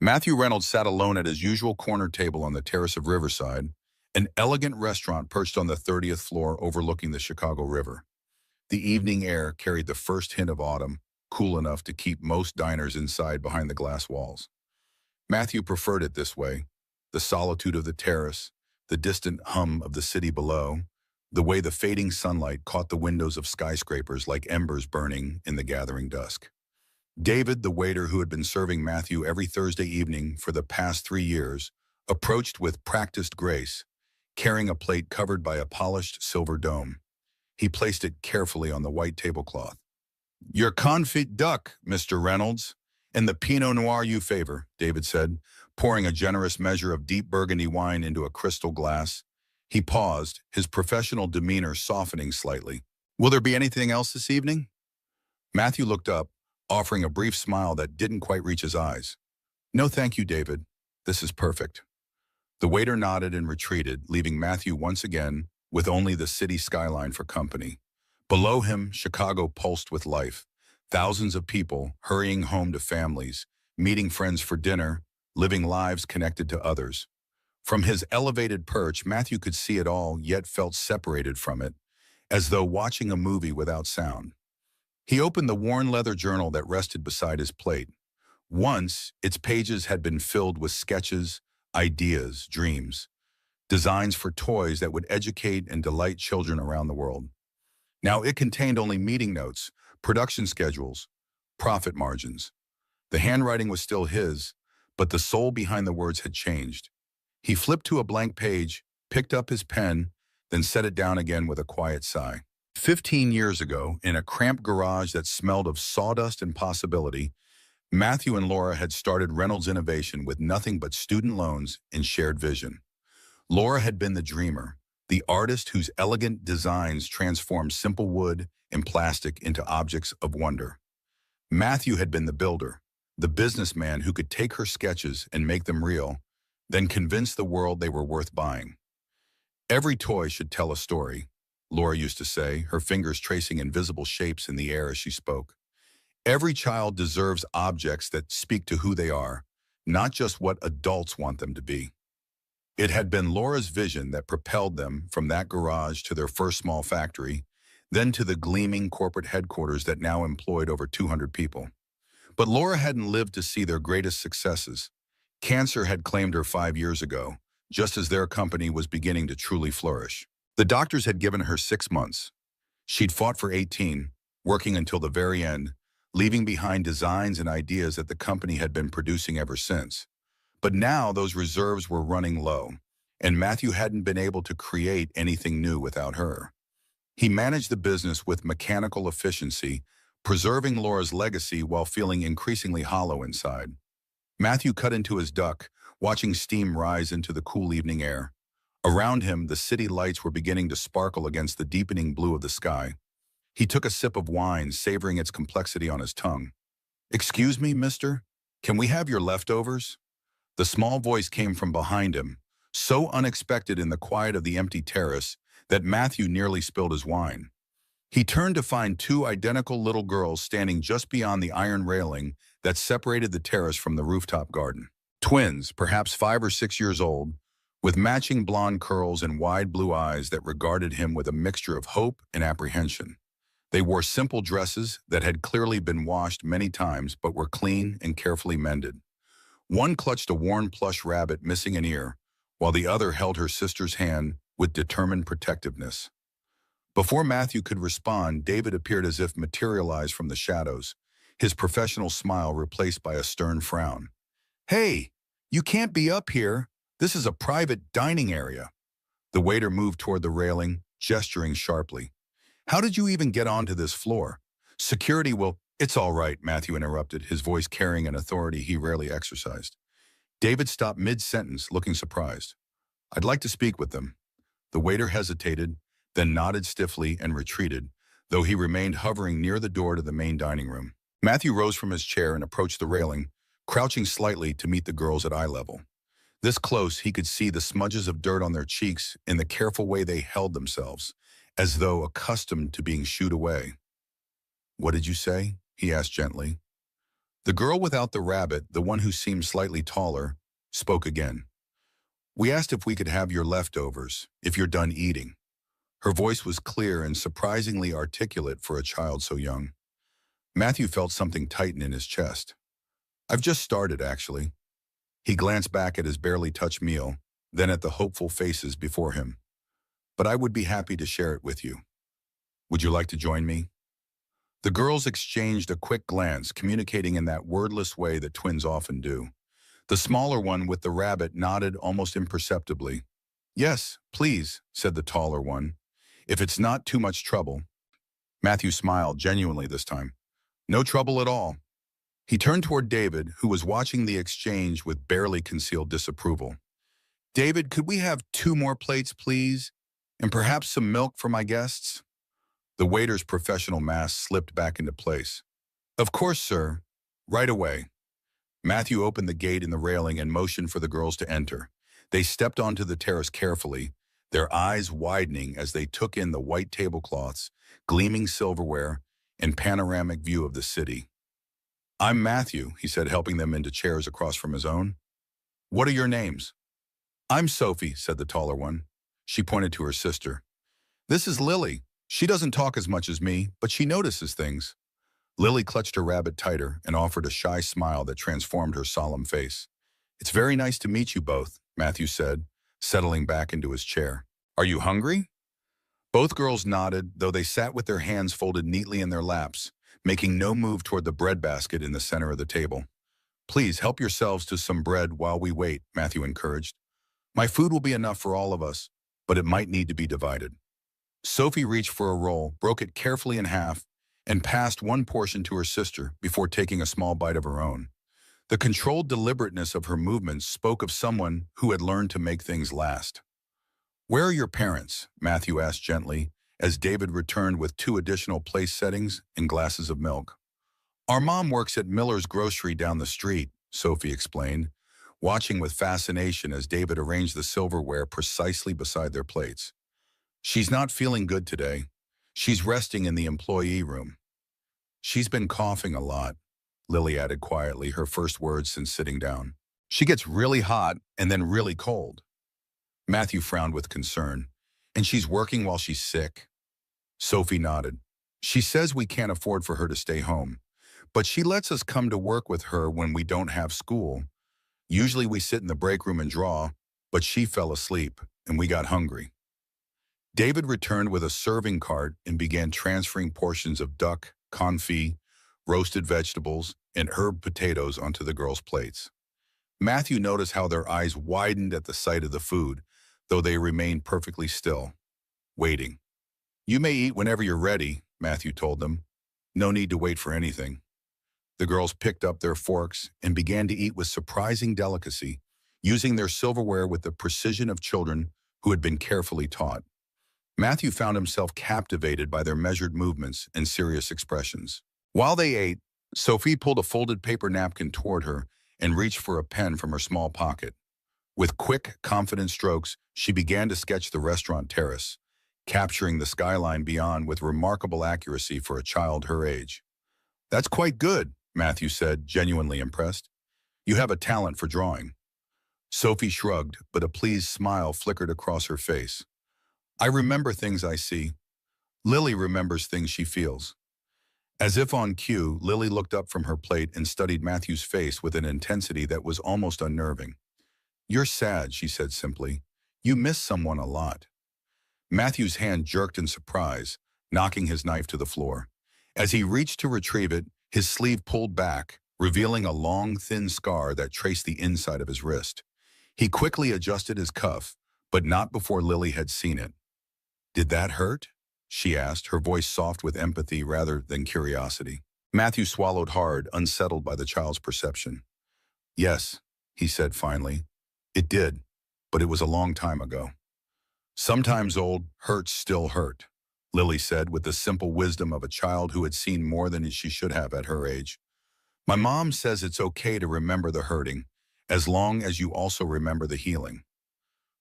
Matthew Reynolds sat alone at his usual corner table on the terrace of Riverside, an elegant restaurant perched on the 30th floor overlooking the Chicago River. The evening air carried the first hint of autumn, cool enough to keep most diners inside behind the glass walls. Matthew preferred it this way, the solitude of the terrace, the distant hum of the city below, the way the fading sunlight caught the windows of skyscrapers like embers burning in the gathering dusk. David, the waiter who had been serving Matthew every Thursday evening for the past 3 years, approached with practiced grace, carrying a plate covered by a polished silver dome. He placed it carefully on the white tablecloth. "Your confit duck, Mr. Reynolds, and the Pinot Noir you favor," David said, pouring a generous measure of deep burgundy wine into a crystal glass. He paused, his professional demeanor softening slightly. "Will there be anything else this evening?" Matthew looked up, offering a brief smile that didn't quite reach his eyes. "No, thank you, David. This is perfect." The waiter nodded and retreated, leaving Matthew once again with only the city skyline for company. Below him, Chicago pulsed with life. Thousands of people hurrying home to families, meeting friends for dinner, living lives connected to others. From his elevated perch, Matthew could see it all, yet felt separated from it, as though watching a movie without sound. He opened the worn leather journal that rested beside his plate. Once, its pages had been filled with sketches, ideas, dreams, designs for toys that would educate and delight children around the world. Now it contained only meeting notes, production schedules, profit margins. The handwriting was still his, but the soul behind the words had changed. He flipped to a blank page, picked up his pen, then set it down again with a quiet sigh. 15 years ago, in a cramped garage that smelled of sawdust and possibility, Matthew and Laura had started Reynolds Innovation with nothing but student loans and shared vision. Laura had been the dreamer, the artist whose elegant designs transformed simple wood and plastic into objects of wonder. Matthew had been the builder, the businessman who could take her sketches and make them real, then convince the world they were worth buying. "Every toy should tell a story," Laura used to say, her fingers tracing invisible shapes in the air as she spoke. "Every child deserves objects that speak to who they are, not just what adults want them to be." It had been Laura's vision that propelled them from that garage to their first small factory, then to the gleaming corporate headquarters that now employed over 200 people. But Laura hadn't lived to see their greatest successes. Cancer had claimed her 5 years ago, just as their company was beginning to truly flourish. The doctors had given her 6 months. She'd fought for 18, working until the very end, leaving behind designs and ideas that the company had been producing ever since. But now those reserves were running low, and Matthew hadn't been able to create anything new without her. He managed the business with mechanical efficiency, preserving Laura's legacy while feeling increasingly hollow inside. Matthew cut into his duck, watching steam rise into the cool evening air. Around him, the city lights were beginning to sparkle against the deepening blue of the sky. He took a sip of wine, savoring its complexity on his tongue. "Excuse me, mister? Can we have your leftovers?" The small voice came from behind him, so unexpected in the quiet of the empty terrace that Matthew nearly spilled his wine. He turned to find two identical little girls standing just beyond the iron railing that separated the terrace from the rooftop garden. Twins, perhaps 5 or 6 years old, with matching blonde curls and wide blue eyes that regarded him with a mixture of hope and apprehension. They wore simple dresses that had clearly been washed many times but were clean and carefully mended. One clutched a worn plush rabbit missing an ear, while the other held her sister's hand with determined protectiveness. Before Matthew could respond, David appeared as if materialized from the shadows, his professional smile replaced by a stern frown. "Hey, you can't be up here. This is a private dining area." The waiter moved toward the railing, gesturing sharply. "How did you even get onto this floor? Security will—" "It's all right," Matthew interrupted, his voice carrying an authority he rarely exercised. David stopped mid-sentence, looking surprised. "I'd like to speak with them." The waiter hesitated, then nodded stiffly and retreated, though he remained hovering near the door to the main dining room. Matthew rose from his chair and approached the railing, crouching slightly to meet the girls at eye level. This close, he could see the smudges of dirt on their cheeks in the careful way they held themselves, as though accustomed to being shooed away. "What did you say?" he asked gently. The girl without the rabbit, the one who seemed slightly taller, spoke again. We asked if we could have your leftovers, if you're done eating. Her voice was clear and surprisingly articulate for a child so young. Matthew felt something tighten in his chest. I've just started, actually. He glanced back at his barely touched meal, then at the hopeful faces before him. But I would be happy to share it with you. Would you like to join me? The girls exchanged a quick glance, communicating in that wordless way that twins often do. The smaller one with the rabbit nodded almost imperceptibly. Yes, please, said the taller one. If it's not too much trouble. Matthew smiled, genuinely this time. No trouble at all. He turned toward David, who was watching the exchange with barely concealed disapproval. David, could we have 2 more plates, please? And perhaps some milk for my guests? The waiter's professional mask slipped back into place. Of course, sir. Right away. Matthew opened the gate in the railing and motioned for the girls to enter. They stepped onto the terrace carefully, their eyes widening as they took in the white tablecloths, gleaming silverware, and panoramic view of the city. I'm Matthew, he said, helping them into chairs across from his own. What are your names? I'm Sophie, said the taller one. She pointed to her sister. This is Lily. She doesn't talk as much as me, but she notices things. Lily clutched her rabbit tighter and offered a shy smile that transformed her solemn face. It's very nice to meet you both, Matthew said, settling back into his chair. Are you hungry? Both girls nodded, though they sat with their hands folded neatly in their laps, making no move toward the breadbasket in the center of the table. Please help yourselves to some bread while we wait, Matthew encouraged. My food will be enough for all of us, but it might need to be divided. Sophie reached for a roll, broke it carefully in half, and passed one portion to her sister before taking a small bite of her own. The controlled deliberateness of her movements spoke of someone who had learned to make things last. Where are your parents? Matthew asked gently, as David returned with 2 additional place settings and glasses of milk. Our mom works at Miller's Grocery down the street, Sophie explained, watching with fascination as David arranged the silverware precisely beside their plates. She's not feeling good today. She's resting in the employee room. She's been coughing a lot, Lily added quietly, her first words since sitting down. She gets really hot and then really cold. Matthew frowned with concern. And she's working while she's sick? Sophie nodded. She says we can't afford for her to stay home, but she lets us come to work with her when we don't have school. Usually we sit in the break room and draw, but she fell asleep and we got hungry. David returned with a serving cart and began transferring portions of duck, confit, roasted vegetables, and herb potatoes onto the girls' plates. Matthew noticed how their eyes widened at the sight of the food, though they remained perfectly still, waiting. You may eat whenever you're ready, Matthew told them. No need to wait for anything. The girls picked up their forks and began to eat with surprising delicacy, using their silverware with the precision of children who had been carefully taught. Matthew found himself captivated by their measured movements and serious expressions. While they ate, Sophie pulled a folded paper napkin toward her and reached for a pen from her small pocket. With quick, confident strokes, she began to sketch the restaurant terrace, capturing the skyline beyond with remarkable accuracy for a child her age. That's quite good, Matthew said, genuinely impressed. You have a talent for drawing. Sophie shrugged, but a pleased smile flickered across her face. I remember things I see. Lily remembers things she feels. As if on cue, Lily looked up from her plate and studied Matthew's face with an intensity that was almost unnerving. You're sad, she said simply. You miss someone a lot. Matthew's hand jerked in surprise, knocking his knife to the floor. As he reached to retrieve it, his sleeve pulled back, revealing a long, thin scar that traced the inside of his wrist. He quickly adjusted his cuff, but not before Lily had seen it. Did that hurt? She asked, her voice soft with empathy rather than curiosity. Matthew swallowed hard, unsettled by the child's perception. Yes, he said finally. It did, but it was a long time ago. Sometimes old hurts still hurt, Lily said with the simple wisdom of a child who had seen more than she should have at her age. My mom says it's okay to remember the hurting, as long as you also remember the healing.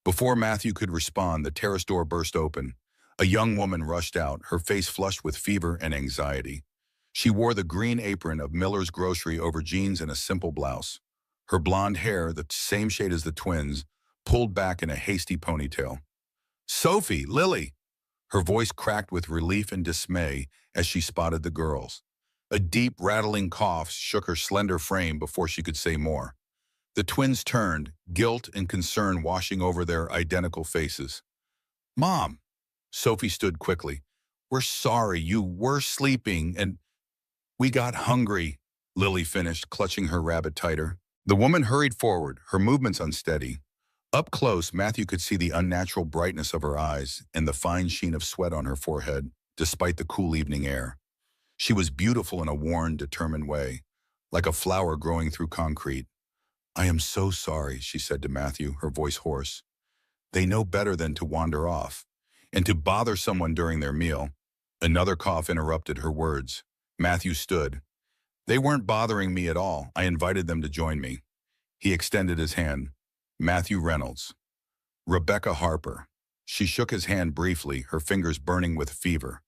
Before Matthew could respond, the terrace door burst open. A young woman rushed out, her face flushed with fever and anxiety. She wore the green apron of Miller's Grocery over jeans and a simple blouse. Her blonde hair, the same shade as the twins, pulled back in a hasty ponytail. "Sophie, Lily!" Her voice cracked with relief and dismay as she spotted the girls. A deep, rattling cough shook her slender frame before she could say more. The twins turned, guilt and concern washing over their identical faces. "Mom!" Sophie stood quickly. "We're sorry, you were sleeping, and we got hungry," Lily finished, clutching her rabbit tighter. The woman hurried forward, her movements unsteady. Up close, Matthew could see the unnatural brightness of her eyes and the fine sheen of sweat on her forehead, despite the cool evening air. She was beautiful in a worn, determined way, like a flower growing through concrete. "I am so sorry," she said to Matthew, her voice hoarse. They know better than to wander off, and to bother someone during their meal. Another cough interrupted her words. Matthew stood. "They weren't bothering me at all. I invited them to join me." He extended his hand. "Matthew Reynolds." "Rebecca Harper." She shook his hand briefly, her fingers burning with fever.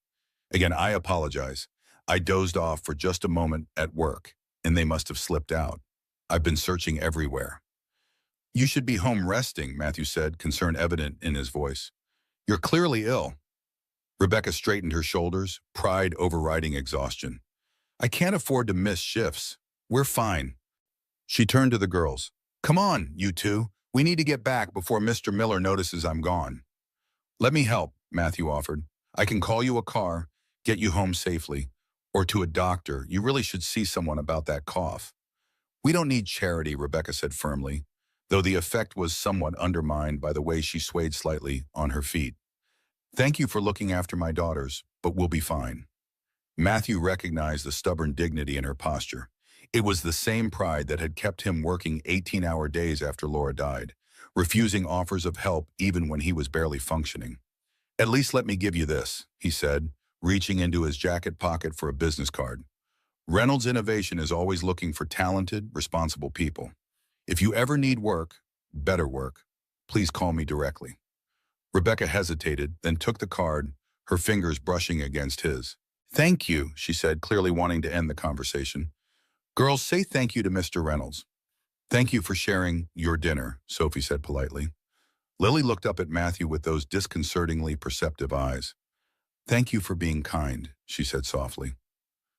"Again, I apologize. I dozed off for just a moment at work, and they must have slipped out. I've been searching everywhere." "You should be home resting," Matthew said, concern evident in his voice. "You're clearly ill." Rebecca straightened her shoulders, pride overriding exhaustion. "I can't afford to miss shifts. We're fine." She turned to the girls. "Come on, you two. We need to get back before Mr. Miller notices I'm gone." "Let me help," Matthew offered. "I can call you a car, get you home safely, or to a doctor. You really should see someone about that cough." "We don't need charity," Rebecca said firmly, though the effect was somewhat undermined by the way she swayed slightly on her feet. "Thank you for looking after my daughters, but we'll be fine." Matthew recognized the stubborn dignity in her posture. It was the same pride that had kept him working 18-hour days after Laura died, refusing offers of help even when he was barely functioning. "At least let me give you this," he said, reaching into his jacket pocket for a business card. "Reynolds Innovation is always looking for talented, responsible people. If you ever need work, better work, please call me directly." Rebecca hesitated, then took the card, her fingers brushing against his. "Thank you," she said, clearly wanting to end the conversation. "Girls, say thank you to Mr. Reynolds." "Thank you for sharing your dinner," Sophie said politely. Lily looked up at Matthew with those disconcertingly perceptive eyes. "Thank you for being kind," she said softly.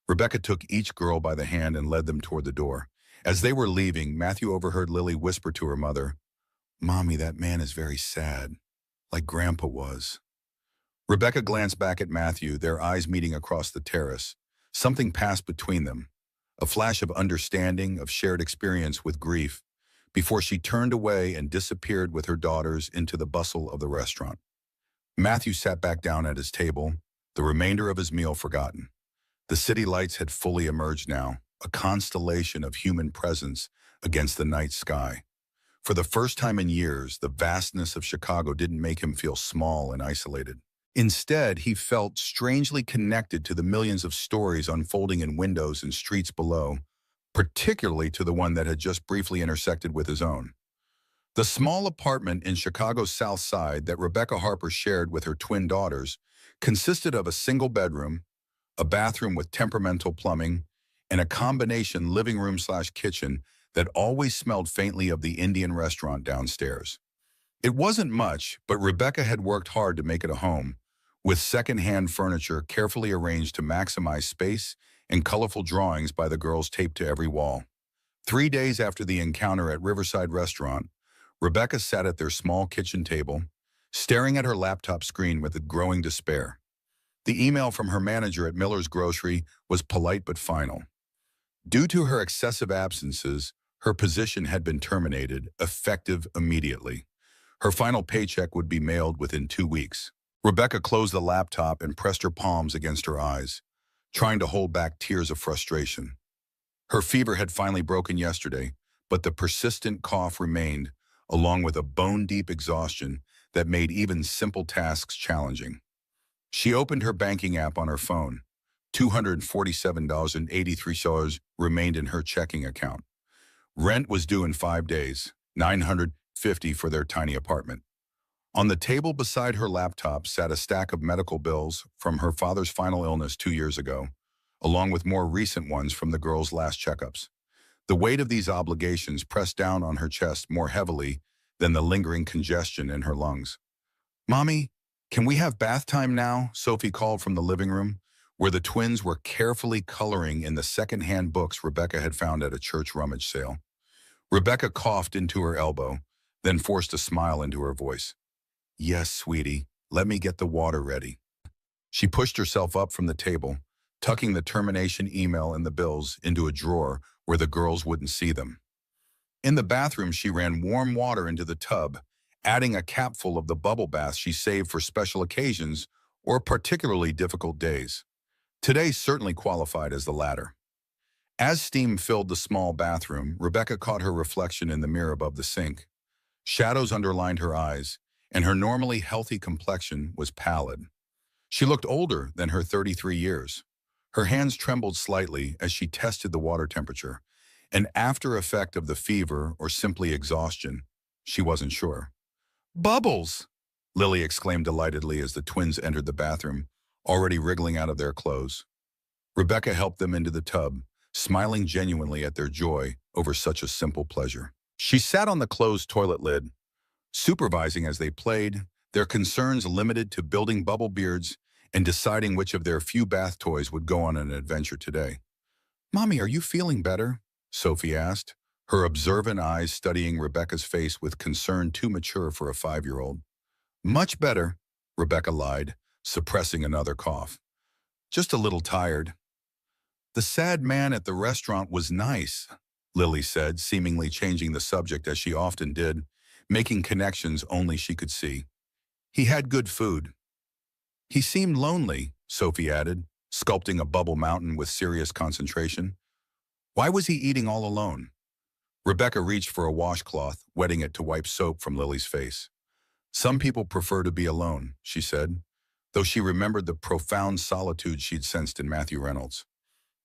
Rebecca took each girl by the hand and led them toward the door. As they were leaving, Matthew overheard Lily whisper to her mother, "Mommy, that man is very sad, like Grandpa was." Rebecca glanced back at Matthew, their eyes meeting across the terrace. Something passed between them, a flash of understanding, of shared experience with grief, before she turned away and disappeared with her daughters into the bustle of the restaurant. Matthew sat back down at his table, the remainder of his meal forgotten. The city lights had fully emerged now, a constellation of human presence against the night sky. For the first time in years, the vastness of Chicago didn't make him feel small and isolated. Instead, he felt strangely connected to the millions of stories unfolding in windows and streets below, particularly to the one that had just briefly intersected with his own. The small apartment in Chicago's South Side that Rebecca Harper shared with her twin daughters consisted of a single bedroom, a bathroom with temperamental plumbing, and a combination living room/kitchen that always smelled faintly of the Indian restaurant downstairs. It wasn't much, but Rebecca had worked hard to make it a home, with second-hand furniture carefully arranged to maximize space and colorful drawings by the girls taped to every wall. 3 days after the encounter at Riverside Restaurant, Rebecca sat at their small kitchen table, staring at her laptop screen with a growing despair. The email from her manager at Miller's Grocery was polite but final. Due to her excessive absences, her position had been terminated, effective immediately. Her final paycheck would be mailed within 2 weeks. Rebecca closed the laptop and pressed her palms against her eyes, trying to hold back tears of frustration. Her fever had finally broken yesterday, but the persistent cough remained, along with a bone-deep exhaustion that made even simple tasks challenging. She opened her banking app on her phone. $247.83 remained in her checking account. Rent was due in 5 days, $950 for their tiny apartment. On the table beside her laptop sat a stack of medical bills from her father's final illness 2 years ago, along with more recent ones from the girl's last checkups. The weight of these obligations pressed down on her chest more heavily than the lingering congestion in her lungs. "Mommy, can we have bath time now?" Sophie called from the living room, where the twins were carefully coloring in the second-hand books Rebecca had found at a church rummage sale. Rebecca coughed into her elbow, then forced a smile into her voice. "Yes, sweetie, let me get the water ready." She pushed herself up from the table, tucking the termination email and the bills into a drawer where the girls wouldn't see them. In the bathroom, she ran warm water into the tub, adding a capful of the bubble bath she saved for special occasions or particularly difficult days. Today certainly qualified as the latter. As steam filled the small bathroom, Rebecca caught her reflection in the mirror above the sink. Shadows underlined her eyes, and her normally healthy complexion was pallid. She looked older than her 33 years. Her hands trembled slightly as she tested the water temperature, an after effect of the fever or simply exhaustion. She wasn't sure. "Bubbles!" Lily exclaimed delightedly as the twins entered the bathroom, already wriggling out of their clothes. Rebecca helped them into the tub, smiling genuinely at their joy over such a simple pleasure. She sat on the closed toilet lid, supervising as they played, their concerns limited to building bubble beards and deciding which of their few bath toys would go on an adventure today. "Mommy, are you feeling better?" Sophie asked, her observant eyes studying Rebecca's face with concern too mature for a 5-year-old. "Much better," Rebecca lied, suppressing another cough. "Just a little tired." "The sad man at the restaurant was nice," Lily said, seemingly changing the subject as she often did, making connections only she could see. "He had good food." "He seemed lonely," Sophie added, sculpting a bubble mountain with serious concentration. "Why was he eating all alone?" Rebecca reached for a washcloth, wetting it to wipe soap from Lily's face. "Some people prefer to be alone," she said, though she remembered the profound solitude she'd sensed in Matthew Reynolds.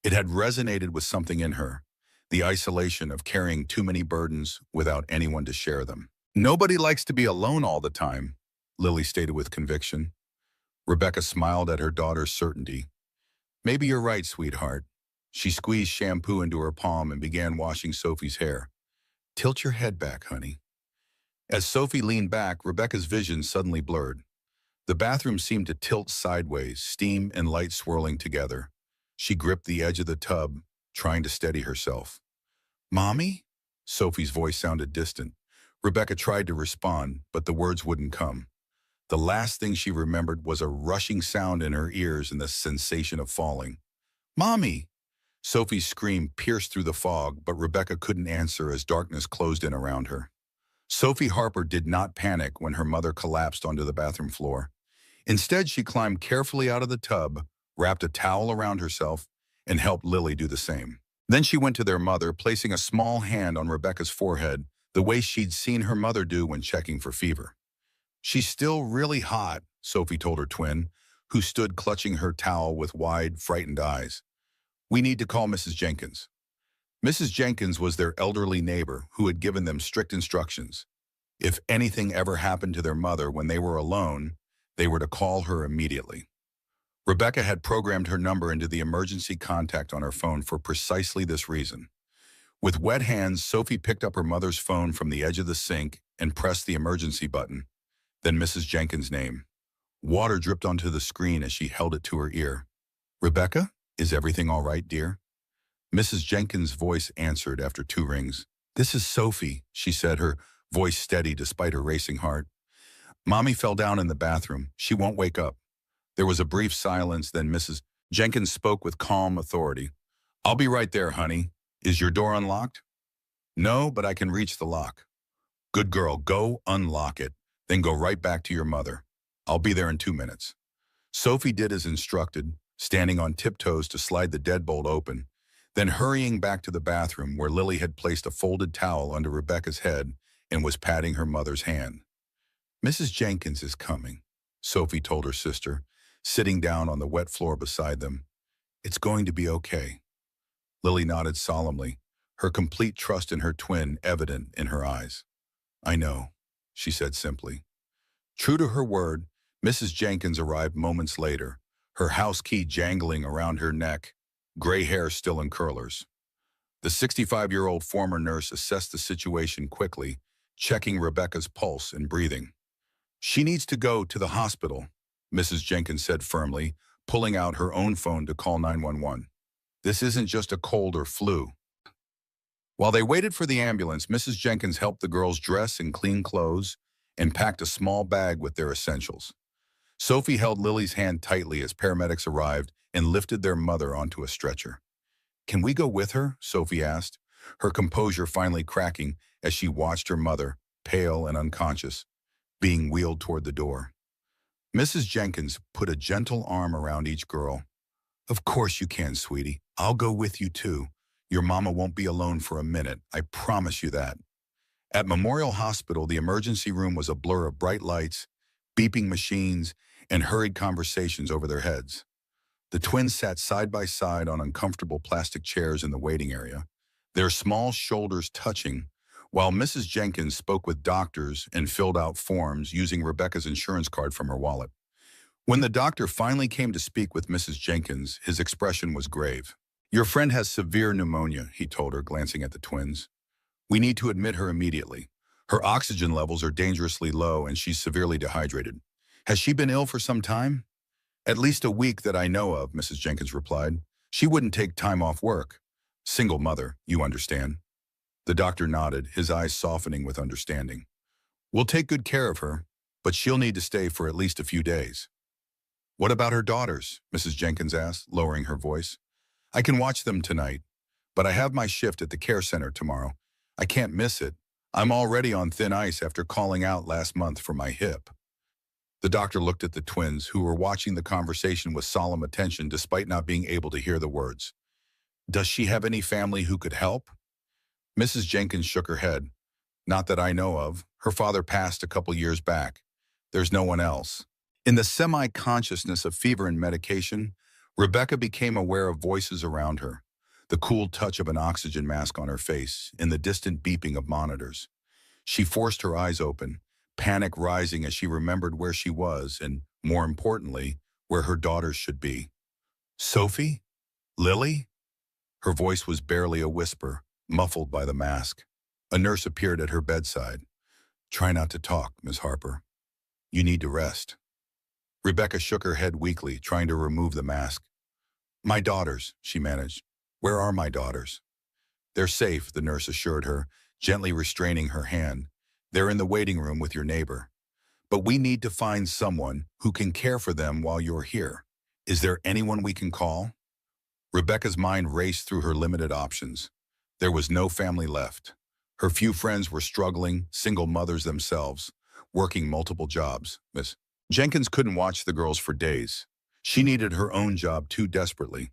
It had resonated with something in her, the isolation of carrying too many burdens without anyone to share them. "Nobody likes to be alone all the time," Lily stated with conviction. Rebecca smiled at her daughter's certainty. "Maybe you're right, sweetheart." She squeezed shampoo into her palm and began washing Sophie's hair. "Tilt your head back, honey." As Sophie leaned back, Rebecca's vision suddenly blurred. The bathroom seemed to tilt sideways, steam and light swirling together. She gripped the edge of the tub, trying to steady herself. "Mommy?" Sophie's voice sounded distant. Rebecca tried to respond, but the words wouldn't come. The last thing she remembered was a rushing sound in her ears and the sensation of falling. "Mommy!" Sophie's scream pierced through the fog, but Rebecca couldn't answer as darkness closed in around her. Sophie Harper did not panic when her mother collapsed onto the bathroom floor. Instead, she climbed carefully out of the tub, wrapped a towel around herself, and helped Lily do the same. Then she went to their mother, placing a small hand on Rebecca's forehead, the way she'd seen her mother do when checking for fever. "She's still really hot," Sophie told her twin, who stood clutching her towel with wide, frightened eyes. "We need to call Mrs. Jenkins." Mrs. Jenkins was their elderly neighbor who had given them strict instructions. If anything ever happened to their mother when they were alone, they were to call her immediately. Rebecca had programmed her number into the emergency contact on her phone for precisely this reason. With wet hands, Sophie picked up her mother's phone from the edge of the sink and pressed the emergency button, then Mrs. Jenkins' name. Water dripped onto the screen as she held it to her ear. "Rebecca, is everything all right, dear?" Mrs. Jenkins' voice answered after 2 rings. "This is Sophie," she said, her voice steady despite her racing heart. "Mommy fell down in the bathroom. She won't wake up." There was a brief silence, then Mrs. Jenkins spoke with calm authority. "I'll be right there, honey. Is your door unlocked?" "No, but I can reach the lock." "Good girl, go unlock it, then go right back to your mother. I'll be there in 2 minutes." Sophie did as instructed, standing on tiptoes to slide the deadbolt open, then hurrying back to the bathroom where Lily had placed a folded towel under Rebecca's head and was patting her mother's hand. "Mrs. Jenkins is coming," Sophie told her sister, sitting down on the wet floor beside them. "It's going to be okay." Lily nodded solemnly, her complete trust in her twin evident in her eyes. "I know," she said simply. True to her word, Mrs. Jenkins arrived moments later, her house key jangling around her neck. gray hair still in curlers. The 65-year-old former nurse assessed the situation quickly, checking Rebecca's pulse and breathing. "She needs to go to the hospital," Mrs. Jenkins said firmly, pulling out her own phone to call 911. "This isn't just a cold or flu." While they waited for the ambulance, Mrs. Jenkins helped the girls dress in clean clothes and packed a small bag with their essentials. Sophie held Lily's hand tightly as paramedics arrived and lifted their mother onto a stretcher. "Can we go with her?" Sophie asked, her composure finally cracking as she watched her mother, pale and unconscious, being wheeled toward the door. Mrs. Jenkins put a gentle arm around each girl. "Of course you can, sweetie. I'll go with you too. Your mama won't be alone for a minute, I promise you that." At Memorial Hospital, the emergency room was a blur of bright lights, beeping machines, and hurried conversations over their heads. The twins sat side by side on uncomfortable plastic chairs in the waiting area, their small shoulders touching, while Mrs. Jenkins spoke with doctors and filled out forms using Rebecca's insurance card from her wallet. When the doctor finally came to speak with Mrs. Jenkins, his expression was grave. "Your friend has severe pneumonia," he told her, glancing at the twins. "We need to admit her immediately. Her oxygen levels are dangerously low and she's severely dehydrated. Has she been ill for some time?" "At least a week that I know of," Mrs. Jenkins replied. "She wouldn't take time off work. Single mother, you understand." The doctor nodded, his eyes softening with understanding. "We'll take good care of her, but she'll need to stay for at least a few days." "What about her daughters?" Mrs. Jenkins asked, lowering her voice. "I can watch them tonight, but I have my shift at the care center tomorrow. I can't miss it. I'm already on thin ice after calling out last month for my hip." The doctor looked at the twins, who were watching the conversation with solemn attention despite not being able to hear the words. "Does she have any family who could help?" Mrs. Jenkins shook her head. "Not that I know of. Her father passed a couple years back. There's no one else." In the semi-consciousness of fever and medication, Rebecca became aware of voices around her, the cool touch of an oxygen mask on her face, and the distant beeping of monitors. She forced her eyes open, panic rising as she remembered where she was and, more importantly, where her daughters should be. "Sophie? Lily?" Her voice was barely a whisper, muffled by the mask. A nurse appeared at her bedside. "Try not to talk, Miss Harper. You need to rest." Rebecca shook her head weakly, trying to remove the mask. "My daughters," she managed. "Where are my daughters?" "They're safe," the nurse assured her, gently restraining her hand. "They're in the waiting room with your neighbor. But we need to find someone who can care for them while you're here. Is there anyone we can call?" Rebecca's mind raced through her limited options. There was no family left. Her few friends were struggling, single mothers themselves, working multiple jobs. Miss Jenkins couldn't watch the girls for days. She needed her own job too desperately.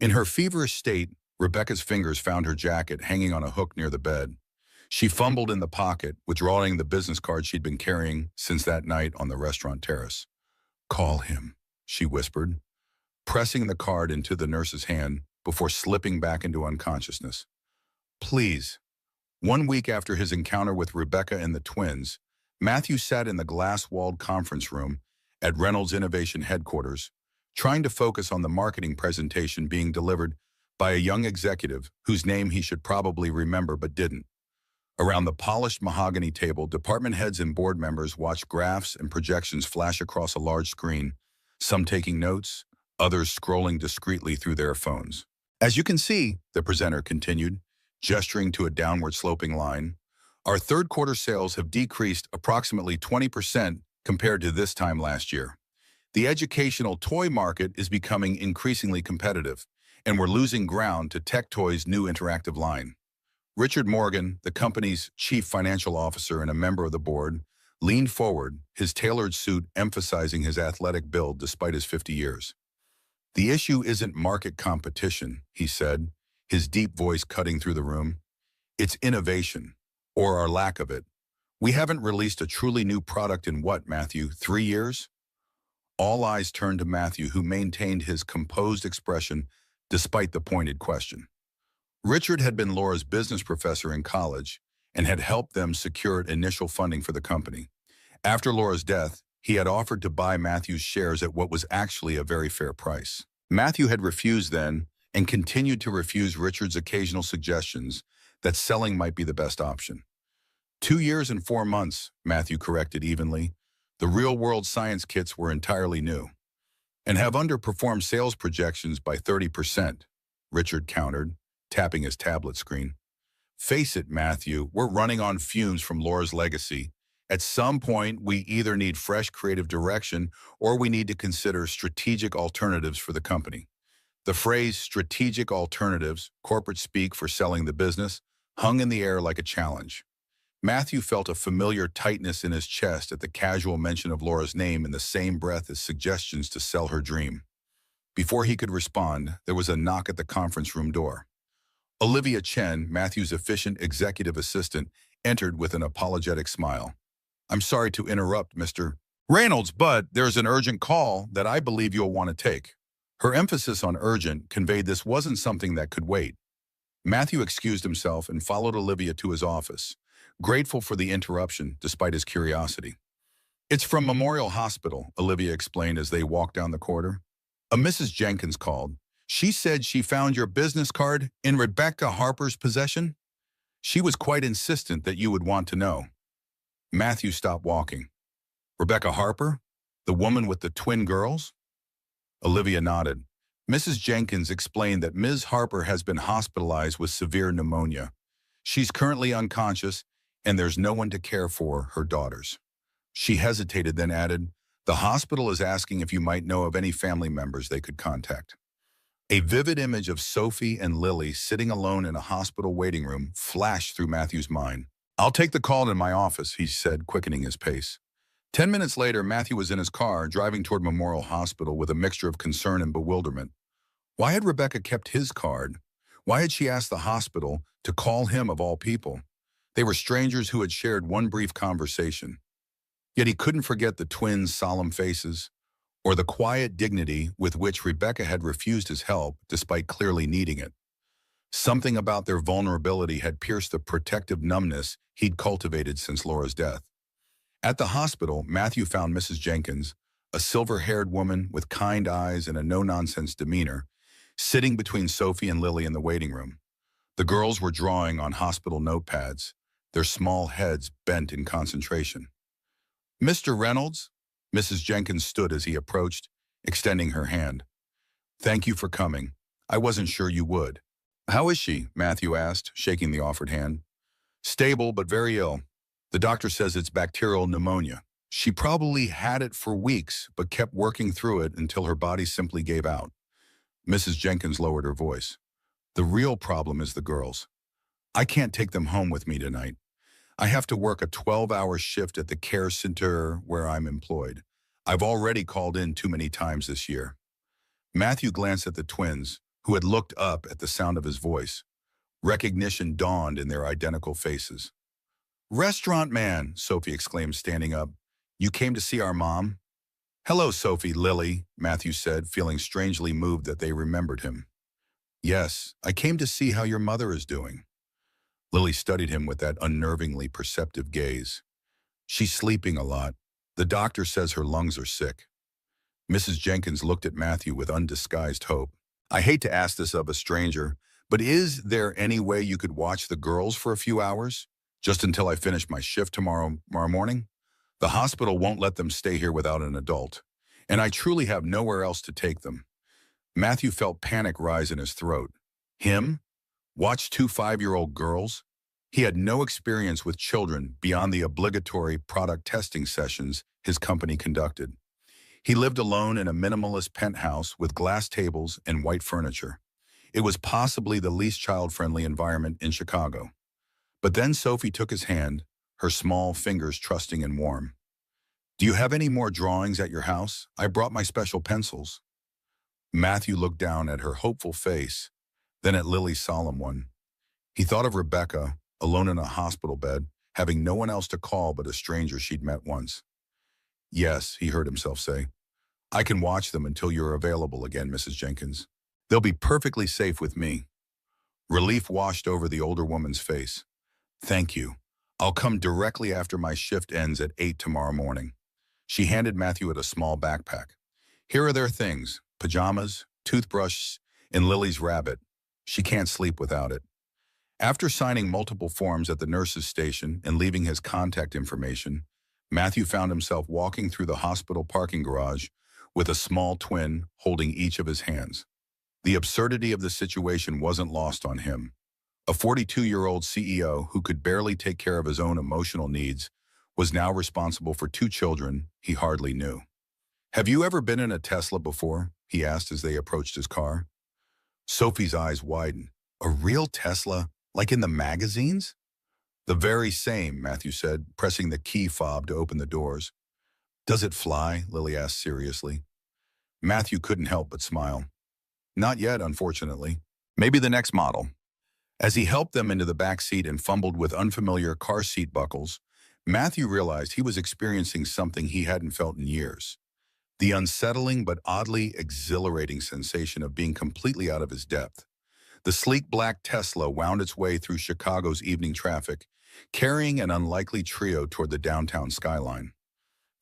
In her feverish state, Rebecca's fingers found her jacket hanging on a hook near the bed. She fumbled in the pocket, withdrawing the business card she'd been carrying since that night on the restaurant terrace. "Call him," she whispered, pressing the card into the nurse's hand before slipping back into unconsciousness. "Please." 1 week after his encounter with Rebecca and the twins, Matthew sat in the glass-walled conference room at Reynolds Innovation headquarters, trying to focus on the marketing presentation being delivered by a young executive whose name he should probably remember but didn't. Around the polished mahogany table, department heads and board members watched graphs and projections flash across a large screen, some taking notes, others scrolling discreetly through their phones. "As you can see," the presenter continued, gesturing to a downward-sloping line, "our third-quarter sales have decreased approximately 20% compared to this time last year. The educational toy market is becoming increasingly competitive, and we're losing ground to Tectoy's new interactive line." Richard Morgan, the company's chief financial officer and a member of the board, leaned forward, his tailored suit emphasizing his athletic build despite his 50 years. "The issue isn't market competition," he said, his deep voice cutting through the room. "It's innovation, or our lack of it. We haven't released a truly new product in what, Matthew, 3 years?" All eyes turned to Matthew, who maintained his composed expression despite the pointed question. Richard had been Laura's business professor in college and had helped them secure initial funding for the company. After Laura's death, he had offered to buy Matthew's shares at what was actually a very fair price. Matthew had refused then, and continued to refuse Richard's occasional suggestions that selling might be the best option. 2 years and 4 months, Matthew corrected evenly. The real-world science kits were entirely new and have underperformed sales projections by 30%, Richard countered, tapping his tablet screen. Face it, Matthew, we're running on fumes from Laura's legacy. At some point, we either need fresh creative direction or we need to consider strategic alternatives for the company. The phrase strategic alternatives, corporate speak for selling the business, hung in the air like a challenge. Matthew felt a familiar tightness in his chest at the casual mention of Laura's name in the same breath as suggestions to sell her dream. Before he could respond, there was a knock at the conference room door. Olivia Chen, Matthew's efficient executive assistant, entered with an apologetic smile. "I'm sorry to interrupt, Mr. Reynolds, but there's an urgent call that I believe you'll want to take." Her emphasis on urgent conveyed this wasn't something that could wait. Matthew excused himself and followed Olivia to his office, grateful for the interruption despite his curiosity. "It's from Memorial Hospital," Olivia explained as they walked down the corridor. "A Mrs. Jenkins called. She said she found your business card in Rebecca Harper's possession. She was quite insistent that you would want to know." Matthew stopped walking. "Rebecca Harper? The woman with the twin girls?" Olivia nodded. "Mrs. Jenkins explained that Ms. Harper has been hospitalized with severe pneumonia. She's currently unconscious, and there's no one to care for her daughters." She hesitated, then added, "The hospital is asking if you might know of any family members they could contact." A vivid image of Sophie and Lily sitting alone in a hospital waiting room flashed through Matthew's mind. "I'll take the call in my office," he said, quickening his pace. 10 minutes later, Matthew was in his car, driving toward Memorial Hospital with a mixture of concern and bewilderment. Why had Rebecca kept his card? Why had she asked the hospital to call him of all people? They were strangers who had shared one brief conversation. Yet he couldn't forget the twins' solemn faces, or the quiet dignity with which Rebecca had refused his help despite clearly needing it. Something about their vulnerability had pierced the protective numbness he'd cultivated since Laura's death. At the hospital, Matthew found Mrs. Jenkins, a silver-haired woman with kind eyes and a no-nonsense demeanor, sitting between Sophie and Lily in the waiting room. The girls were drawing on hospital notepads, their small heads bent in concentration. "Mr. Reynolds?" Mrs. Jenkins stood as he approached, extending her hand. "Thank you for coming. I wasn't sure you would." "How is she?" Matthew asked, shaking the offered hand. "Stable, but very ill. The doctor says it's bacterial pneumonia. She probably had it for weeks, but kept working through it until her body simply gave out." Mrs. Jenkins lowered her voice. "The real problem is the girls. I can't take them home with me tonight. I have to work a 12-hour shift at the care center where I'm employed. I've already called in too many times this year." Matthew glanced at the twins, who had looked up at the sound of his voice. Recognition dawned in their identical faces. "Restaurant man," Sophie exclaimed, standing up. "You came to see our mom?" "Hello, Sophie, Lily," Matthew said, feeling strangely moved that they remembered him. "Yes, I came to see how your mother is doing." Lily studied him with that unnervingly perceptive gaze. "She's sleeping a lot. The doctor says her lungs are sick." Mrs. Jenkins looked at Matthew with undisguised hope. "I hate to ask this of a stranger, but is there any way you could watch the girls for a few hours? Just until I finish my shift tomorrow morning? The hospital won't let them stay here without an adult, and I truly have nowhere else to take them." Matthew felt panic rise in his throat. Him? Watch 2 5-year-old girls? He had no experience with children beyond the obligatory product testing sessions his company conducted. He lived alone in a minimalist penthouse with glass tables and white furniture. It was possibly the least child-friendly environment in Chicago. But then Sophie took his hand, her small fingers trusting and warm. "Do you have any more drawings at your house? I brought my special pencils." Matthew looked down at her hopeful face, then at Lily's solemn one. He thought of Rebecca, alone in a hospital bed, having no one else to call but a stranger she'd met once. "Yes," he heard himself say. "I can watch them until you're available again, Mrs. Jenkins. They'll be perfectly safe with me." Relief washed over the older woman's face. "Thank you. I'll come directly after my shift ends at 8 tomorrow morning." She handed Matthew a small backpack. "Here are their things: pajamas, toothbrushes, And Lily's rabbit. She can't sleep without it. After signing multiple forms at the nurse's station and leaving his contact information, Matthew found himself walking through the hospital parking garage with a small twin holding each of his hands. The absurdity of the situation wasn't lost on him. A 42-year-old CEO who could barely take care of his own emotional needs was now responsible for two children he hardly knew. "Have you ever been in a Tesla before?" he asked as they approached his car. Sophie's eyes widened. "A real Tesla? Like in the magazines?" "The very same," Matthew said, pressing the key fob to open the doors. "Does it fly?" Lily asked seriously. Matthew couldn't help but smile. "Not yet, unfortunately. Maybe the next model." As he helped them into the back seat and fumbled with unfamiliar car seat buckles, Matthew realized he was experiencing something he hadn't felt in years. The unsettling but oddly exhilarating sensation of being completely out of his depth. The sleek black Tesla wound its way through Chicago's evening traffic, carrying an unlikely trio toward the downtown skyline.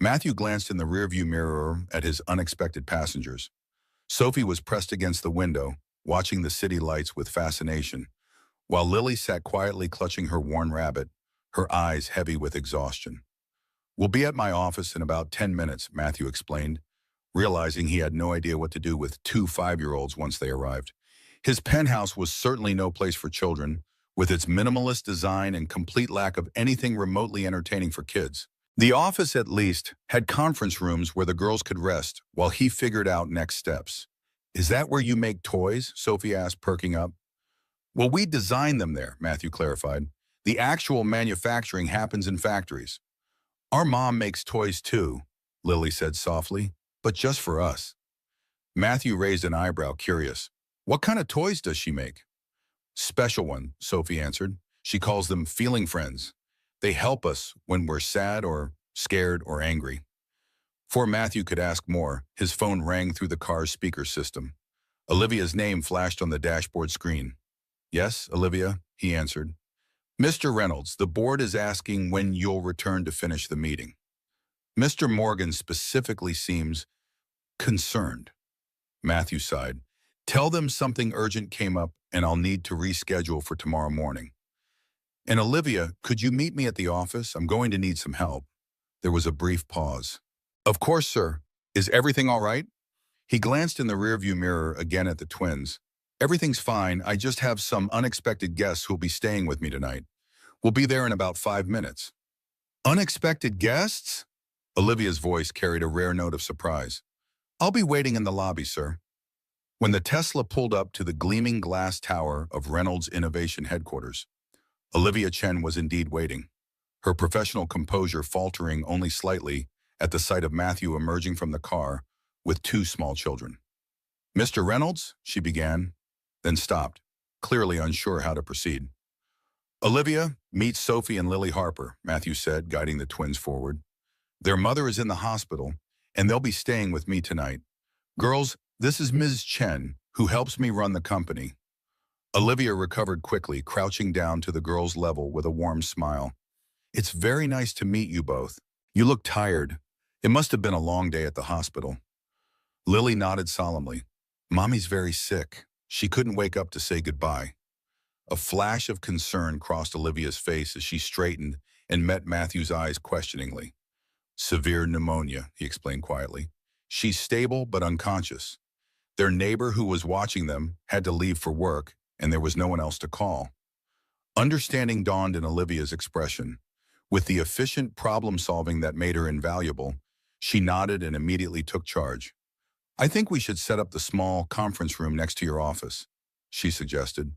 Matthew glanced in the rearview mirror at his unexpected passengers. Sophie was pressed against the window, watching the city lights with fascination, while Lily sat quietly clutching her worn rabbit, her eyes heavy with exhaustion. "We'll be at my office in about 10 minutes, Matthew explained, realizing he had no idea what to do with two 5-year-olds once they arrived. His penthouse was certainly no place for children, with its minimalist design and complete lack of anything remotely entertaining for kids. The office, at least, had conference rooms where the girls could rest while he figured out next steps. "Is that where you make toys?" Sophie asked, perking up. "Well, we design them there," Matthew clarified. "The actual manufacturing happens in factories." "Our mom makes toys too," Lily said softly, "but just for us." Matthew raised an eyebrow, curious. "What kind of toys does she make?" "Special one," Sophie answered. "She calls them feeling friends. They help us when we're sad or scared or angry." Before Matthew could ask more, his phone rang through the car's speaker system. Olivia's name flashed on the dashboard screen. "Yes, Olivia," he answered. "Mr. Reynolds, the board is asking when you'll return to finish the meeting." "Mr. Morgan specifically seems concerned." Matthew sighed. "Tell them something urgent came up and I'll need to reschedule for tomorrow morning." "And Olivia, could you meet me at the office? I'm going to need some help." There was a brief pause. "Of course, sir. Is everything all right?" He glanced in the rearview mirror again at the twins. "Everything's fine. I just have some unexpected guests who'll be staying with me tonight. We'll be there in about 5 minutes." "Unexpected guests?" Olivia's voice carried a rare note of surprise. "I'll be waiting in the lobby, sir." When the Tesla pulled up to the gleaming glass tower of Reynolds Innovation Headquarters, Olivia Chen was indeed waiting, her professional composure faltering only slightly at the sight of Matthew emerging from the car with two small children. "Mr. Reynolds," she began, then stopped, clearly unsure how to proceed. "Olivia, meet Sophie and Lily Harper," Matthew said, guiding the twins forward. "Their mother is in the hospital, and they'll be staying with me tonight. Girls, this is Ms. Chen, who helps me run the company." Olivia recovered quickly, crouching down to the girls' level with a warm smile. "It's very nice to meet you both. You look tired. It must have been a long day at the hospital." Lily nodded solemnly. "Mommy's very sick. She couldn't wake up to say goodbye." A flash of concern crossed Olivia's face as she straightened and met Matthew's eyes questioningly. "Severe pneumonia," he explained quietly. "She's stable but unconscious. Their neighbor who was watching them had to leave for work, and there was no one else to call." Understanding dawned in Olivia's expression. With the efficient problem-solving that made her invaluable, she nodded and immediately took charge. "I think we should set up the small conference room next to your office," she suggested.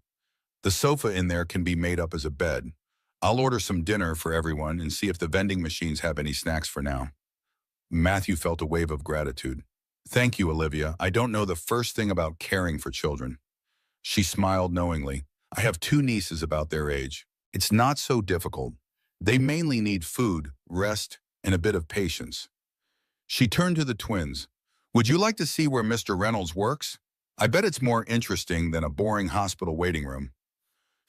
"The sofa in there can be made up as a bed. I'll order some dinner for everyone and see if the vending machines have any snacks for now." Matthew felt a wave of gratitude. "Thank you, Olivia. I don't know the first thing about caring for children." She smiled knowingly. "I have two nieces about their age. It's not so difficult. They mainly need food, rest, and a bit of patience." She turned to the twins. "Would you like to see where Mr. Reynolds works? I bet it's more interesting than a boring hospital waiting room."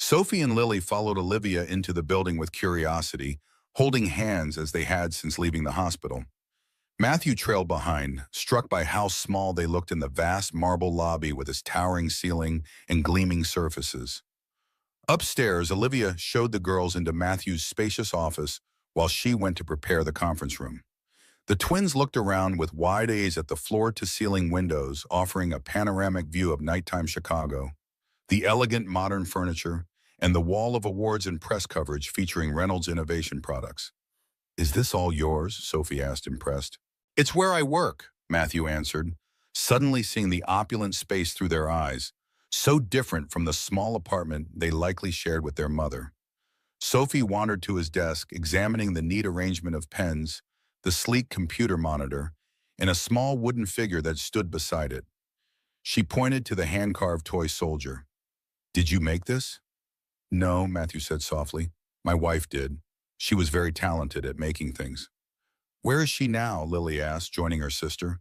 Sophie and Lily followed Olivia into the building with curiosity, holding hands as they had since leaving the hospital. Matthew trailed behind, struck by how small they looked in the vast marble lobby with its towering ceiling and gleaming surfaces. Upstairs, Olivia showed the girls into Matthew's spacious office while she went to prepare the conference room. The twins looked around with wide eyes at the floor-to-ceiling windows offering a panoramic view of nighttime Chicago, the elegant modern furniture, and the wall of awards and press coverage featuring Reynolds Innovation products. "Is this all yours?" Sophie asked, impressed. "It's where I work," Matthew answered, suddenly seeing the opulent space through their eyes, so different from the small apartment they likely shared with their mother. Sophie wandered to his desk, examining the neat arrangement of pens, the sleek computer monitor, and a small wooden figure that stood beside it. She pointed to the hand-carved toy soldier. "Did you make this?" "No," Matthew said softly. "My wife did. She was very talented at making things." "Where is she now?" Lily asked, joining her sister.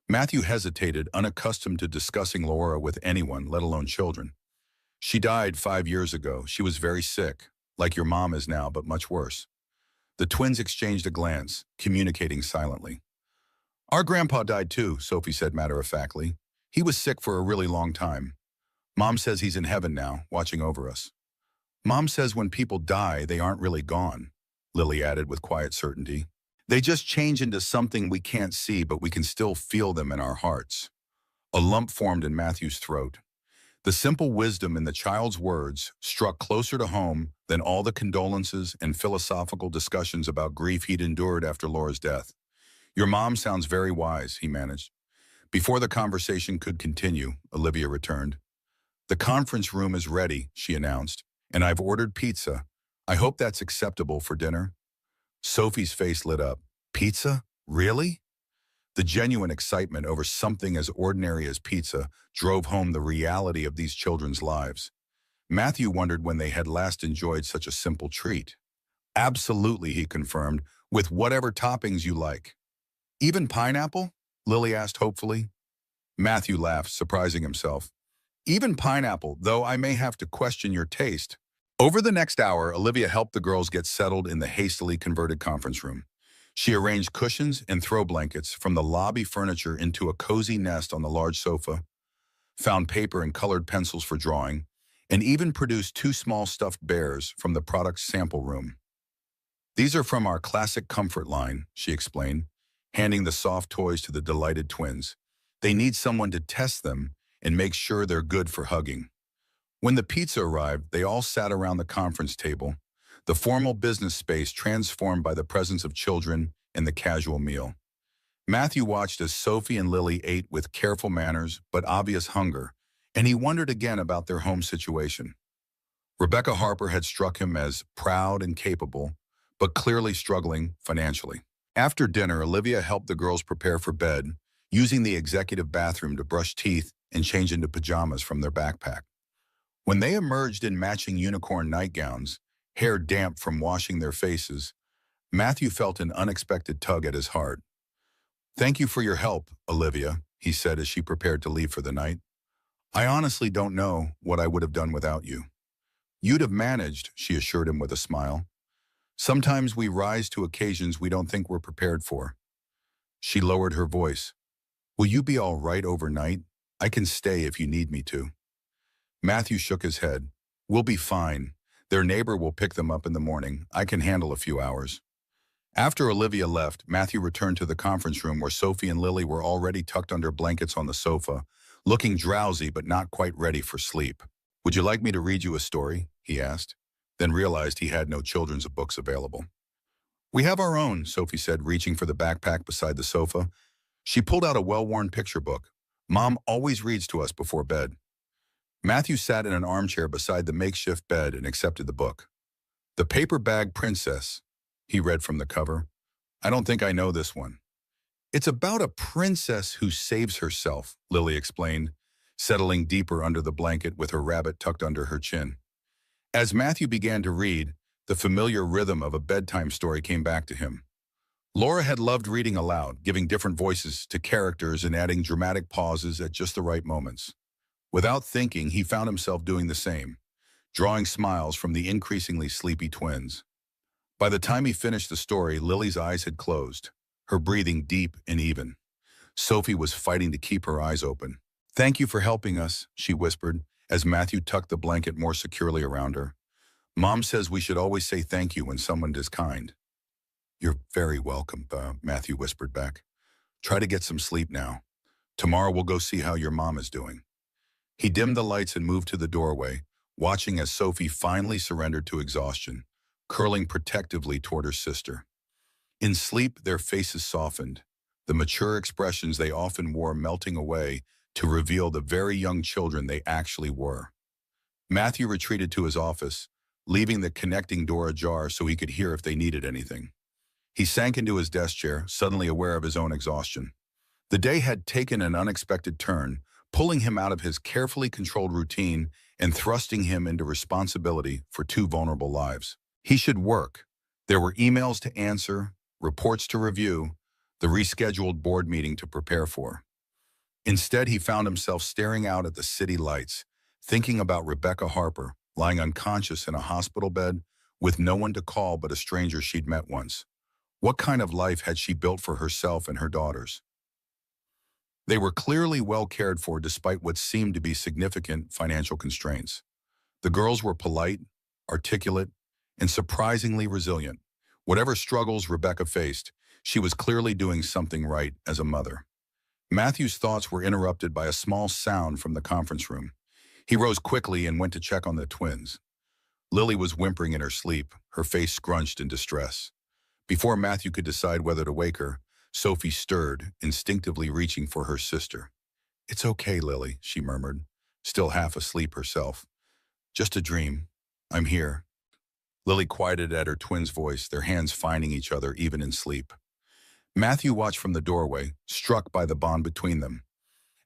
Matthew hesitated, unaccustomed to discussing Laura with anyone, let alone children. "She died 5 years ago. She was very sick, like your mom is now, but much worse." The twins exchanged a glance, communicating silently. "Our grandpa died too," Sophie said matter-of-factly. "He was sick for a really long time. Mom says he's in heaven now, watching over us." "Mom says when people die, they aren't really gone," Lily added with quiet certainty. "They just change into something we can't see, but we can still feel them in our hearts." A lump formed in Matthew's throat. The simple wisdom in the child's words struck closer to home than all the condolences and philosophical discussions about grief he'd endured after Laura's death. "Your mom sounds very wise," he managed. Before the conversation could continue, Olivia returned. "The conference room is ready," she announced, "and I've ordered pizza. I hope that's acceptable for dinner." Sophie's face lit up. "Pizza? Really?" The genuine excitement over something as ordinary as pizza drove home the reality of these children's lives. Matthew wondered when they had last enjoyed such a simple treat. "Absolutely," he confirmed, "with whatever toppings you like." "Even pineapple?" Lily asked hopefully. Matthew laughed, surprising himself. "Even pineapple, though I may have to question your taste." Over the next hour, Olivia helped the girls get settled in the hastily converted conference room. She arranged cushions and throw blankets from the lobby furniture into a cozy nest on the large sofa, found paper and colored pencils for drawing, and even produced 2 small stuffed bears from the product's sample room. "These are from our classic comfort line," she explained, handing the soft toys to the delighted twins. "They need someone to test them and make sure they're good for hugging." When the pizza arrived, they all sat around the conference table, the formal business space transformed by the presence of children and the casual meal. Matthew watched as Sophie and Lily ate with careful manners but obvious hunger, and he wondered again about their home situation. Rebecca Harper had struck him as proud and capable, but clearly struggling financially. After dinner, Olivia helped the girls prepare for bed, using the executive bathroom to brush teeth and change into pajamas from their backpack. When they emerged in matching unicorn nightgowns, hair damp from washing their faces, Matthew felt an unexpected tug at his heart. "Thank you for your help, Olivia," he said as she prepared to leave for the night. "I honestly don't know what I would have done without you." "You'd have managed," she assured him with a smile. "Sometimes we rise to occasions we don't think we're prepared for." She lowered her voice. "Will you be all right overnight? I can stay if you need me to." Matthew shook his head. "We'll be fine. Their neighbor will pick them up in the morning. I can handle a few hours." After Olivia left, Matthew returned to the conference room where Sophie and Lily were already tucked under blankets on the sofa, looking drowsy but not quite ready for sleep. "Would you like me to read you a story?" he asked, then realized he had no children's books available. "We have our own," Sophie said, reaching for the backpack beside the sofa. She pulled out a well-worn picture book. "Mom always reads to us before bed." Matthew sat in an armchair beside the makeshift bed and accepted the book. "The Paper Bag Princess," he read from the cover. "I don't think I know this one." "It's about a princess who saves herself," Lily explained, settling deeper under the blanket with her rabbit tucked under her chin. As Matthew began to read, the familiar rhythm of a bedtime story came back to him. Laura had loved reading aloud, giving different voices to characters and adding dramatic pauses at just the right moments. Without thinking, he found himself doing the same, drawing smiles from the increasingly sleepy twins. By the time he finished the story, Lily's eyes had closed. her breathing deep and even. Sophie was fighting to keep her eyes open. "Thank you for helping us," she whispered, as Matthew tucked the blanket more securely around her. "Mom says we should always say thank you when someone is kind." "You're very welcome," Matthew whispered back. "Try to get some sleep now. Tomorrow we'll go see how your mom is doing." He dimmed the lights and moved to the doorway, watching as Sophie finally surrendered to exhaustion, curling protectively toward her sister. In sleep, their faces softened, the mature expressions they often wore melting away to reveal the very young children they actually were. Matthew retreated to his office, leaving the connecting door ajar so he could hear if they needed anything. He sank into his desk chair, suddenly aware of his own exhaustion. The day had taken an unexpected turn, pulling him out of his carefully controlled routine and thrusting him into responsibility for two vulnerable lives. He should work. There were emails to answer, reports to review, the rescheduled board meeting to prepare for. Instead, he found himself staring out at the city lights, thinking about Rebecca Harper, lying unconscious in a hospital bed with no one to call but a stranger she'd met once. What kind of life had she built for herself and her daughters? They were clearly well cared for despite what seemed to be significant financial constraints. The girls were polite, articulate, and surprisingly resilient. Whatever struggles Rebecca faced, she was clearly doing something right as a mother. Matthew's thoughts were interrupted by a small sound from the conference room. He rose quickly and went to check on the twins. Lily was whimpering in her sleep, her face scrunched in distress. Before Matthew could decide whether to wake her, Sophie stirred, instinctively reaching for her sister. "It's okay, Lily," she murmured, still half asleep herself. "Just a dream. I'm here." Lily quieted at her twin's voice, their hands finding each other even in sleep. Matthew watched from the doorway, struck by the bond between them.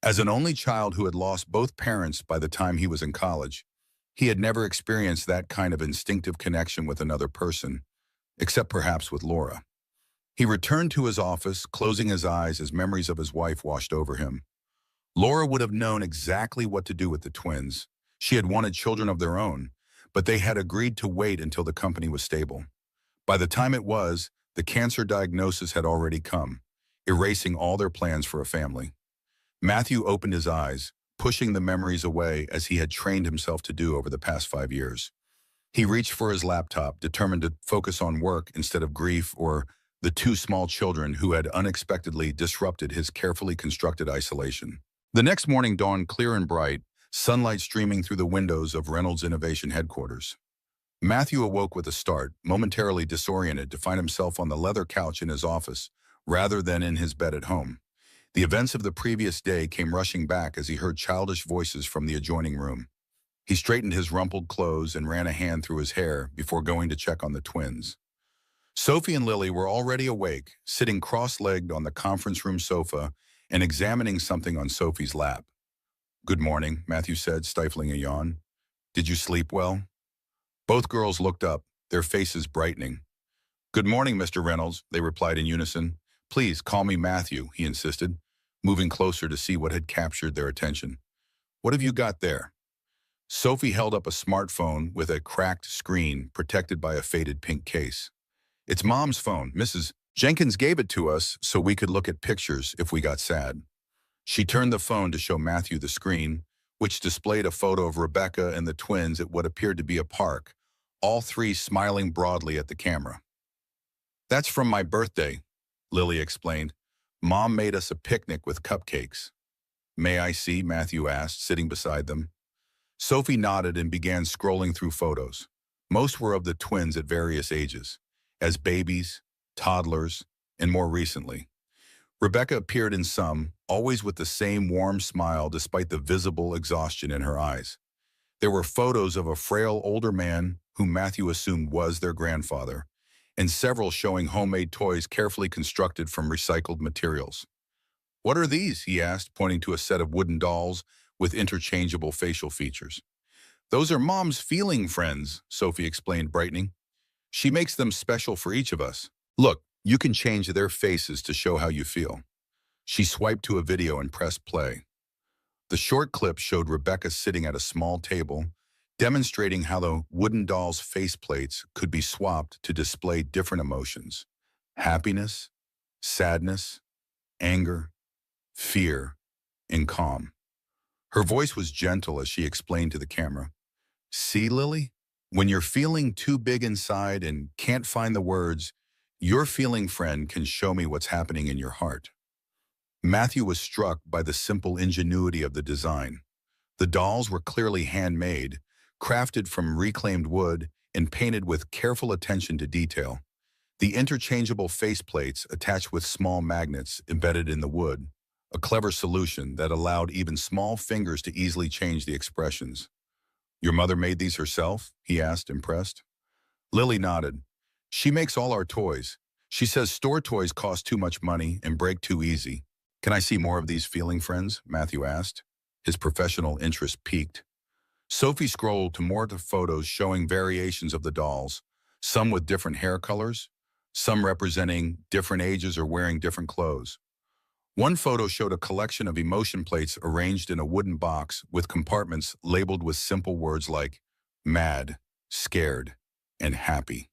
As an only child who had lost both parents by the time he was in college, he had never experienced that kind of instinctive connection with another person, except perhaps with Laura. He returned to his office, closing his eyes as memories of his wife washed over him. Laura would have known exactly what to do with the twins. She had wanted children of their own, but they had agreed to wait until the company was stable. By the time it was, the cancer diagnosis had already come, erasing all their plans for a family. Matthew opened his eyes, pushing the memories away as he had trained himself to do over the past 5 years. He reached for his laptop, determined to focus on work instead of grief or the two small children who had unexpectedly disrupted his carefully constructed isolation. The next morning dawned clear and bright, sunlight streaming through the windows of Reynolds Innovation headquarters. Matthew awoke with a start, momentarily disoriented to find himself on the leather couch in his office, rather than in his bed at home. The events of the previous day came rushing back as he heard childish voices from the adjoining room. He straightened his rumpled clothes and ran a hand through his hair before going to check on the twins. Sophie and Lily were already awake, sitting cross-legged on the conference room sofa and examining something on Sophie's lap. "Good morning," Matthew said, stifling a yawn. "Did you sleep well?" Both girls looked up, their faces brightening. "Good morning, Mr. Reynolds," they replied in unison. "Please call me Matthew," he insisted, moving closer to see what had captured their attention. "What have you got there?" Sophie held up a smartphone with a cracked screen protected by a faded pink case. "It's Mom's phone. Mrs. Jenkins gave it to us so we could look at pictures if we got sad." She turned the phone to show Matthew the screen, which displayed a photo of Rebecca and the twins at what appeared to be a park, all three smiling broadly at the camera. "That's from my birthday," Lily explained. "Mom made us a picnic with cupcakes." "May I see?" Matthew asked, sitting beside them. Sophie nodded and began scrolling through photos. Most were of the twins at various ages, as babies, toddlers, and more recently. Rebecca appeared in some, always with the same warm smile despite the visible exhaustion in her eyes. There were photos of a frail older man whom Matthew assumed was their grandfather, and several showing homemade toys carefully constructed from recycled materials. "What are these?" he asked, pointing to a set of wooden dolls with interchangeable facial features. "Those are Mom's feeling friends," Sophie explained, brightening. "She makes them special for each of us. Look, you can change their faces to show how you feel." She swiped to a video and pressed play. The short clip showed Rebecca sitting at a small table, demonstrating how the wooden doll's faceplates could be swapped to display different emotions: happiness, sadness, anger, fear, and calm. Her voice was gentle as she explained to the camera. See, Lily? When you're feeling too big inside and can't find the words, your feeling friend can show me what's happening in your heart. Matthew was struck by the simple ingenuity of the design. The dolls were clearly handmade, crafted from reclaimed wood and painted with careful attention to detail. The interchangeable faceplates attached with small magnets embedded in the wood, a clever solution that allowed even small fingers to easily change the expressions. Your mother made these herself? He asked, impressed. Lily nodded. She makes all our toys. She says store toys cost too much money and break too easy. Can I see more of these feeling friends? Matthew asked. His professional interest piqued. Sophie scrolled to more of the photos showing variations of the dolls, some with different hair colors, some representing different ages or wearing different clothes. One photo showed a collection of emotion plates arranged in a wooden box with compartments labeled with simple words like mad, scared, and happy.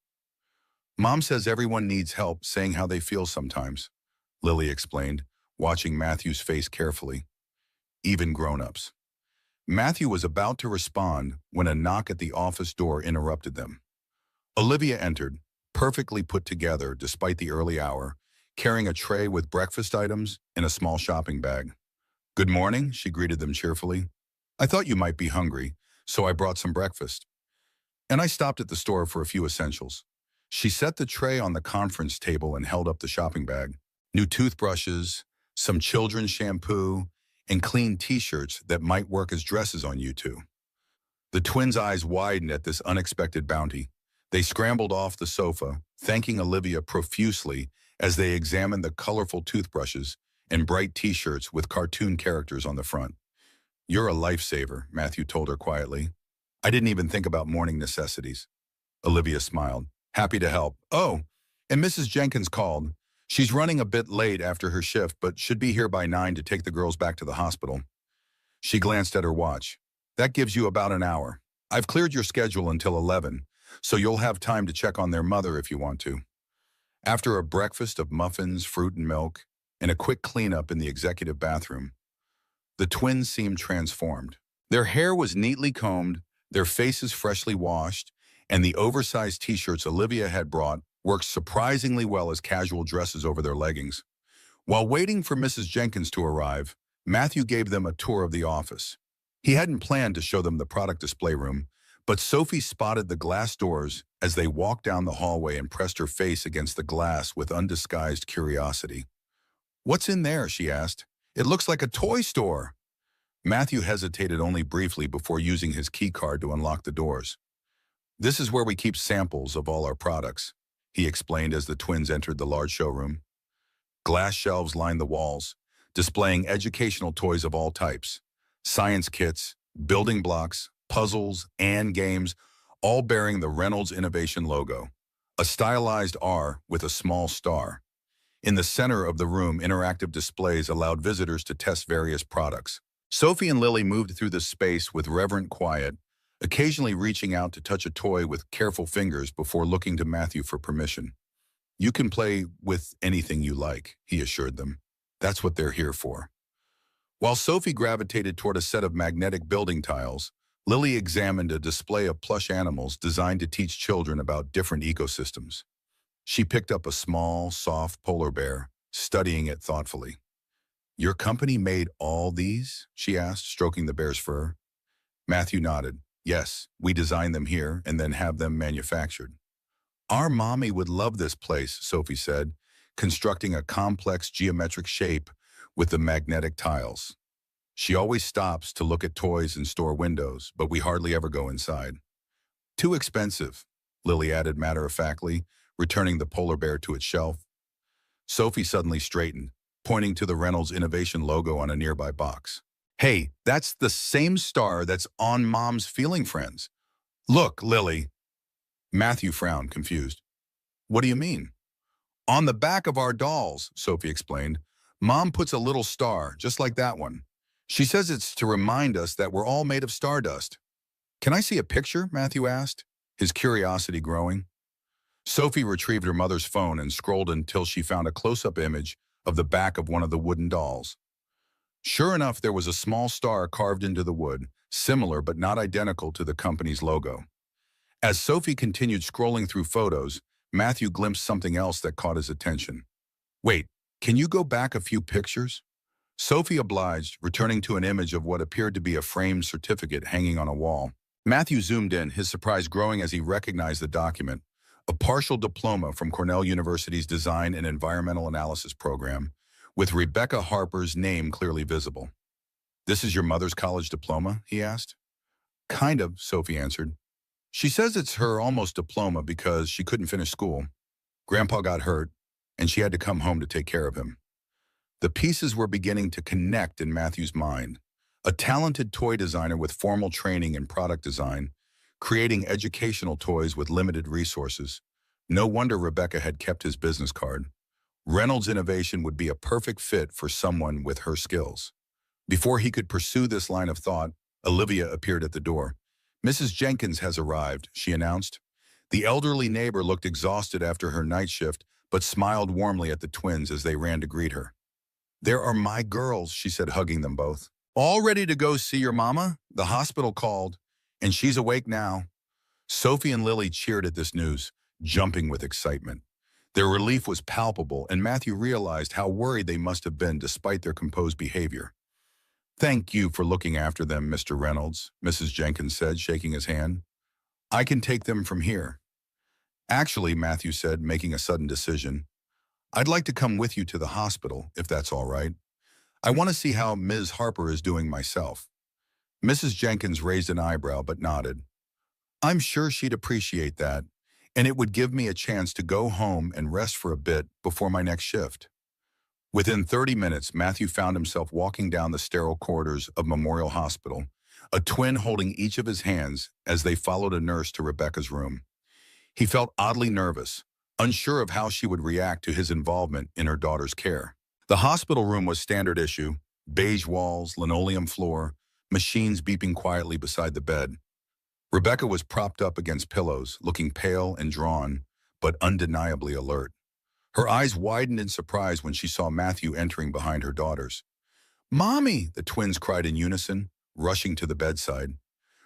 Mom says everyone needs help saying how they feel sometimes, Lily explained, watching Matthew's face carefully. Even grown-ups. Matthew was about to respond when a knock at the office door interrupted them. Olivia entered, perfectly put together despite the early hour, carrying a tray with breakfast items and a small shopping bag. Good morning, she greeted them cheerfully. I thought you might be hungry, so I brought some breakfast. And I stopped at the store for a few essentials. She set the tray on the conference table and held up the shopping bag. New toothbrushes, some children's shampoo, and clean t-shirts that might work as dresses on you two. The twins' eyes widened at this unexpected bounty. They scrambled off the sofa, thanking Olivia profusely as they examined the colorful toothbrushes and bright t-shirts with cartoon characters on the front. You're a lifesaver, Matthew told her quietly. I didn't even think about morning necessities. Olivia smiled. Happy to help. Oh, and Mrs. Jenkins called. She's running a bit late after her shift, but should be here by 9 to take the girls back to the hospital. She glanced at her watch. That gives you about an hour. I've cleared your schedule until 11, so you'll have time to check on their mother if you want to. After a breakfast of muffins, fruit and milk, and a quick cleanup in the executive bathroom, the twins seemed transformed. Their hair was neatly combed, their faces freshly washed, and the oversized t-shirts Olivia had brought worked surprisingly well as casual dresses over their leggings. While waiting for Mrs. Jenkins to arrive, Matthew gave them a tour of the office. He hadn't planned to show them the product display room, but Sophie spotted the glass doors as they walked down the hallway and pressed her face against the glass with undisguised curiosity. What's in there? She asked. It looks like a toy store. Matthew hesitated only briefly before using his key card to unlock the doors. This is where we keep samples of all our products, he explained as the twins entered the large showroom. Glass shelves lined the walls, displaying educational toys of all types, science kits, building blocks, puzzles, and games, all bearing the Reynolds Innovation logo, a stylized R with a small star. In the center of the room, interactive displays allowed visitors to test various products. Sophie and Lily moved through the space with reverent quiet, occasionally reaching out to touch a toy with careful fingers before looking to Matthew for permission. You can play with anything you like, he assured them. That's what they're here for. While Sophie gravitated toward a set of magnetic building tiles, Lily examined a display of plush animals designed to teach children about different ecosystems. She picked up a small, soft polar bear, studying it thoughtfully. Your company made all these? She asked, stroking the bear's fur. Matthew nodded. Yes, we design them here and then have them manufactured. Our mommy would love this place, Sophie said, constructing a complex geometric shape with the magnetic tiles. She always stops to look at toys in store windows, but we hardly ever go inside. Too expensive, Lily added matter-of-factly, returning the polar bear to its shelf. Sophie suddenly straightened, pointing to the Reynolds Innovation logo on a nearby box. Hey, that's the same star that's on Mom's Feeling Friends. Look, Lily. Matthew frowned, confused. What do you mean? On the back of our dolls, Sophie explained, Mom puts a little star, just like that one. She says it's to remind us that we're all made of stardust. Can I see a picture? Matthew asked, his curiosity growing. Sophie retrieved her mother's phone and scrolled until she found a close-up image of the back of one of the wooden dolls. Sure enough, there was a small star carved into the wood, similar but not identical to the company's logo. As Sophie continued scrolling through photos, Matthew glimpsed something else that caught his attention. Wait, can you go back a few pictures? Sophie obliged, returning to an image of what appeared to be a framed certificate hanging on a wall. Matthew zoomed in, his surprise growing as he recognized the document, a partial diploma from Cornell University's Design and Environmental Analysis program, with Rebecca Harper's name clearly visible. "This is your mother's college diploma?" he asked. "Kind of," Sophie answered. "She says it's her almost diploma because she couldn't finish school. Grandpa got hurt, and she had to come home to take care of him." The pieces were beginning to connect in Matthew's mind. A talented toy designer with formal training in product design, creating educational toys with limited resources. No wonder Rebecca had kept his business card. Reynolds Innovation would be a perfect fit for someone with her skills. Before he could pursue this line of thought, Olivia appeared at the door. "Mrs. Jenkins has arrived," she announced. The elderly neighbor looked exhausted after her night shift, but smiled warmly at the twins as they ran to greet her. "There are my girls," she said, hugging them both. "All ready to go see your mama? The hospital called, and she's awake now." Sophie and Lily cheered at this news, jumping with excitement. Their relief was palpable, and Matthew realized how worried they must have been despite their composed behavior. "Thank you for looking after them, Mr. Reynolds," Mrs. Jenkins said, shaking his hand. "I can take them from here." "Actually," Matthew said, making a sudden decision, "I'd like to come with you to the hospital, if that's all right. I want to see how Ms. Harper is doing myself." Mrs. Jenkins raised an eyebrow but nodded. "I'm sure she'd appreciate that, and it would give me a chance to go home and rest for a bit before my next shift." Within 30 minutes, Matthew found himself walking down the sterile corridors of Memorial Hospital, a twin holding each of his hands as they followed a nurse to Rebecca's room. He felt oddly nervous, unsure of how she would react to his involvement in her daughter's care. The hospital room was standard issue, beige walls, linoleum floor, machines beeping quietly beside the bed. Rebecca was propped up against pillows, looking pale and drawn, but undeniably alert. Her eyes widened in surprise when she saw Matthew entering behind her daughters. "Mommy!" the twins cried in unison, rushing to the bedside.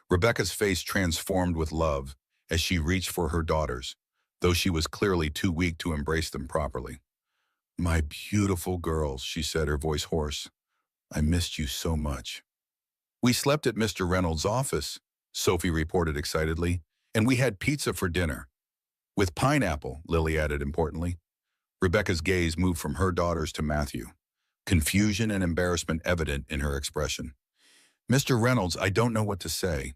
Rebecca's face transformed with love as she reached for her daughters, though she was clearly too weak to embrace them properly. "My beautiful girls," she said, her voice hoarse. "I missed you so much." "We slept at Mr. Reynolds' office," Sophie reported excitedly, "and we had pizza for dinner." "With pineapple," Lily added importantly. Rebecca's gaze moved from her daughters to Matthew, confusion and embarrassment evident in her expression. "Mr. Reynolds, I don't know what to say.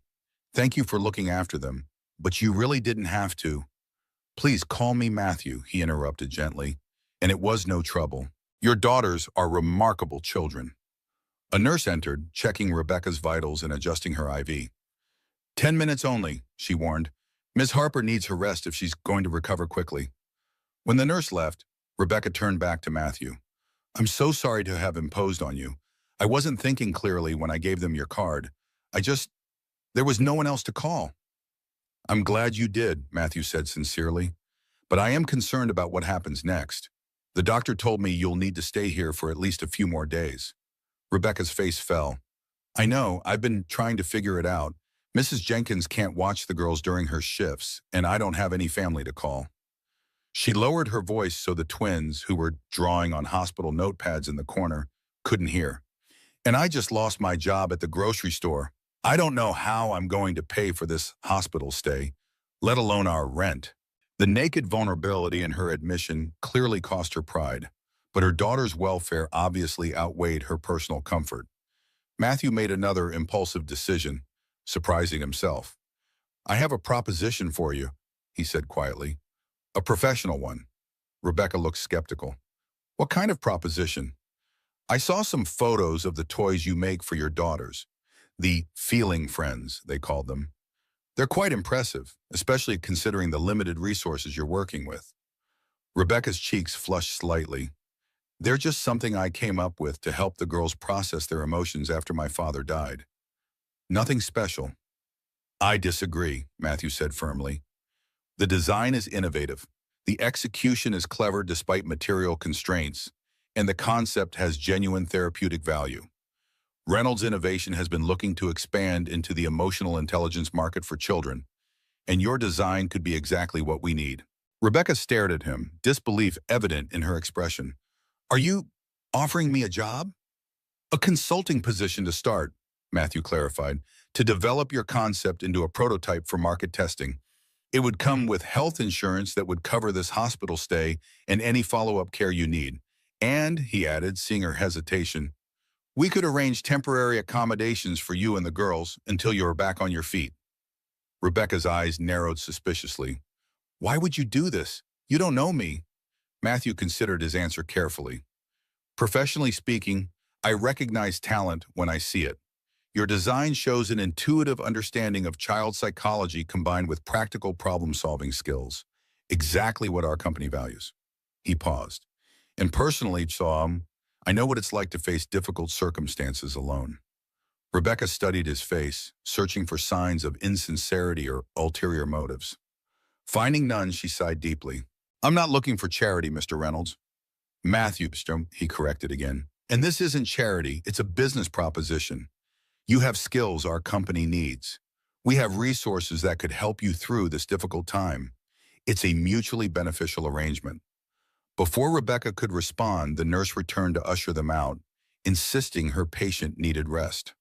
Thank you for looking after them, but you really didn't have to." "Please call me Matthew," he interrupted gently, "and it was no trouble. Your daughters are remarkable children." A nurse entered, checking Rebecca's vitals and adjusting her IV. 10 minutes only," she warned. "Ms. Harper needs her rest if she's going to recover quickly." When the nurse left, Rebecca turned back to Matthew. "I'm so sorry to have imposed on you. I wasn't thinking clearly when I gave them your card. There was no one else to call." "I'm glad you did," Matthew said sincerely. "But I am concerned about what happens next. The doctor told me you'll need to stay here for at least a few more days." Rebecca's face fell. "I know, I've been trying to figure it out. Mrs. Jenkins can't watch the girls during her shifts, and I don't have any family to call." She lowered her voice so the twins, who were drawing on hospital notepads in the corner, couldn't hear. "And I just lost my job at the grocery store. I don't know how I'm going to pay for this hospital stay, let alone our rent." The naked vulnerability in her admission clearly cost her pride, but her daughter's welfare obviously outweighed her personal comfort. Matthew made another impulsive decision, surprising himself. "I have a proposition for you," he said quietly. "A professional one." Rebecca looked skeptical. "What kind of proposition?" "I saw some photos of the toys you make for your daughters. The feeling friends, they called them. They're quite impressive, especially considering the limited resources you're working with." Rebecca's cheeks flushed slightly. "They're just something I came up with to help the girls process their emotions after my father died. Nothing special." "I disagree," Matthew said firmly. The design is innovative. The execution is clever despite material constraints, and the concept has genuine therapeutic value. Reynolds Innovation has been looking to expand into the emotional intelligence market for children, and your design could be exactly what we need. Rebecca stared at him, disbelief evident in her expression. Are you offering me a job? A consulting position to start, Matthew clarified, to develop your concept into a prototype for market testing. It would come with health insurance that would cover this hospital stay and any follow-up care you need. And, he added, seeing her hesitation, we could arrange temporary accommodations for you and the girls until you are back on your feet. Rebecca's eyes narrowed suspiciously. Why would you do this? You don't know me. Matthew considered his answer carefully. Professionally speaking, I recognize talent when I see it. Your design shows an intuitive understanding of child psychology combined with practical problem-solving skills. Exactly what our company values. He paused. And personally, I know what it's like to face difficult circumstances alone. Rebecca studied his face, searching for signs of insincerity or ulterior motives. Finding none, she sighed deeply. I'm not looking for charity, Mr. Reynolds. Matthew, he corrected again. And this isn't charity, it's a business proposition. You have skills our company needs. We have resources that could help you through this difficult time. It's a mutually beneficial arrangement. Before Rebecca could respond, the nurse returned to usher them out, insisting her patient needed rest.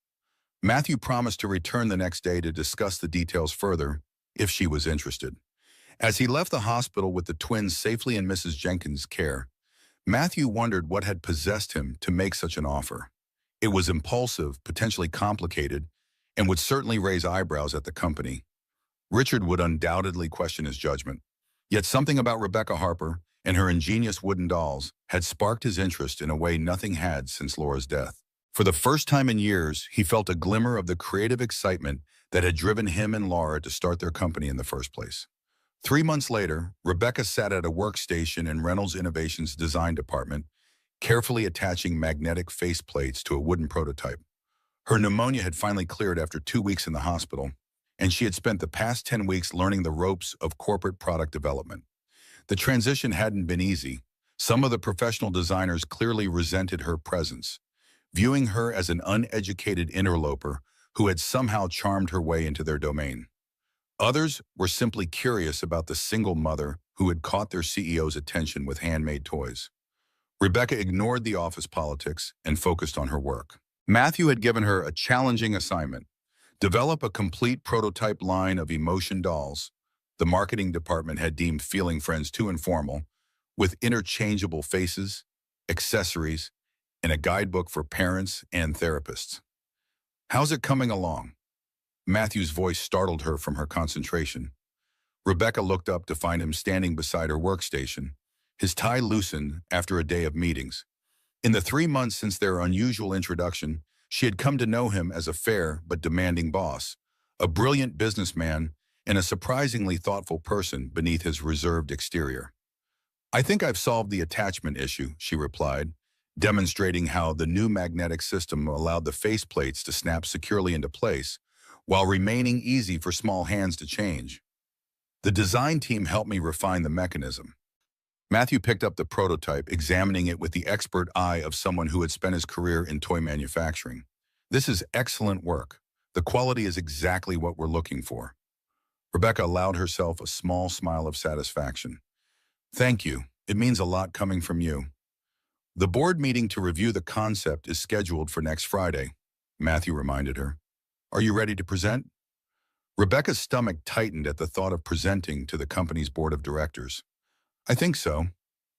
Matthew promised to return the next day to discuss the details further, if she was interested. As he left the hospital with the twins safely in Mrs. Jenkins' care, Matthew wondered what had possessed him to make such an offer. It was impulsive, potentially complicated, and would certainly raise eyebrows at the company. Richard would undoubtedly question his judgment. Yet something about Rebecca Harper and her ingenious wooden dolls had sparked his interest in a way nothing had since Laura's death. For the first time in years, he felt a glimmer of the creative excitement that had driven him and Laura to start their company in the first place. 3 months later, Rebecca sat at a workstation in Reynolds Innovation's design department, carefully attaching magnetic faceplates to a wooden prototype. Her pneumonia had finally cleared after 2 weeks in the hospital, and she had spent the past 10 weeks learning the ropes of corporate product development. The transition hadn't been easy. Some of the professional designers clearly resented her presence, viewing her as an uneducated interloper who had somehow charmed her way into their domain. Others were simply curious about the single mother who had caught their CEO's attention with handmade toys. Rebecca ignored the office politics and focused on her work. Matthew had given her a challenging assignment: develop a complete prototype line of emotion dolls the marketing department had deemed Feeling Friends too informal, with interchangeable faces, accessories, and a guidebook for parents and therapists. How's it coming along? Matthew's voice startled her from her concentration. Rebecca looked up to find him standing beside her workstation, his tie loosened after a day of meetings. In the 3 months since their unusual introduction, she had come to know him as a fair but demanding boss, a brilliant businessman, and a surprisingly thoughtful person beneath his reserved exterior. I think I've solved the attachment issue, she replied, demonstrating how the new magnetic system allowed the faceplates to snap securely into place, while remaining easy for small hands to change. The design team helped me refine the mechanism. Matthew picked up the prototype, examining it with the expert eye of someone who had spent his career in toy manufacturing. This is excellent work. The quality is exactly what we're looking for. Rebecca allowed herself a small smile of satisfaction. Thank you. It means a lot coming from you. The board meeting to review the concept is scheduled for next Friday, Matthew reminded her. Are you ready to present? Rebecca's stomach tightened at the thought of presenting to the company's board of directors. I think so.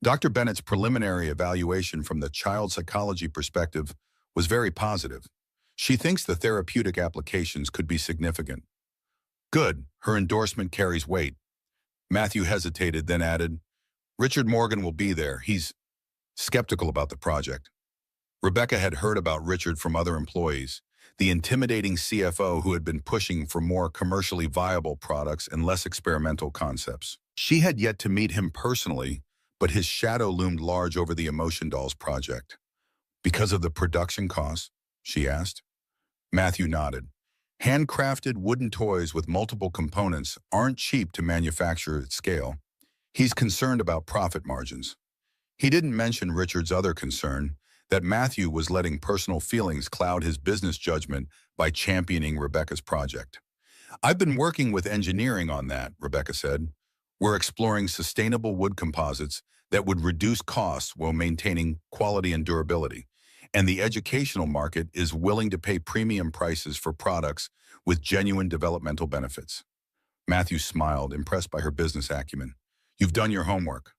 Dr. Bennett's preliminary evaluation from the child psychology perspective was very positive. She thinks the therapeutic applications could be significant. Good, her endorsement carries weight. Matthew hesitated, then added, Richard Morgan will be there. He's skeptical about the project. Rebecca had heard about Richard from other employees, the intimidating CFO who had been pushing for more commercially viable products and less experimental concepts. She had yet to meet him personally, but his shadow loomed large over the Emotion Dolls project. Because of the production costs? She asked. Matthew nodded. Handcrafted wooden toys with multiple components aren't cheap to manufacture at scale. He's concerned about profit margins. He didn't mention Richard's other concern, that Matthew was letting personal feelings cloud his business judgment by championing Rebecca's project. "I've been working with engineering on that," Rebecca said. "We're exploring sustainable wood composites that would reduce costs while maintaining quality and durability. And the educational market is willing to pay premium prices for products with genuine developmental benefits." Matthew smiled, impressed by her business acumen. "You've done your homework."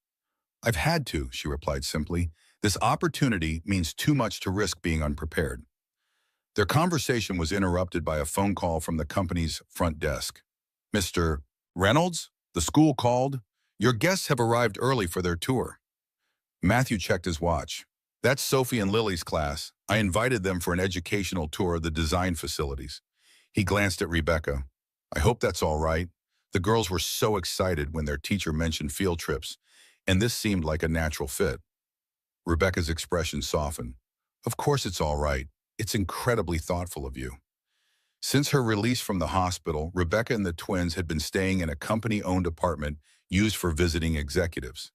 "I've had to," she replied simply. "This opportunity means too much to risk being unprepared." Their conversation was interrupted by a phone call from the company's front desk. "Mr. Reynolds, the school called. Your guests have arrived early for their tour." Matthew checked his watch. "That's Sophie and Lily's class. I invited them for an educational tour of the design facilities." He glanced at Rebecca. "I hope that's all right." The girls were so excited when their teacher mentioned field trips, and this seemed like a natural fit. Rebecca's expression softened. "Of course it's all right. It's incredibly thoughtful of you." Since her release from the hospital, Rebecca and the twins had been staying in a company-owned apartment used for visiting executives.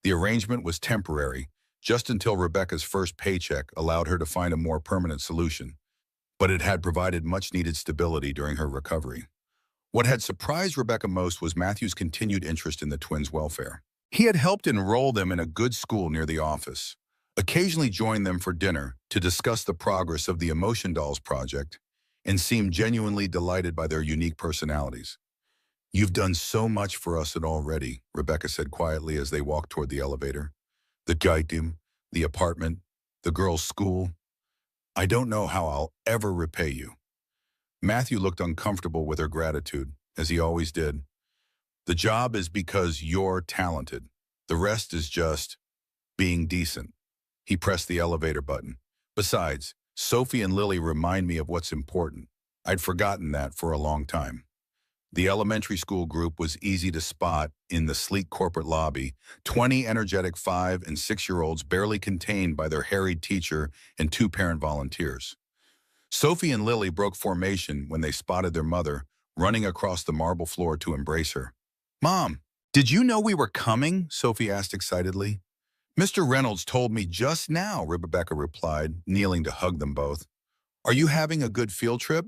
The arrangement was temporary, just until Rebecca's first paycheck allowed her to find a more permanent solution, but it had provided much-needed stability during her recovery. What had surprised Rebecca most was Matthew's continued interest in the twins' welfare. He had helped enroll them in a good school near the office, occasionally joined them for dinner to discuss the progress of the Emotion Dolls project, and seemed genuinely delighted by their unique personalities. "You've done so much for us already," Rebecca said quietly as they walked toward the elevator. "The Gaitim, the apartment, the girls' school. I don't know how I'll ever repay you." Matthew looked uncomfortable with her gratitude, as he always did. "The job is because you're talented. The rest is just being decent." He pressed the elevator button. "Besides, Sophie and Lily remind me of what's important. I'd forgotten that for a long time." The elementary school group was easy to spot in the sleek corporate lobby, 20 energetic 5- and 6-year-olds barely contained by their harried teacher and 2 parent volunteers. Sophie and Lily broke formation when they spotted their mother running across the marble floor to embrace her. "Mom, did you know we were coming?" Sophie asked excitedly. "Mr. Reynolds told me just now," Rebecca replied, kneeling to hug them both. "Are you having a good field trip?"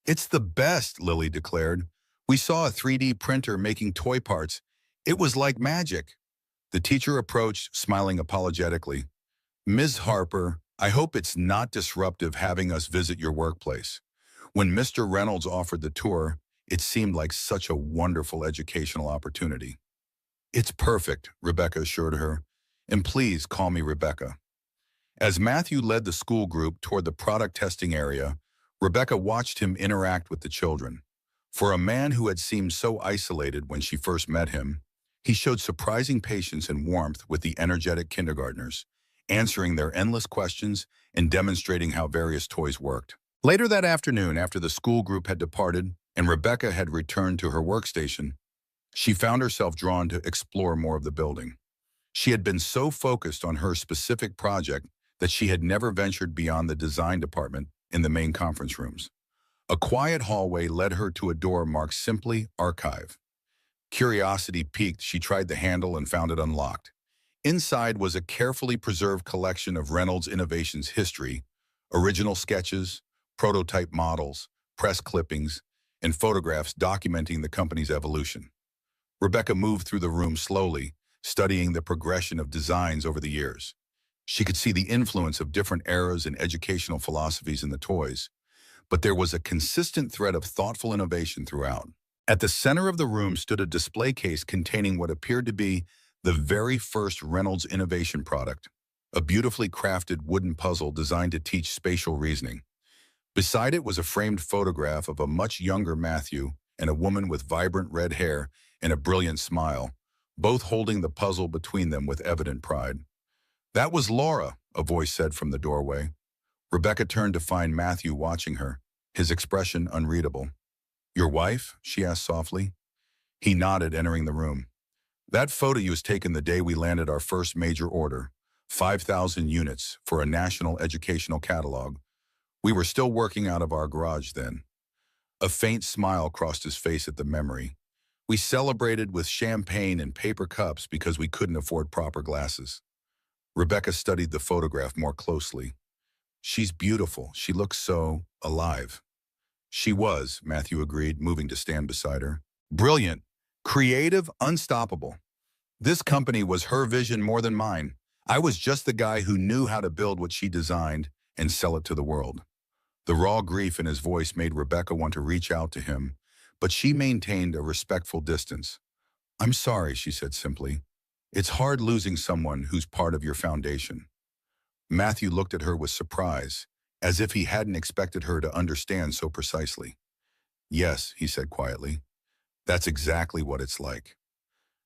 "It's the best," Lily declared. "We saw a 3D printer making toy parts. It was like magic." The teacher approached, smiling apologetically. "Ms. Harper, I hope it's not disruptive having us visit your workplace." When Mr. Reynolds offered the tour, it seemed like such a wonderful educational opportunity. "It's perfect," Rebecca assured her. "And please call me Rebecca." As Matthew led the school group toward the product testing area, Rebecca watched him interact with the children. For a man who had seemed so isolated when she first met him, he showed surprising patience and warmth with the energetic kindergartners, answering their endless questions and demonstrating how various toys worked. Later that afternoon, after the school group had departed and Rebecca had returned to her workstation, she found herself drawn to explore more of the building. She had been so focused on her specific project that she had never ventured beyond the design department in the main conference rooms. A quiet hallway led her to a door marked simply Archive. Curiosity piqued, she tried the handle and found it unlocked. Inside was a carefully preserved collection of Reynolds Innovations history, original sketches, prototype models, press clippings, and photographs documenting the company's evolution. Rebecca moved through the room slowly, studying the progression of designs over the years. She could see the influence of different eras and educational philosophies in the toys, but there was a consistent thread of thoughtful innovation throughout. At the center of the room stood a display case containing what appeared to be the very first Reynolds Innovation product, a beautifully crafted wooden puzzle designed to teach spatial reasoning. Beside it was a framed photograph of a much younger Matthew and a woman with vibrant red hair and a brilliant smile, both holding the puzzle between them with evident pride. "That was Laura," a voice said from the doorway. Rebecca turned to find Matthew watching her, his expression unreadable. "Your wife?" she asked softly. He nodded, entering the room. "That photo was taken the day we landed our first major order, 5,000 units for a national educational catalog. We were still working out of our garage then." A faint smile crossed his face at the memory. We celebrated with champagne and paper cups because we couldn't afford proper glasses. Rebecca studied the photograph more closely. She's beautiful. She looks so alive. She was, Matthew agreed, moving to stand beside her. Brilliant, creative, unstoppable. This company was her vision more than mine. I was just the guy who knew how to build what she designed and sell it to the world. The raw grief in his voice made Rebecca want to reach out to him, but she maintained a respectful distance. I'm sorry, she said simply. It's hard losing someone who's part of your foundation. Matthew looked at her with surprise, as if he hadn't expected her to understand so precisely. Yes, he said quietly. That's exactly what it's like.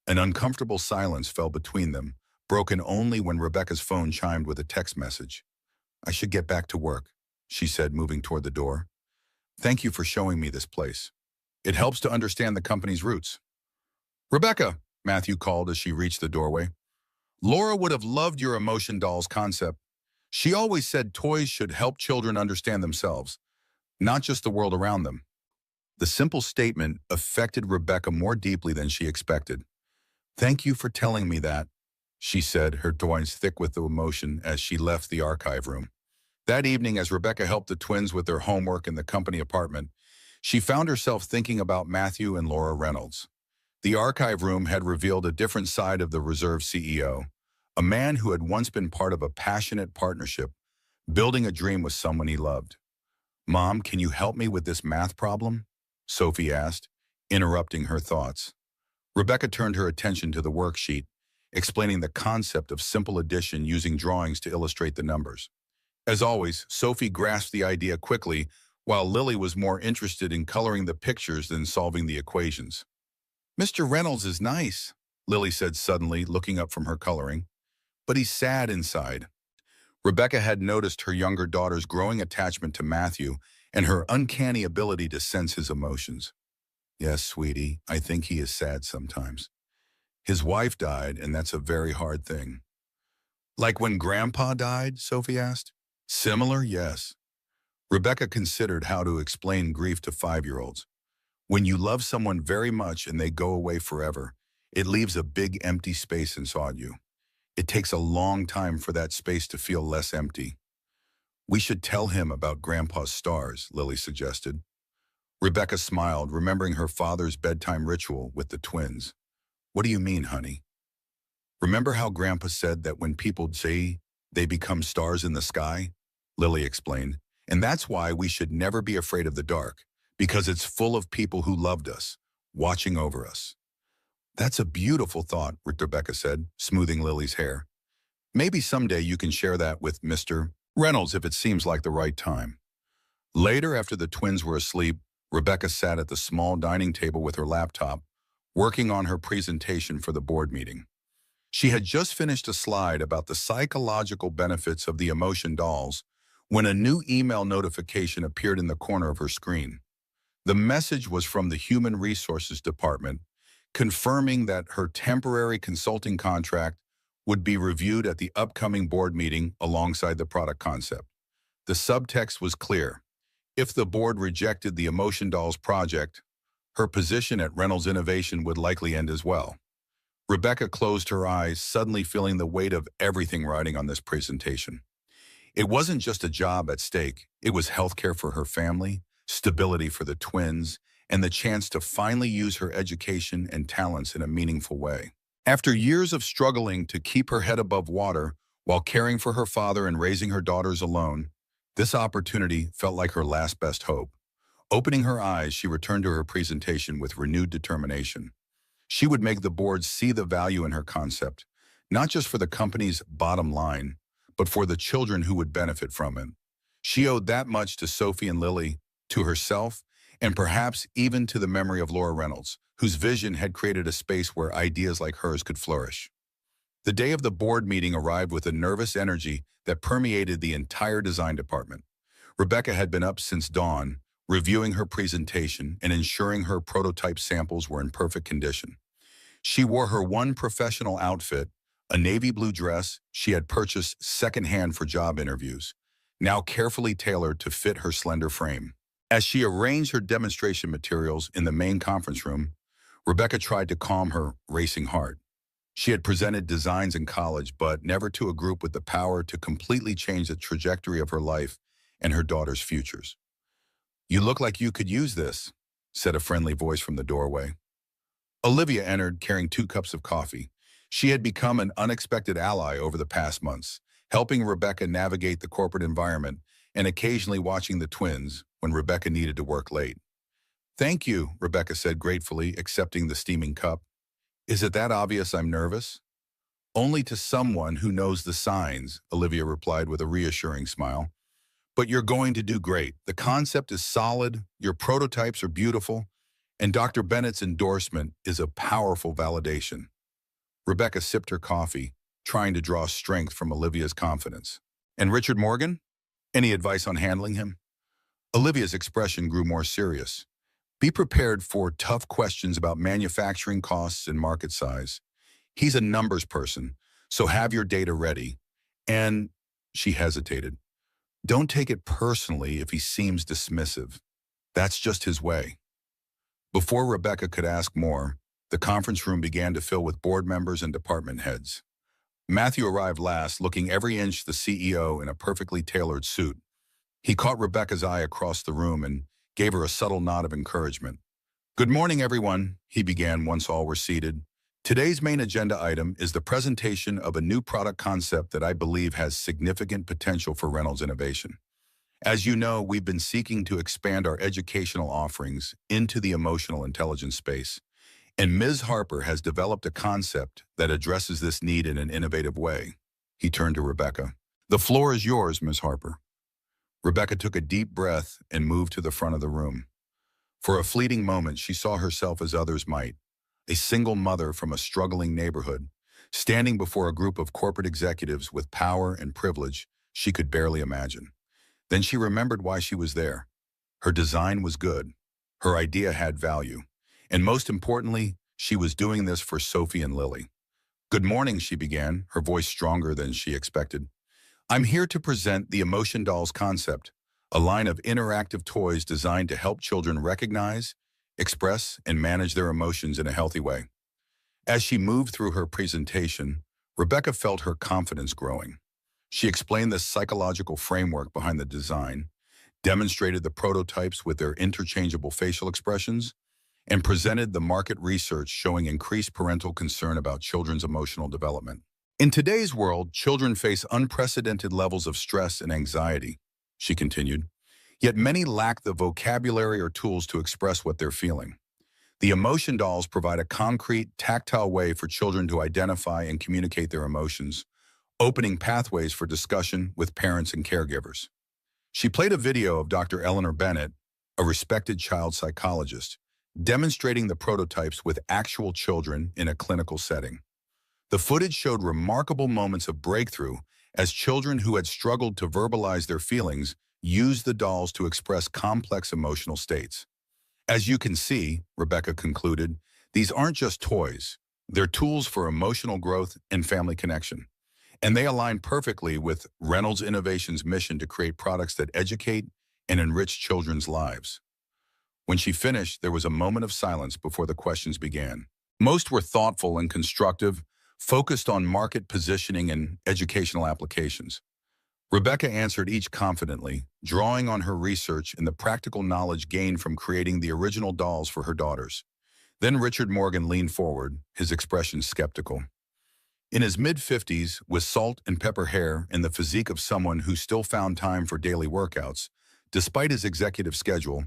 An uncomfortable silence fell between them, broken only when Rebecca's phone chimed with a text message. I should get back to work, she said, moving toward the door. Thank you for showing me this place. It helps to understand the company's roots. Rebecca, Matthew called as she reached the doorway. Laura would have loved your emotion dolls concept. She always said toys should help children understand themselves, not just the world around them. The simple statement affected Rebecca more deeply than she expected. Thank you for telling me that, she said, her tones thick with the emotion as she left the archive room. That evening, as Rebecca helped the twins with their homework in the company apartment, she found herself thinking about Matthew and Laura Reynolds. The archive room had revealed a different side of the Reserve CEO, a man who had once been part of a passionate partnership, building a dream with someone he loved. Mom, can you help me with this math problem? Sophie asked, interrupting her thoughts. Rebecca turned her attention to the worksheet, explaining the concept of simple addition using drawings to illustrate the numbers. As always, Sophie grasped the idea quickly, while Lily was more interested in coloring the pictures than solving the equations. Mr. Reynolds is nice, Lily said suddenly, looking up from her coloring. But he's sad inside. Rebecca had noticed her younger daughter's growing attachment to Matthew and her uncanny ability to sense his emotions. Yes, sweetie, I think he is sad sometimes. His wife died, and that's a very hard thing. Like when Grandpa died, Sophie asked. Similar, yes. Rebecca considered how to explain grief to 5-year-olds. When you love someone very much and they go away forever, it leaves a big empty space inside you. It takes a long time for that space to feel less empty. We should tell him about Grandpa's stars, Lily suggested. Rebecca smiled, remembering her father's bedtime ritual with the twins. What do you mean, honey? Remember how Grandpa said that when people see, they become stars in the sky? Lily explained. And that's why we should never be afraid of the dark, because it's full of people who loved us, watching over us. That's a beautiful thought, Rebecca said, smoothing Lily's hair. Maybe someday you can share that with Mr. Reynolds if it seems like the right time. Later, after the twins were asleep, Rebecca sat at the small dining table with her laptop, working on her presentation for the board meeting. She had just finished a slide about the psychological benefits of the emotion dolls when a new email notification appeared in the corner of her screen. The message was from the Human Resources Department, confirming that her temporary consulting contract would be reviewed at the upcoming board meeting alongside the product concept. The subtext was clear. If the board rejected the Emotion Dolls project, her position at Reynolds Innovation would likely end as well. Rebecca closed her eyes, suddenly feeling the weight of everything riding on this presentation. It wasn't just a job at stake. It was healthcare for her family, stability for the twins, and the chance to finally use her education and talents in a meaningful way. After years of struggling to keep her head above water while caring for her father and raising her daughters alone, this opportunity felt like her last best hope. Opening her eyes, she returned to her presentation with renewed determination. She would make the board see the value in her concept, not just for the company's bottom line, but for the children who would benefit from it. She owed that much to Sophie and Lily, to herself, and perhaps even to the memory of Laura Reynolds, whose vision had created a space where ideas like hers could flourish. The day of the board meeting arrived with a nervous energy that permeated the entire design department. Rebecca had been up since dawn, reviewing her presentation and ensuring her prototype samples were in perfect condition. She wore her one professional outfit, a navy blue dress she had purchased secondhand for job interviews, now carefully tailored to fit her slender frame. As she arranged her demonstration materials in the main conference room, Rebecca tried to calm her racing heart. She had presented designs in college, but never to a group with the power to completely change the trajectory of her life and her daughter's futures. "You look like you could use this," said a friendly voice from the doorway. Olivia entered carrying 2 cups of coffee. She had become an unexpected ally over the past months, helping Rebecca navigate the corporate environment and occasionally watching the twins when Rebecca needed to work late. "Thank you," Rebecca said gratefully, accepting the steaming cup. "Is it that obvious I'm nervous?" "Only to someone who knows the signs," Olivia replied with a reassuring smile. "But you're going to do great. The concept is solid, your prototypes are beautiful, and Dr. Bennett's endorsement is a powerful validation." Rebecca sipped her coffee, trying to draw strength from Olivia's confidence. "And Richard Morgan? Any advice on handling him?" Olivia's expression grew more serious. "Be prepared for tough questions about manufacturing costs and market size. He's a numbers person, so have your data ready. And," she hesitated, "don't take it personally if he seems dismissive. That's just his way." Before Rebecca could ask more, the conference room began to fill with board members and department heads. Matthew arrived last, looking every inch the CEO in a perfectly tailored suit. He caught Rebecca's eye across the room and gave her a subtle nod of encouragement. "Good morning, everyone," he began once all were seated. "Today's main agenda item is the presentation of a new product concept that I believe has significant potential for Reynolds Innovation. As you know, we've been seeking to expand our educational offerings into the emotional intelligence space, and Ms. Harper has developed a concept that addresses this need in an innovative way." He turned to Rebecca. "The floor is yours, Ms. Harper." Rebecca took a deep breath and moved to the front of the room. For a fleeting moment, she saw herself as others might, a single mother from a struggling neighborhood, standing before a group of corporate executives with power and privilege she could barely imagine. Then she remembered why she was there. Her design was good. Her idea had value. And most importantly, she was doing this for Sophie and Lily. "Good morning," she began, her voice stronger than she expected. "I'm here to present the Emotion Dolls concept, a line of interactive toys designed to help children recognize, express, and manage their emotions in a healthy way." As she moved through her presentation, Rebecca felt her confidence growing. She explained the psychological framework behind the design, demonstrated the prototypes with their interchangeable facial expressions, and presented the market research showing increased parental concern about children's emotional development. "In today's world, children face unprecedented levels of stress and anxiety," she continued, "yet many lack the vocabulary or tools to express what they're feeling. The Emotion Dolls provide a concrete, tactile way for children to identify and communicate their emotions, opening pathways for discussion with parents and caregivers." She played a video of Dr. Eleanor Bennett, a respected child psychologist, demonstrating the prototypes with actual children in a clinical setting. The footage showed remarkable moments of breakthrough as children who had struggled to verbalize their feelings used the dolls to express complex emotional states. "As you can see," Rebecca concluded, "these aren't just toys. They're tools for emotional growth and family connection. And they align perfectly with Reynolds Innovation's mission to create products that educate and enrich children's lives." When she finished, there was a moment of silence before the questions began. Most were thoughtful and constructive, focused on market positioning and educational applications. Rebecca answered each confidently, drawing on her research and the practical knowledge gained from creating the original dolls for her daughters. Then Richard Morgan leaned forward, his expression skeptical. In his mid-50s, with salt and pepper hair and the physique of someone who still found time for daily workouts, despite his executive schedule,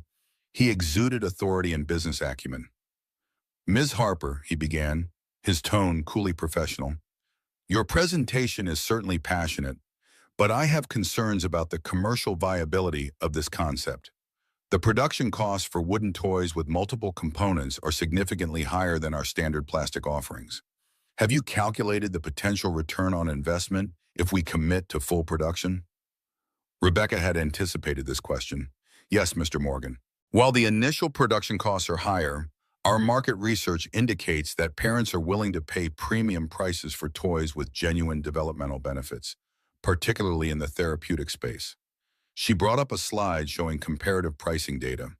he exuded authority and business acumen. "Ms. Harper," he began, his tone coolly professional, "your presentation is certainly passionate, but I have concerns about the commercial viability of this concept. The production costs for wooden toys with multiple components are significantly higher than our standard plastic offerings. Have you calculated the potential return on investment if we commit to full production?" Rebecca had anticipated this question. "Yes, Mr. Morgan. While the initial production costs are higher, our market research indicates that parents are willing to pay premium prices for toys with genuine developmental benefits, particularly in the therapeutic space." She brought up a slide showing comparative pricing data.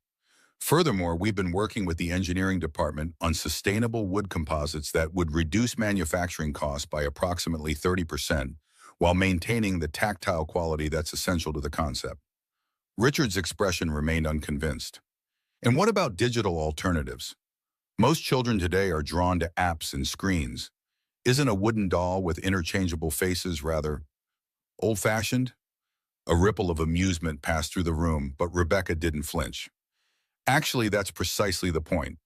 Furthermore, we've been working with the engineering department on sustainable wood composites that would reduce manufacturing costs by approximately 30% while maintaining the tactile quality that's essential to the concept. Richard's expression remained unconvinced. And what about digital alternatives? Most children today are drawn to apps and screens. Isn't a wooden doll with interchangeable faces rather old-fashioned? A ripple of amusement passed through the room, but Rebecca didn't flinch. Actually, that's precisely the point.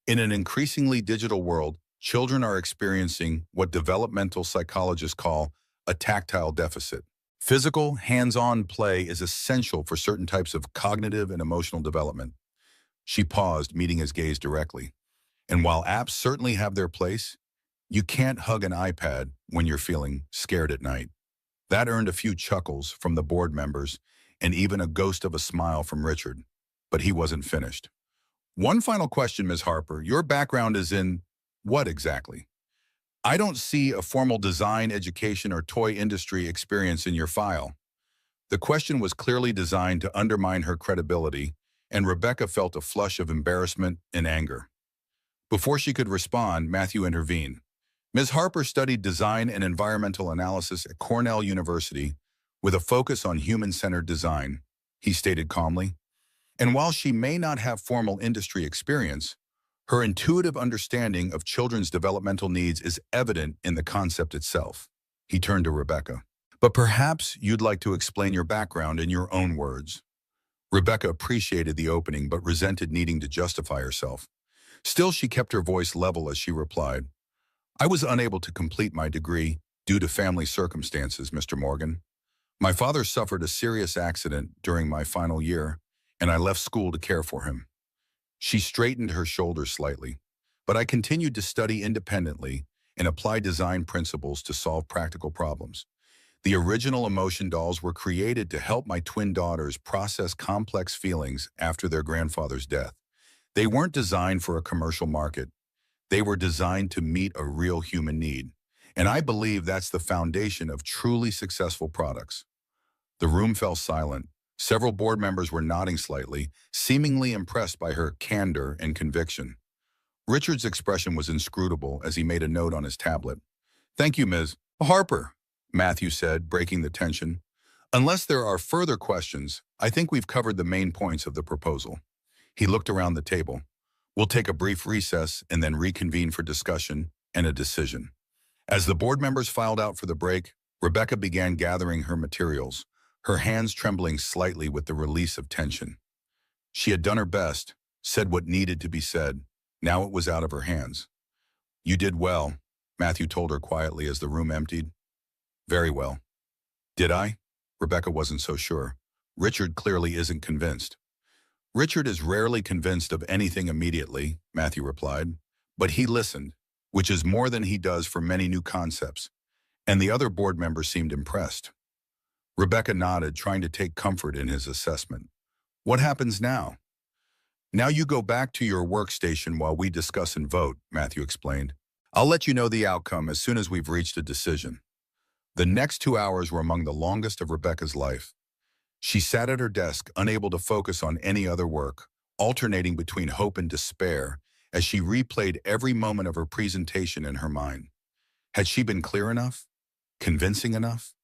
In an increasingly digital world, children are experiencing what developmental psychologists call a tactile deficit. Physical, hands-on play is essential for certain types of cognitive and emotional development. She paused, meeting his gaze directly. And while apps certainly have their place, you can't hug an iPad when you're feeling scared at night. That earned a few chuckles from the board members and even a ghost of a smile from Richard. But he wasn't finished. One final question, Ms. Harper. Your background is in what exactly? I don't see a formal design, education, or toy industry experience in your file. The question was clearly designed to undermine her credibility, and Rebecca felt a flush of embarrassment and anger. Before she could respond, Matthew intervened. Ms. Harper studied design and environmental analysis at Cornell University with a focus on human-centered design, he stated calmly. And while she may not have formal industry experience, her intuitive understanding of children's developmental needs is evident in the concept itself. He turned to Rebecca. But perhaps you'd like to explain your background in your own words. Rebecca appreciated the opening but resented needing to justify herself. Still, she kept her voice level as she replied, I was unable to complete my degree due to family circumstances, Mr. Morgan. My father suffered a serious accident during my final year, and I left school to care for him. She straightened her shoulders slightly, but I continued to study independently and apply design principles to solve practical problems. The original emotion dolls were created to help my twin daughters process complex feelings after their grandfather's death. They weren't designed for a commercial market. They were designed to meet a real human need. And I believe that's the foundation of truly successful products. The room fell silent. Several board members were nodding slightly, seemingly impressed by her candor and conviction. Richard's expression was inscrutable as he made a note on his tablet. Thank you, Ms. Harper, Matthew said, breaking the tension. Unless there are further questions, I think we've covered the main points of the proposal. He looked around the table. We'll take a brief recess and then reconvene for discussion and a decision. As the board members filed out for the break, Rebecca began gathering her materials, her hands trembling slightly with the release of tension. She had done her best, said what needed to be said. Now it was out of her hands. You did well, Matthew told her quietly as the room emptied. Very well. Did I? Rebecca wasn't so sure. Richard clearly isn't convinced. Richard is rarely convinced of anything immediately, Matthew replied, but he listened, which is more than he does for many new concepts, and the other board members seemed impressed. Rebecca nodded, trying to take comfort in his assessment. What happens now? Now you go back to your workstation while we discuss and vote, Matthew explained. I'll let you know the outcome as soon as we've reached a decision. The next 2 hours were among the longest of Rebecca's life. She sat at her desk, unable to focus on any other work, alternating between hope and despair as she replayed every moment of her presentation in her mind. Had she been clear enough? Convincing enough?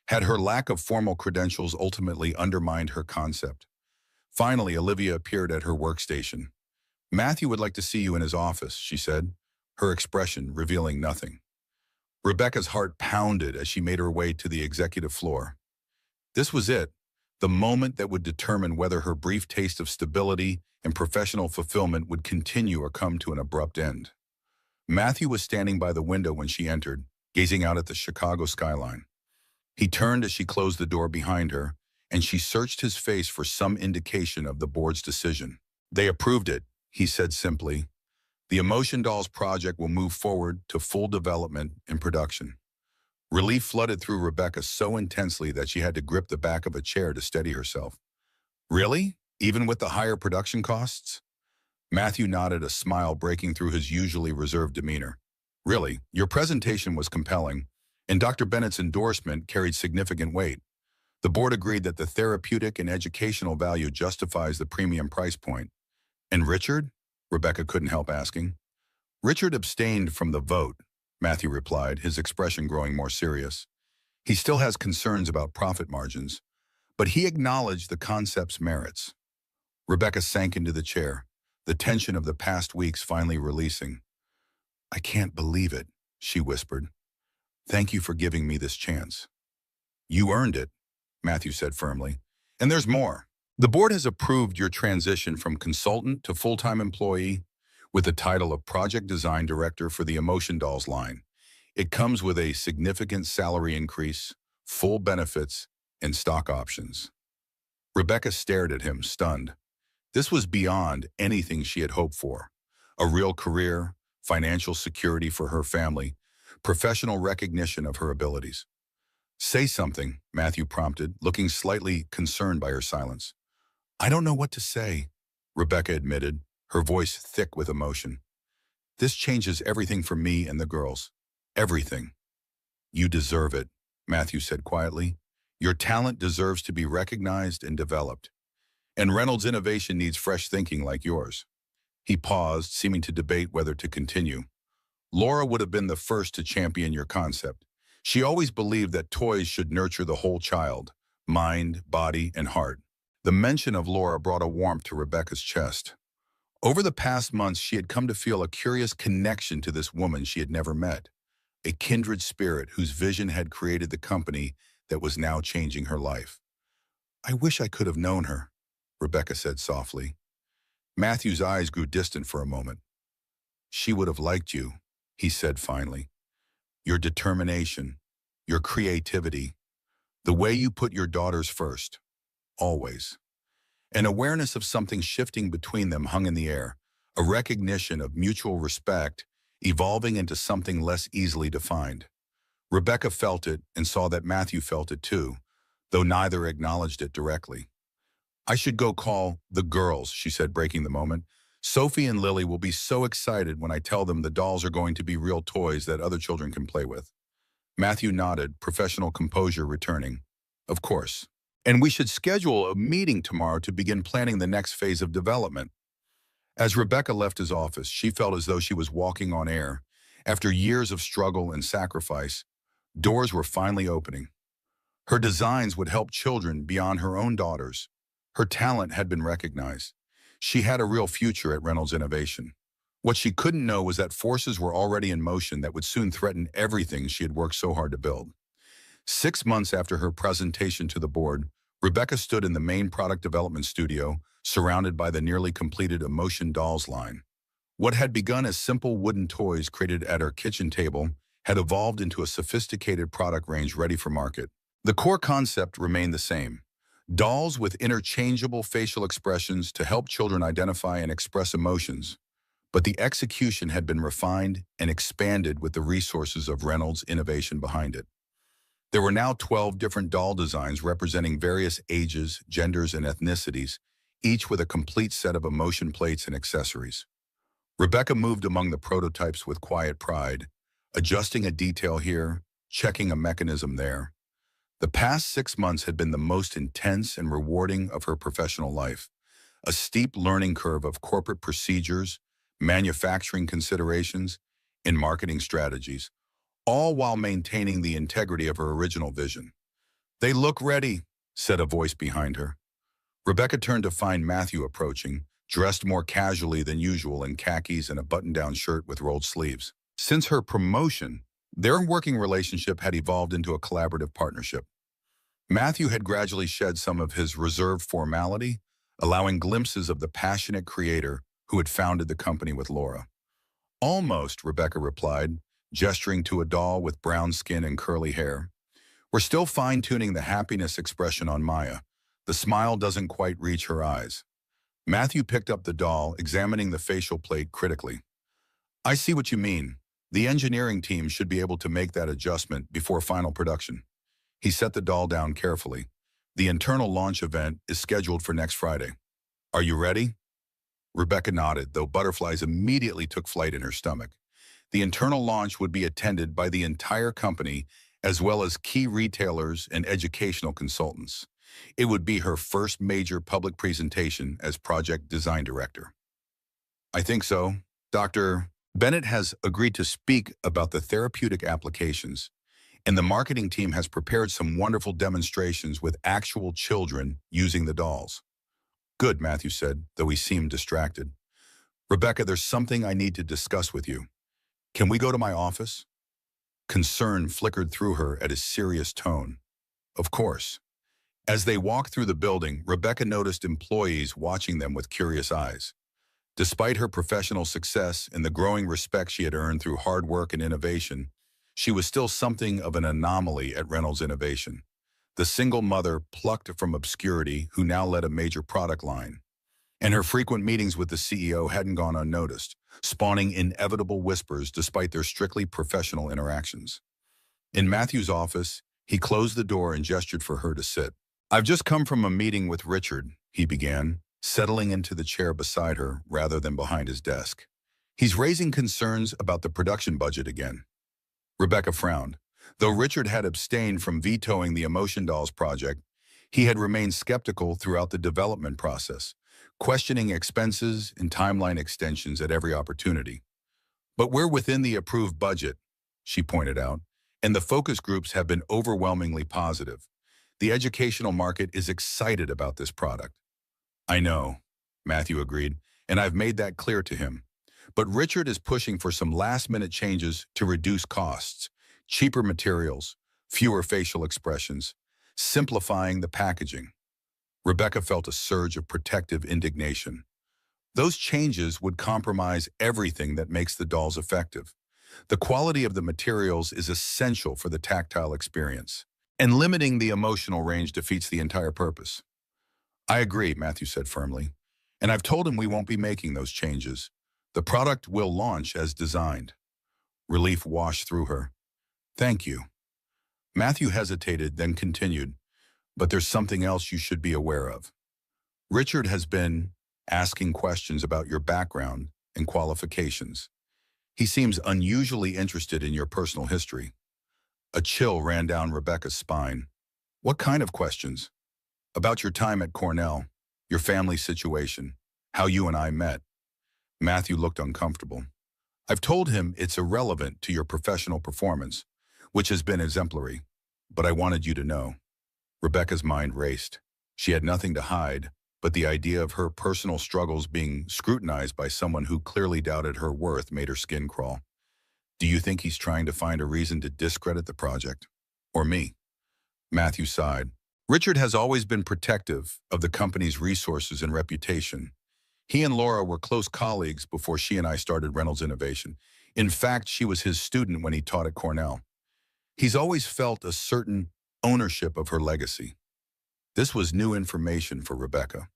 Had her lack of formal credentials ultimately undermined her concept? Finally, Olivia appeared at her workstation. Matthew would like to see you in his office, she said, her expression revealing nothing. Rebecca's heart pounded as she made her way to the executive floor. This was it, the moment that would determine whether her brief taste of stability and professional fulfillment would continue or come to an abrupt end. Matthew was standing by the window when she entered, gazing out at the Chicago skyline. He turned as she closed the door behind her, and she searched his face for some indication of the board's decision. They approved it, he said simply. The Emotion Dolls project will move forward to full development and production. Relief flooded through Rebecca so intensely that she had to grip the back of a chair to steady herself. Really? Even with the higher production costs? Matthew nodded, a smile breaking through his usually reserved demeanor. Really, your presentation was compelling, and Dr. Bennett's endorsement carried significant weight. The board agreed that the therapeutic and educational value justifies the premium price point. And Richard? Rebecca couldn't help asking. Richard abstained from the vote, Matthew replied, his expression growing more serious. He still has concerns about profit margins, but he acknowledged the concept's merits. Rebecca sank into the chair, the tension of the past weeks finally releasing. I can't believe it, she whispered. Thank you for giving me this chance. You earned it, Matthew said firmly. And there's more. The board has approved your transition from consultant to full-time employee with the title of Project Design Director for the Emotion Dolls line. It comes with a significant salary increase, full benefits, and stock options. Rebecca stared at him, stunned. This was beyond anything she had hoped for. A real career, financial security for her family, professional recognition of her abilities. Say something, Matthew prompted, looking slightly concerned by her silence. I don't know what to say, Rebecca admitted, her voice thick with emotion. This changes everything for me and the girls. Everything. You deserve it, Matthew said quietly. Your talent deserves to be recognized and developed. And Reynolds Innovation needs fresh thinking like yours. He paused, seeming to debate whether to continue. Laura would have been the first to champion your concept. She always believed that toys should nurture the whole child, mind, body, and heart. The mention of Laura brought a warmth to Rebecca's chest. Over the past months, she had come to feel a curious connection to this woman she had never met, a kindred spirit whose vision had created the company that was now changing her life. I wish I could have known her, Rebecca said softly. Matthew's eyes grew distant for a moment. She would have liked you, he said finally. Your determination, your creativity, the way you put your daughters first, always. An awareness of something shifting between them hung in the air, a recognition of mutual respect evolving into something less easily defined. Rebecca felt it and saw that Matthew felt it too, though neither acknowledged it directly. I should go call the girls, she said, breaking the moment. Sophie and Lily will be so excited when I tell them the dolls are going to be real toys that other children can play with. Matthew nodded, professional composure returning. Of course. And we should schedule a meeting tomorrow to begin planning the next phase of development. As Rebecca left his office, she felt as though she was walking on air. After years of struggle and sacrifice, doors were finally opening. Her designs would help children beyond her own daughters. Her talent had been recognized. She had a real future at Reynolds Innovation. What she couldn't know was that forces were already in motion that would soon threaten everything she had worked so hard to build. 6 months after her presentation to the board, Rebecca stood in the main product development studio, surrounded by the nearly completed Emotion Dolls line. What had begun as simple wooden toys created at her kitchen table had evolved into a sophisticated product range ready for market. The core concept remained the same. Dolls with interchangeable facial expressions to help children identify and express emotions. But the execution had been refined and expanded with the resources of Reynolds Innovation behind it. There were now 12 different doll designs representing various ages, genders, and ethnicities, each with a complete set of emotion plates and accessories. Rebecca moved among the prototypes with quiet pride, adjusting a detail here, checking a mechanism there. The past 6 months had been the most intense and rewarding of her professional life. A steep learning curve of corporate procedures, manufacturing considerations, and marketing strategies, all while maintaining the integrity of her original vision. They look ready, said a voice behind her. Rebecca turned to find Matthew approaching, dressed more casually than usual in khakis and a button-down shirt with rolled sleeves. Since her promotion, their working relationship had evolved into a collaborative partnership. Matthew had gradually shed some of his reserved formality, allowing glimpses of the passionate creator who had founded the company with Laura. Almost, Rebecca replied, gesturing to a doll with brown skin and curly hair. We're still fine-tuning the happiness expression on Maya. The smile doesn't quite reach her eyes. Matthew picked up the doll, examining the facial plate critically. I see what you mean. The engineering team should be able to make that adjustment before final production. He set the doll down carefully. The internal launch event is scheduled for next Friday. Are you ready? Rebecca nodded, though butterflies immediately took flight in her stomach. The internal launch would be attended by the entire company as well as key retailers and educational consultants. It would be her first major public presentation as project design director. I think so. Dr. Bennett has agreed to speak about the therapeutic applications, and the marketing team has prepared some wonderful demonstrations with actual children using the dolls. Good, Matthew said, though he seemed distracted. Rebecca, there's something I need to discuss with you. Can we go to my office? Concern flickered through her at his serious tone. Of course. As they walked through the building, Rebecca noticed employees watching them with curious eyes. Despite her professional success and the growing respect she had earned through hard work and innovation, she was still something of an anomaly at Reynolds Innovation. The single mother plucked from obscurity who now led a major product line. And her frequent meetings with the CEO hadn't gone unnoticed, spawning inevitable whispers despite their strictly professional interactions. In Matthew's office, he closed the door and gestured for her to sit. I've just come from a meeting with Richard, he began, settling into the chair beside her rather than behind his desk. He's raising concerns about the production budget again. Rebecca frowned. Though Richard had abstained from vetoing the Emotion Dolls project, he had remained skeptical throughout the development process, questioning expenses and timeline extensions at every opportunity. But we're within the approved budget, she pointed out, and the focus groups have been overwhelmingly positive. The educational market is excited about this product. I know, Matthew agreed, and I've made that clear to him. But Richard is pushing for some last-minute changes to reduce costs, cheaper materials, fewer facial expressions, simplifying the packaging. Rebecca felt a surge of protective indignation. Those changes would compromise everything that makes the dolls effective. The quality of the materials is essential for the tactile experience, and limiting the emotional range defeats the entire purpose. I agree, Matthew said firmly, and I've told him we won't be making those changes. The product will launch as designed. Relief washed through her. Thank you. Matthew hesitated, then continued, but there's something else you should be aware of. Richard has been asking questions about your background and qualifications. He seems unusually interested in your personal history. A chill ran down Rebecca's spine. What kind of questions? About your time at Cornell, your family situation, how you and I met. Matthew looked uncomfortable. I've told him it's irrelevant to your professional performance, which has been exemplary, but I wanted you to know. Rebecca's mind raced. She had nothing to hide, but the idea of her personal struggles being scrutinized by someone who clearly doubted her worth made her skin crawl. Do you think he's trying to find a reason to discredit the project? Or me? Matthew sighed. Richard has always been protective of the company's resources and reputation. He and Laura were close colleagues before she and I started Reynolds Innovation. In fact, she was his student when he taught at Cornell. He's always felt a certain ownership of her legacy. This was new information for Rebecca.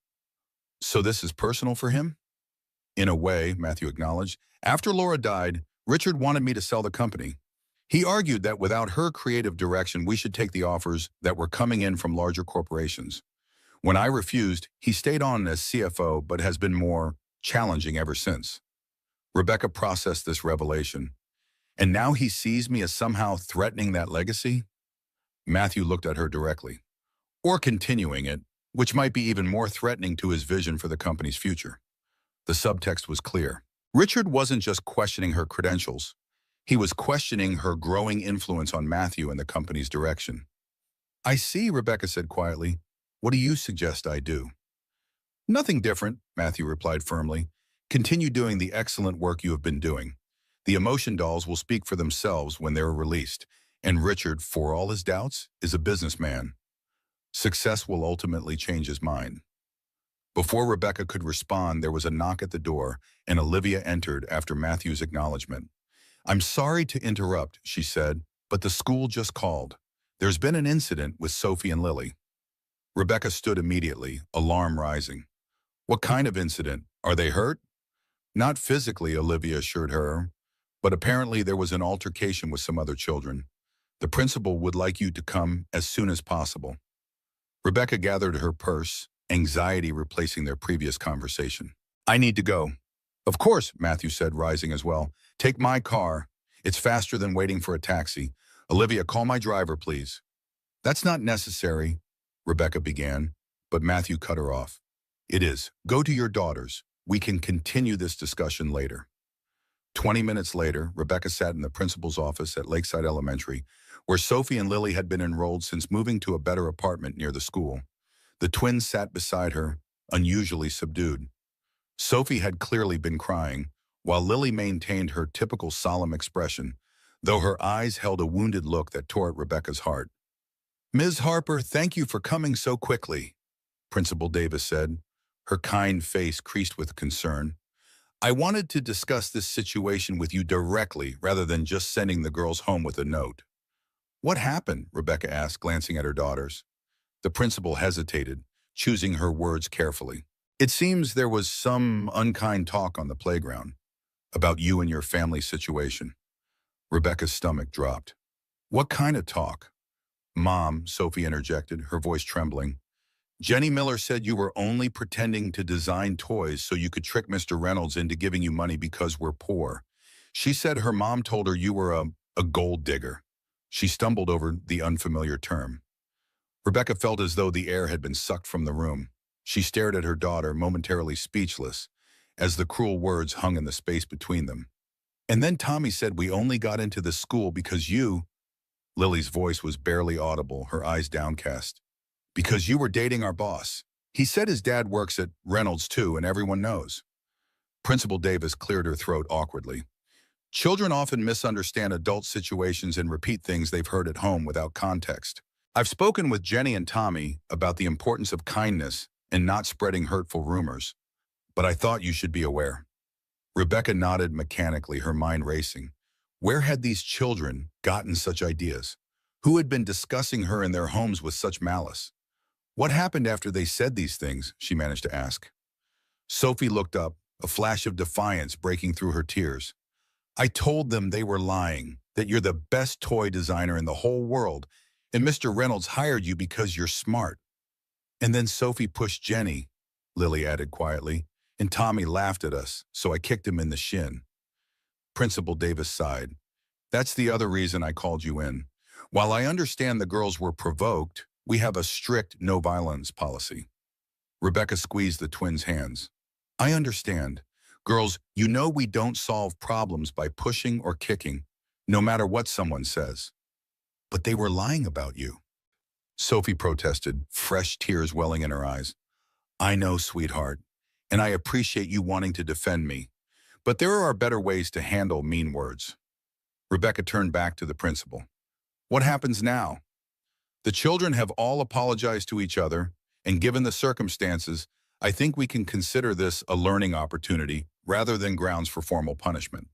So this is personal for him? In a way, Matthew acknowledged. After Laura died, Richard wanted me to sell the company. He argued that without her creative direction, we should take the offers that were coming in from larger corporations. When I refused, he stayed on as CFO, but has been more challenging ever since. Rebecca processed this revelation. And now he sees me as somehow threatening that legacy? Matthew looked at her directly. Or continuing it, which might be even more threatening to his vision for the company's future. The subtext was clear. Richard wasn't just questioning her credentials. He was questioning her growing influence on Matthew and the company's direction. I see, Rebecca said quietly. What do you suggest I do? Nothing different, Matthew replied firmly. Continue doing the excellent work you have been doing. The Emotion Dolls will speak for themselves when they're released, and Richard, for all his doubts, is a businessman. Success will ultimately change his mind. Before Rebecca could respond, there was a knock at the door, and Olivia entered after Matthew's acknowledgement. I'm sorry to interrupt, she said, but the school just called. There's been an incident with Sophie and Lily. Rebecca stood immediately, alarm rising. What kind of incident? Are they hurt? Not physically, Olivia assured her, but apparently there was an altercation with some other children. The principal would like you to come as soon as possible. Rebecca gathered her purse, anxiety replacing their previous conversation. I need to go. Of course, Matthew said, rising as well. Take my car. It's faster than waiting for a taxi. Olivia, call my driver, please. That's not necessary, Rebecca began, but Matthew cut her off. It is. Go to your daughters. We can continue this discussion later. 20 minutes later, Rebecca sat in the principal's office at Lakeside Elementary, where Sophie and Lily had been enrolled since moving to a better apartment near the school. The twins sat beside her, unusually subdued. Sophie had clearly been crying, while Lily maintained her typical solemn expression, though her eyes held a wounded look that tore at Rebecca's heart. Ms. Harper, thank you for coming so quickly, Principal Davis said, her kind face creased with concern. I wanted to discuss this situation with you directly rather than just sending the girls home with a note. What happened? Rebecca asked, glancing at her daughters. The principal hesitated, choosing her words carefully. It seems there was some unkind talk on the playground about you and your family situation. Rebecca's stomach dropped. What kind of talk? Mom, Sophie interjected, her voice trembling. Jenny Miller said you were only pretending to design toys so you could trick Mr. Reynolds into giving you money because we're poor. She said her mom told her you were a gold digger. She stumbled over the unfamiliar term. Rebecca felt as though the air had been sucked from the room. She stared at her daughter, momentarily speechless, as the cruel words hung in the space between them. And then Tommy said we only got into the school because you— Lily's voice was barely audible, her eyes downcast. Because you were dating our boss. He said his dad works at Reynolds too, and everyone knows. Principal Davis cleared her throat awkwardly. Children often misunderstand adult situations and repeat things they've heard at home without context. I've spoken with Jenny and Tommy about the importance of kindness and not spreading hurtful rumors, but I thought you should be aware. Rebecca nodded mechanically, her mind racing. Where had these children gotten such ideas? Who had been discussing her in their homes with such malice? What happened after they said these things? She managed to ask. Sophie looked up, a flash of defiance breaking through her tears. I told them they were lying, that you're the best toy designer in the whole world, and Mr. Reynolds hired you because you're smart. And then Sophie pushed Jenny, Lily added quietly, and Tommy laughed at us, so I kicked him in the shin. Principal Davis sighed. That's the other reason I called you in. While I understand the girls were provoked, we have a strict no-violence policy. Rebecca squeezed the twins' hands. I understand. Girls, you know we don't solve problems by pushing or kicking, no matter what someone says. But they were lying about you. Sophie protested, fresh tears welling in her eyes. I know, sweetheart, and I appreciate you wanting to defend me. But there are better ways to handle mean words. Rebecca turned back to the principal. What happens now? The children have all apologized to each other, and given the circumstances, I think we can consider this a learning opportunity rather than grounds for formal punishment.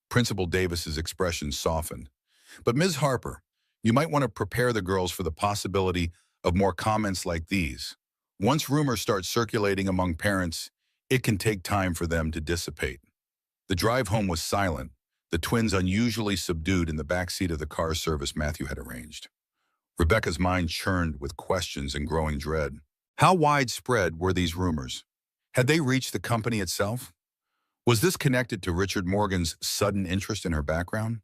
Principal Davis's expression softened. But Ms. Harper, you might want to prepare the girls for the possibility of more comments like these. Once rumors start circulating among parents, it can take time for them to dissipate. The drive home was silent, the twins unusually subdued in the back seat of the car service Matthew had arranged. Rebecca's mind churned with questions and growing dread. How widespread were these rumors? Had they reached the company itself? Was this connected to Richard Morgan's sudden interest in her background?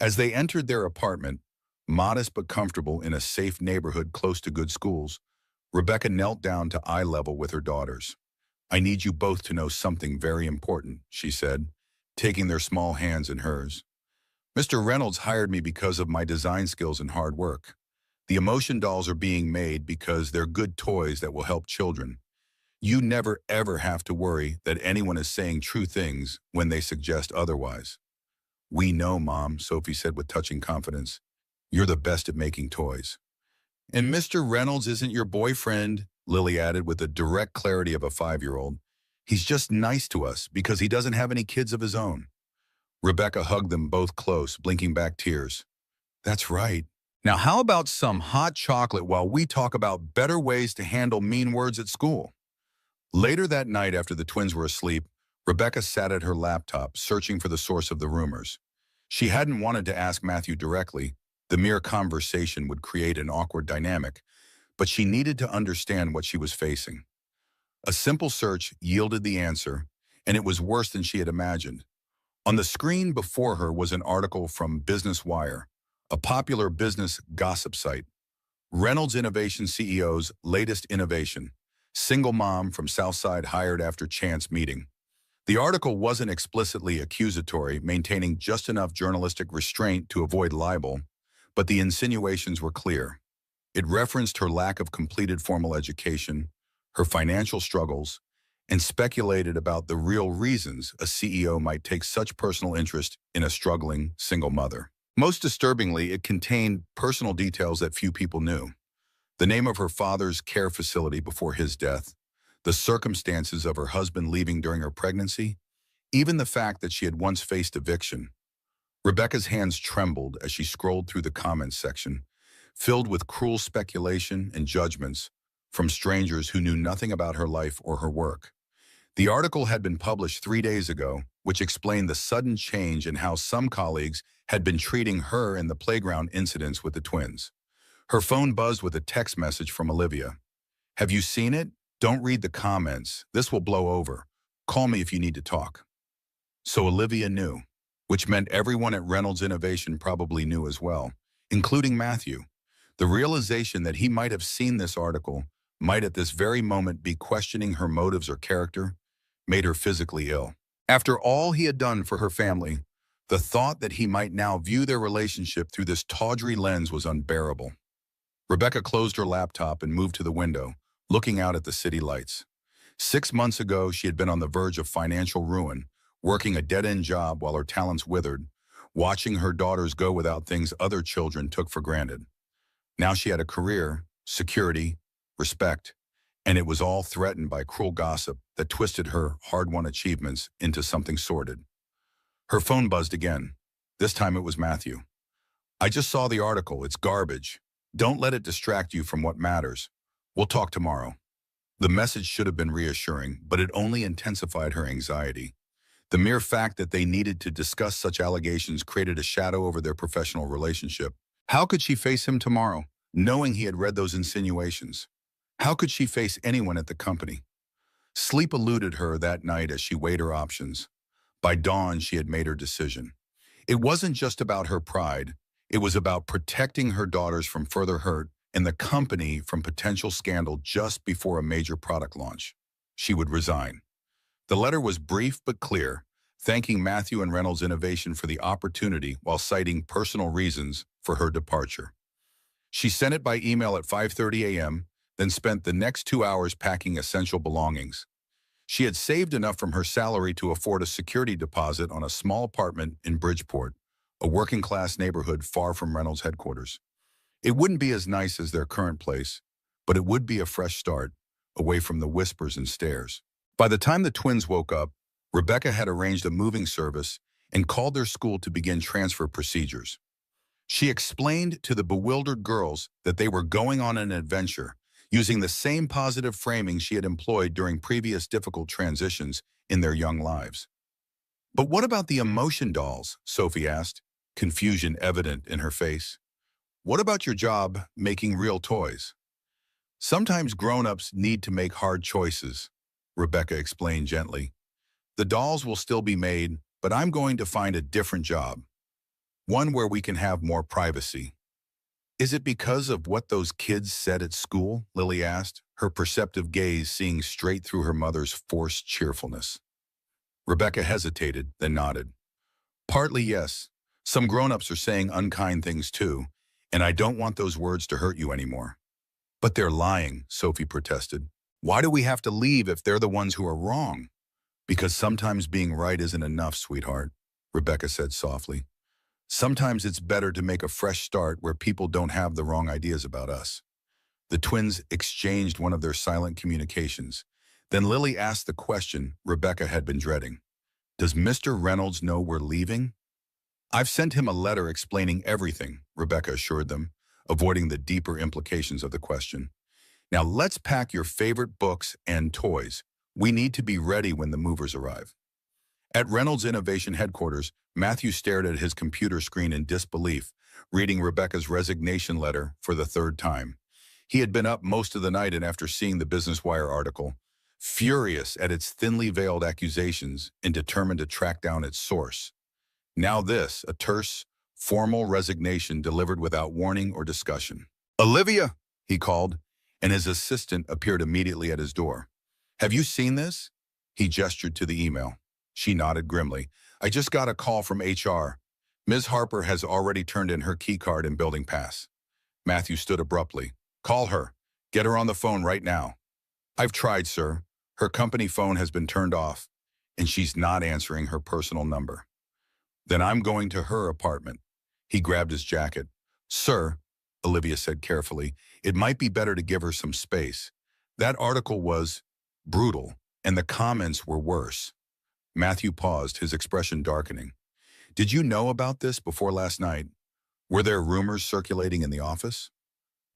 As they entered their apartment, modest but comfortable in a safe neighborhood close to good schools, Rebecca knelt down to eye level with her daughters. I need you both to know something very important, she said, taking their small hands in hers. Mr. Reynolds hired me because of my design skills and hard work. The emotion dolls are being made because they're good toys that will help children. You never ever have to worry that anyone is saying true things when they suggest otherwise. We know, Mom, Sophie said with touching confidence. You're the best at making toys. And Mr. Reynolds isn't your boyfriend, Lily added with the direct clarity of a 5-year-old. He's just nice to us because he doesn't have any kids of his own. Rebecca hugged them both close, blinking back tears. That's right. Now how about some hot chocolate while we talk about better ways to handle mean words at school? Later that night after the twins were asleep, Rebecca sat at her laptop, searching for the source of the rumors. She hadn't wanted to ask Matthew directly. The mere conversation would create an awkward dynamic, but she needed to understand what she was facing. A simple search yielded the answer, and it was worse than she had imagined. On the screen before her was an article from Business Wire, a popular business gossip site. Reynolds Innovation CEO's latest innovation. Single mom from Southside hired after chance meeting. The article wasn't explicitly accusatory, maintaining just enough journalistic restraint to avoid libel, but the insinuations were clear. It referenced her lack of completed formal education, her financial struggles, and speculated about the real reasons a CEO might take such personal interest in a struggling single mother. Most disturbingly, it contained personal details that few people knew. The name of her father's care facility before his death, the circumstances of her husband leaving during her pregnancy, even the fact that she had once faced eviction. Rebecca's hands trembled as she scrolled through the comments section, filled with cruel speculation and judgments from strangers who knew nothing about her life or her work. The article had been published 3 days ago, which explained the sudden change in how some colleagues had been treating her in the playground incidents with the twins. Her phone buzzed with a text message from Olivia. "Have you seen it? Don't read the comments. This will blow over. Call me if you need to talk." So Olivia knew, which meant everyone at Reynolds Innovation probably knew as well, including Matthew. The realization that he might have seen this article, might at this very moment be questioning her motives or character, made her physically ill. After all he had done for her family, the thought that he might now view their relationship through this tawdry lens was unbearable. Rebecca closed her laptop and moved to the window, looking out at the city lights. 6 months ago, she had been on the verge of financial ruin, working a dead-end job while her talents withered, watching her daughters go without things other children took for granted. Now she had a career, security, respect, and it was all threatened by cruel gossip that twisted her hard-won achievements into something sordid. Her phone buzzed again. This time it was Matthew. "I just saw the article. It's garbage. Don't let it distract you from what matters. We'll talk tomorrow." The message should have been reassuring, but it only intensified her anxiety. The mere fact that they needed to discuss such allegations created a shadow over their professional relationship. How could she face him tomorrow, knowing he had read those insinuations? How could she face anyone at the company? Sleep eluded her that night as she weighed her options. By dawn, she had made her decision. It wasn't just about her pride. It was about protecting her daughters from further hurt and the company from potential scandal just before a major product launch. She would resign. The letter was brief but clear, thanking Matthew and Reynolds Innovation for the opportunity while citing personal reasons for her departure. She sent it by email at 5:30 a.m., then spent the next 2 hours packing essential belongings. She had saved enough from her salary to afford a security deposit on a small apartment in Bridgeport, a working-class neighborhood far from Reynolds headquarters. It wouldn't be as nice as their current place, but it would be a fresh start, away from the whispers and stares. By the time the twins woke up, Rebecca had arranged a moving service and called their school to begin transfer procedures. She explained to the bewildered girls that they were going on an adventure, using the same positive framing she had employed during previous difficult transitions in their young lives. "But what about the emotion dolls?" Sophie asked, confusion evident in her face. "What about your job making real toys?" "Sometimes grown-ups need to make hard choices," Rebecca explained gently. "The dolls will still be made, but I'm going to find a different job. One where we can have more privacy." "Is it because of what those kids said at school?" Lily asked, her perceptive gaze seeing straight through her mother's forced cheerfulness. Rebecca hesitated, then nodded. "Partly yes. Some grown-ups are saying unkind things too, and I don't want those words to hurt you anymore." "But they're lying," Sophie protested. "Why do we have to leave if they're the ones who are wrong?" "Because sometimes being right isn't enough, sweetheart," Rebecca said softly. "Sometimes it's better to make a fresh start where people don't have the wrong ideas about us." The twins exchanged one of their silent communications. Then Lily asked the question Rebecca had been dreading. "Does Mr. Reynolds know we're leaving?" "I've sent him a letter explaining everything," Rebecca assured them, avoiding the deeper implications of the question. "Now let's pack your favorite books and toys. We need to be ready when the movers arrive." At Reynolds Innovation headquarters, Matthew stared at his computer screen in disbelief, reading Rebecca's resignation letter for the 3rd time. He had been up most of the night, and after seeing the Business Wire article, furious at its thinly veiled accusations and determined to track down its source. Now this, a terse, Formal resignation delivered without warning or discussion. Olivia, he called, and his assistant appeared immediately at his door. Have you seen this? He gestured to the email. She nodded grimly. I just got a call from HR. Ms. Harper has already turned in her keycard and building pass. Matthew stood abruptly. Call her. Get her on the phone right now. I've tried, sir. Her company phone has been turned off, and she's not answering her personal number. Then I'm going to her apartment. He grabbed his jacket. Sir, Olivia said carefully, it might be better to give her some space. That article was brutal, and the comments were worse. Matthew paused, his expression darkening. Did you know about this before last night? Were there rumors circulating in the office?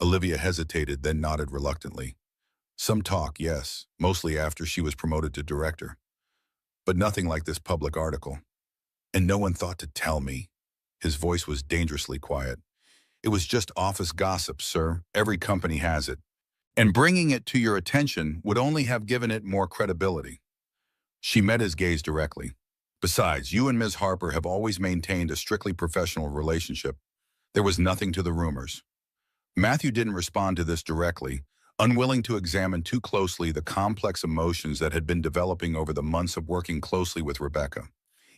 Olivia hesitated, then nodded reluctantly. Some talk, yes, mostly after she was promoted to director. But nothing like this public article. And no one thought to tell me. His voice was dangerously quiet. It was just office gossip, sir. Every company has it. And bringing it to your attention would only have given it more credibility. She met his gaze directly. Besides, you and Ms. Harper have always maintained a strictly professional relationship. There was nothing to the rumors. Matthew didn't respond to this directly, unwilling to examine too closely the complex emotions that had been developing over the months of working closely with Rebecca.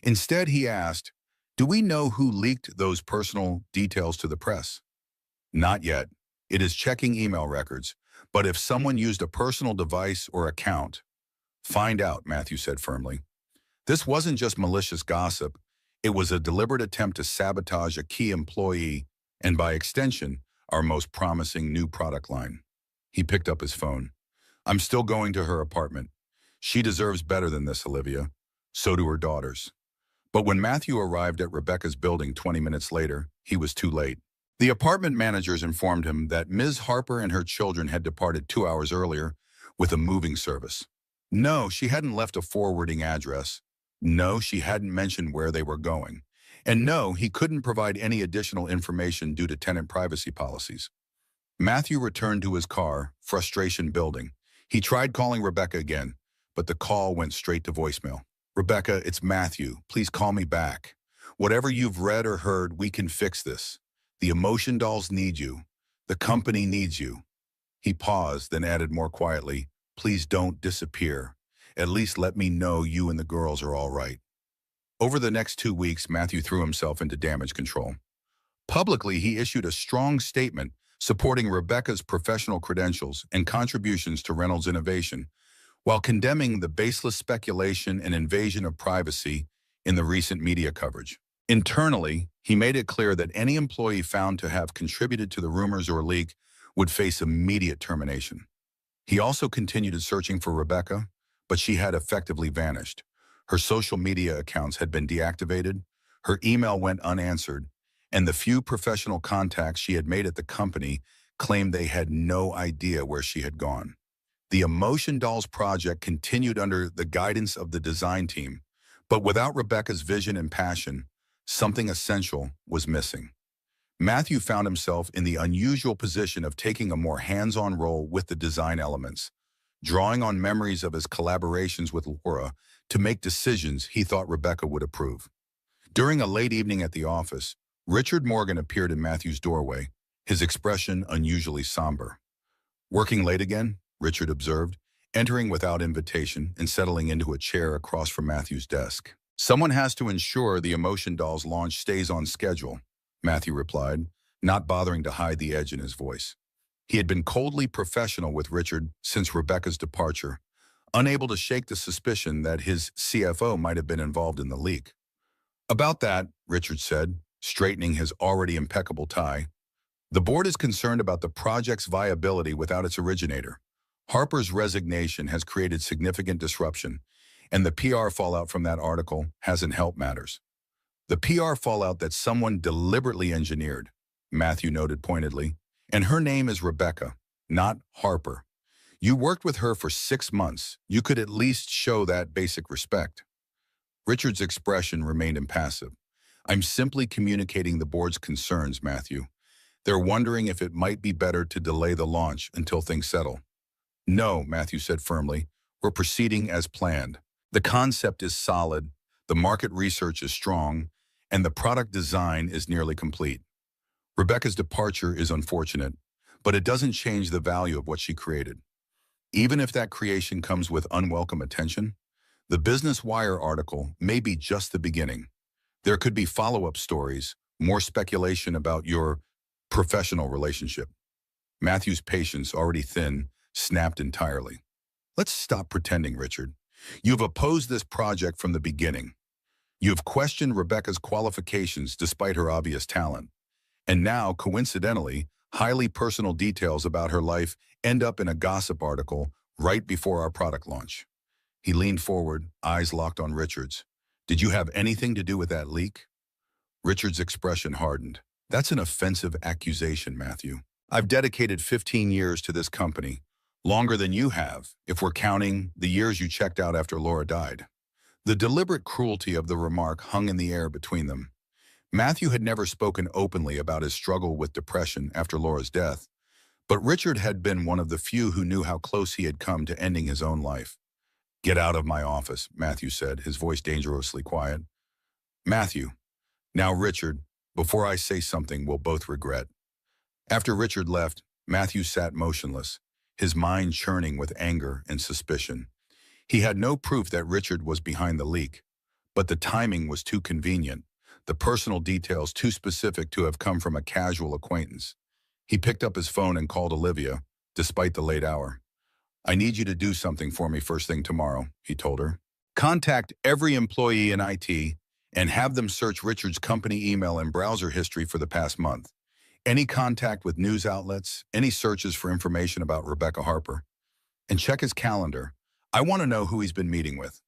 Instead, he asked, do we know who leaked those personal details to the press? Not yet. It is checking email records, but if someone used a personal device or account, find out, Matthew said firmly. This wasn't just malicious gossip. It was a deliberate attempt to sabotage a key employee and, by extension, our most promising new product line. He picked up his phone. I'm still going to her apartment. She deserves better than this, Olivia. So do her daughters. But when Matthew arrived at Rebecca's building 20 minutes later, he was too late. The apartment managers informed him that Ms. Harper and her children had departed 2 hours earlier with a moving service. No, she hadn't left a forwarding address. No, she hadn't mentioned where they were going. And no, he couldn't provide any additional information due to tenant privacy policies. Matthew returned to his car, frustration building. He tried calling Rebecca again, but the call went straight to voicemail. Rebecca, it's Matthew. Please call me back. Whatever you've read or heard, we can fix this. The emotion dolls need you. The company needs you. He paused, then added more quietly, please don't disappear. At least let me know you and the girls are all right. Over the next 2 weeks, Matthew threw himself into damage control. Publicly, he issued a strong statement supporting Rebecca's professional credentials and contributions to Reynolds Innovation, while condemning the baseless speculation and invasion of privacy in the recent media coverage. Internally, he made it clear that any employee found to have contributed to the rumors or leak would face immediate termination. He also continued searching for Rebecca, but she had effectively vanished. Her social media accounts had been deactivated, her email went unanswered, and the few professional contacts she had made at the company claimed they had no idea where she had gone. The Emotion Dolls project continued under the guidance of the design team, but without Rebecca's vision and passion, something essential was missing. Matthew found himself in the unusual position of taking a more hands-on role with the design elements, drawing on memories of his collaborations with Laura to make decisions he thought Rebecca would approve. During a late evening at the office, Richard Morgan appeared in Matthew's doorway, his expression unusually somber. Working late again? Richard observed, entering without invitation and settling into a chair across from Matthew's desk. Someone has to ensure the Emotion Dolls launch stays on schedule, Matthew replied, not bothering to hide the edge in his voice. He had been coldly professional with Richard since Rebecca's departure, unable to shake the suspicion that his CFO might have been involved in the leak. About that, Richard said, straightening his already impeccable tie, the board is concerned about the project's viability without its originator. Harper's resignation has created significant disruption, and the PR fallout from that article hasn't helped matters. The PR fallout that someone deliberately engineered, Matthew noted pointedly, and her name is Rebecca, not Harper. You worked with her for 6 months. You could at least show that basic respect. Richard's expression remained impassive. I'm simply communicating the board's concerns, Matthew. They're wondering if it might be better to delay the launch until things settle. No, Matthew said firmly. We're proceeding as planned. The concept is solid, the market research is strong, and the product design is nearly complete. Rebecca's departure is unfortunate, but it doesn't change the value of what she created. Even if that creation comes with unwelcome attention, the Business Wire article may be just the beginning. There could be follow-up stories, more speculation about your professional relationship. Matthew's patience, already thin, snapped entirely. Let's stop pretending, Richard. You've opposed this project from the beginning. You've questioned Rebecca's qualifications despite her obvious talent. And now, coincidentally, highly personal details about her life end up in a gossip article right before our product launch. He leaned forward, eyes locked on Richard's. Did you have anything to do with that leak? Richard's expression hardened. That's an offensive accusation, Matthew. I've dedicated 15 years to this company, longer than you have, if we're counting the years you checked out after Laura died. The deliberate cruelty of the remark hung in the air between them. Matthew had never spoken openly about his struggle with depression after Laura's death, but Richard had been one of the few who knew how close he had come to ending his own life. Get out of my office, Matthew said, his voice dangerously quiet. Matthew. Now, Richard, before I say something we'll both regret. After Richard left, Matthew sat motionless, his mind churning with anger and suspicion. He had no proof that Richard was behind the leak, but the timing was too convenient, the personal details too specific to have come from a casual acquaintance. He picked up his phone and called Olivia, despite the late hour. I need you to do something for me first thing tomorrow, he told her. Contact every employee in IT and have them search Richard's company email and browser history for the past month. Any contact with news outlets, any searches for information about Rebecca Harper. And check his calendar. I want to know who he's been meeting with.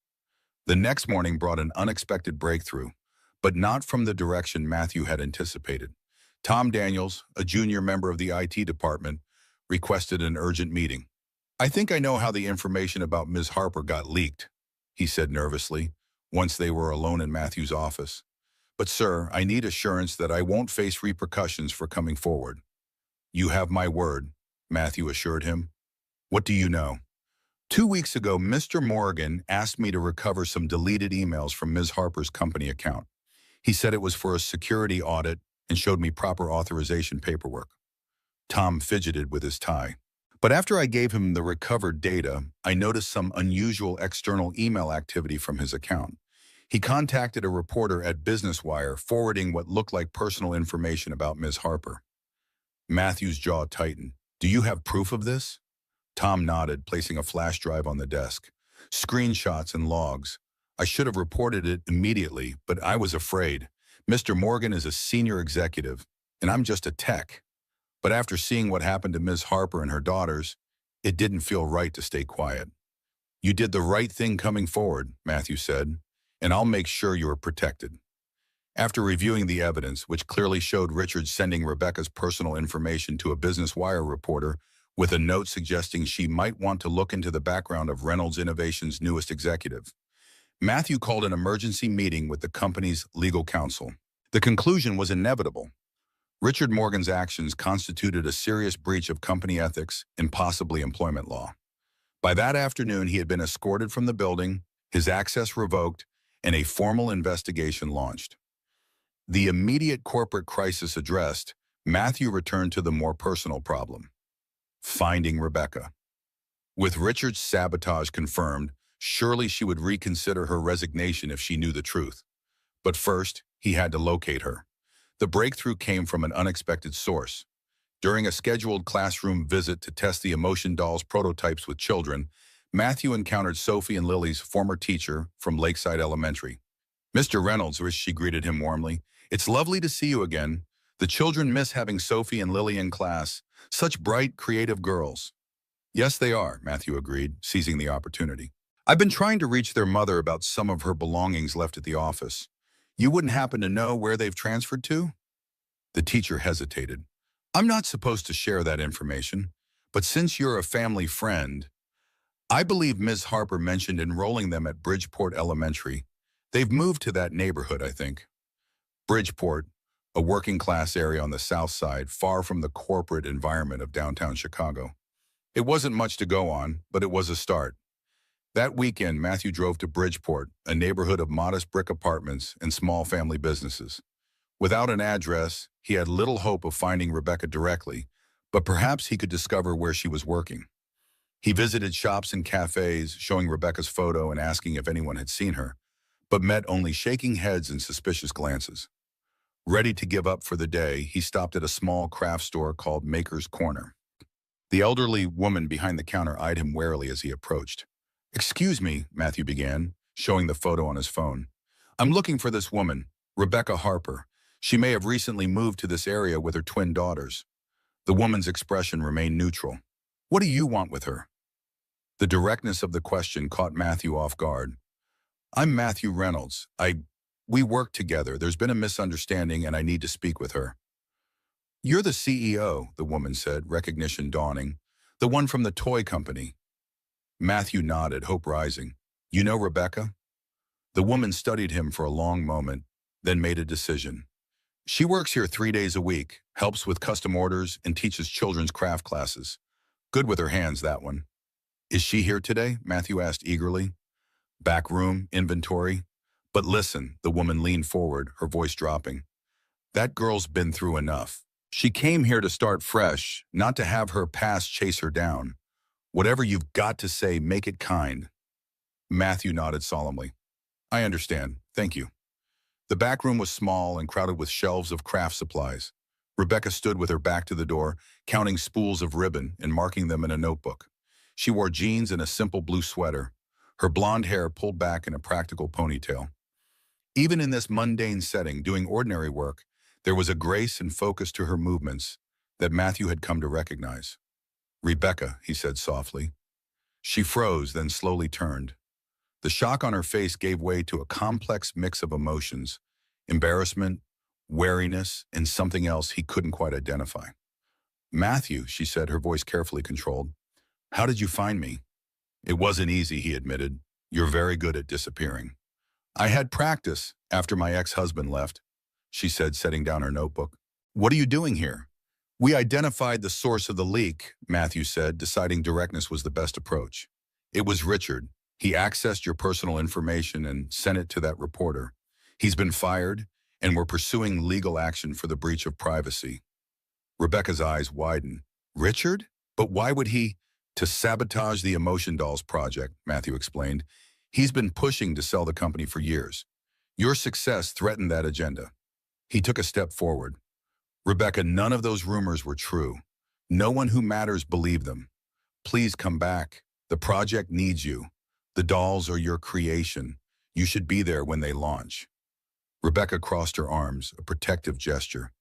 The next morning brought an unexpected breakthrough, but not from the direction Matthew had anticipated. Tom Daniels, a junior member of the IT department, requested an urgent meeting. I think I know how the information about Ms. Harper got leaked, he said nervously, once they were alone in Matthew's office. But sir, I need assurance that I won't face repercussions for coming forward. You have my word, Matthew assured him. What do you know? 2 weeks ago, Mr. Morgan asked me to recover some deleted emails from Ms. Harper's company account. He said it was for a security audit and showed me proper authorization paperwork. Tom fidgeted with his tie. But after I gave him the recovered data, I noticed some unusual external email activity from his account. He contacted a reporter at Business Wire, forwarding what looked like personal information about Ms. Harper. Matthew's jaw tightened. Do you have proof of this? Tom nodded, placing a flash drive on the desk. Screenshots and logs. I should have reported it immediately, but I was afraid. Mr. Morgan is a senior executive, and I'm just a tech. But after seeing what happened to Ms. Harper and her daughters, it didn't feel right to stay quiet. You did the right thing coming forward, Matthew said, and I'll make sure you are protected. After reviewing the evidence, which clearly showed Richard sending Rebecca's personal information to a Business Wire reporter with a note suggesting she might want to look into the background of Reynolds Innovation's newest executive, Matthew called an emergency meeting with the company's legal counsel. The conclusion was inevitable. Richard Morgan's actions constituted a serious breach of company ethics and possibly employment law. By that afternoon, he had been escorted from the building, his access revoked, and a formal investigation launched. The immediate corporate crisis addressed, Matthew returned to the more personal problem: finding Rebecca. With Richard's sabotage confirmed, surely she would reconsider her resignation if she knew the truth. But first, he had to locate her. The breakthrough came from an unexpected source. During a scheduled classroom visit to test the Emotion Dolls prototypes with children, Matthew encountered Sophie and Lily's former teacher from Lakeside Elementary. Mr. Reynolds, she greeted him warmly. It's lovely to see you again. The children miss having Sophie and Lily in class. Such bright, creative girls. Yes, they are, Matthew agreed, seizing the opportunity. I've been trying to reach their mother about some of her belongings left at the office. You wouldn't happen to know where they've transferred to? The teacher hesitated. I'm not supposed to share that information, but since you're a family friend, I believe Ms. Harper mentioned enrolling them at Bridgeport Elementary. They've moved to that neighborhood, I think. Bridgeport, a working-class area on the south side, far from the corporate environment of downtown Chicago. It wasn't much to go on, but it was a start. That weekend, Matthew drove to Bridgeport, a neighborhood of modest brick apartments and small family businesses. Without an address, he had little hope of finding Rebecca directly, but perhaps he could discover where she was working. He visited shops and cafes, showing Rebecca's photo and asking if anyone had seen her, but met only shaking heads and suspicious glances. Ready to give up for the day, he stopped at a small craft store called Maker's Corner. The elderly woman behind the counter eyed him warily as he approached. "Excuse me," Matthew began, showing the photo on his phone. "I'm looking for this woman, Rebecca Harper. She may have recently moved to this area with her twin daughters." The woman's expression remained neutral. "What do you want with her?" The directness of the question caught Matthew off guard. "I'm Matthew Reynolds. We work together. There's been a misunderstanding and I need to speak with her." "You're the CEO," the woman said, recognition dawning. "The one from the toy company." Matthew nodded, hope rising. "You know Rebecca?" The woman studied him for a long moment, then made a decision. "She works here 3 days a week, helps with custom orders, and teaches children's craft classes. Good with her hands, that one." "Is she here today?" Matthew asked eagerly. "Back room, inventory." "But listen," the woman leaned forward, her voice dropping. "That girl's been through enough. She came here to start fresh, not to have her past chase her down. Whatever you've got to say, make it kind." Matthew nodded solemnly. "I understand. Thank you." The back room was small and crowded with shelves of craft supplies. Rebecca stood with her back to the door, counting spools of ribbon and marking them in a notebook. She wore jeans and a simple blue sweater, her blonde hair pulled back in a practical ponytail. Even in this mundane setting, doing ordinary work, there was a grace and focus to her movements that Matthew had come to recognize. "Rebecca," he said softly. She froze, then slowly turned. The shock on her face gave way to a complex mix of emotions, embarrassment, wariness, and something else he couldn't quite identify. "Matthew," she said, her voice carefully controlled. "How did you find me?" "It wasn't easy," he admitted. "You're very good at disappearing." "I had practice after my ex-husband left," she said, setting down her notebook. "What are you doing here?" "We identified the source of the leak," Matthew said, deciding directness was the best approach. "It was Richard. He accessed your personal information and sent it to that reporter. He's been fired, and we're pursuing legal action for the breach of privacy." Rebecca's eyes widened. "Richard? But why would he—" "To sabotage the Emotion Dolls project," Matthew explained. "He's been pushing to sell the company for years. Your success threatened that agenda." He took a step forward. "Rebecca, none of those rumors were true. No one who matters believed them. Please come back. The project needs you. The dolls are your creation. You should be there when they launch." Rebecca crossed her arms, a protective gesture.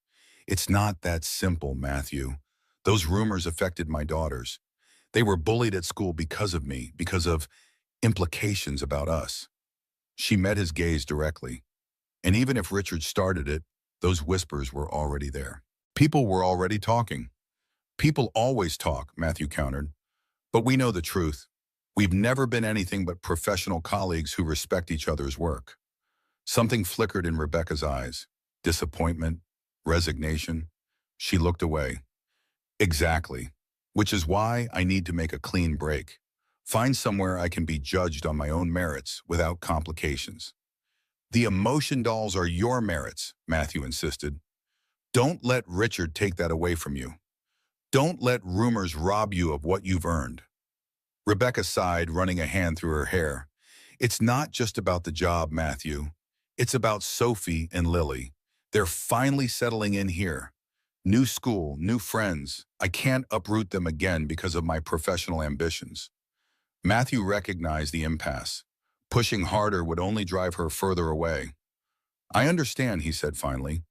"It's not that simple, Matthew. Those rumors affected my daughters. They were bullied at school because of me, because of implications about us." She met his gaze directly. "And even if Richard started it, those whispers were already there. People were already talking." "People always talk," Matthew countered. "But we know the truth. We've never been anything but professional colleagues who respect each other's work." Something flickered in Rebecca's eyes. Disappointment, resignation. She looked away. "Exactly. Which is why I need to make a clean break. Find somewhere I can be judged on my own merits without complications." "The Emotion Dolls are your merits," Matthew insisted. "Don't let Richard take that away from you. Don't let rumors rob you of what you've earned." Rebecca sighed, running a hand through her hair. "It's not just about the job, Matthew. It's about Sophie and Lily. They're finally settling in here. New school, new friends. I can't uproot them again because of my professional ambitions." Matthew recognized the impasse. Pushing harder would only drive her further away. "I understand," he said finally.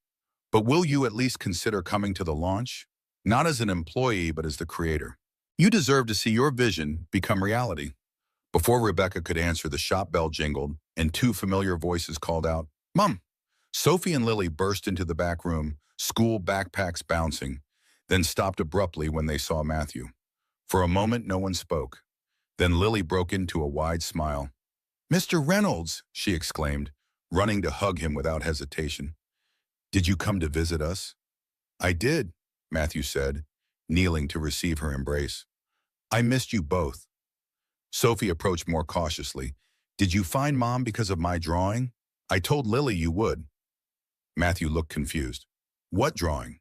"But will you at least consider coming to the launch? Not as an employee, but as the creator. You deserve to see your vision become reality." Before Rebecca could answer, the shop bell jingled, and two familiar voices called out, "Mom!" Sophie and Lily burst into the back room, school backpacks bouncing, then stopped abruptly when they saw Matthew. For a moment, no one spoke. Then Lily broke into a wide smile. "Mr. Reynolds!" she exclaimed, running to hug him without hesitation. "Did you come to visit us?" "I did," Matthew said, kneeling to receive her embrace. "I missed you both." Sophie approached more cautiously. Did you find Mom because of my drawing? I told Lily you would. Matthew looked confused. What drawing?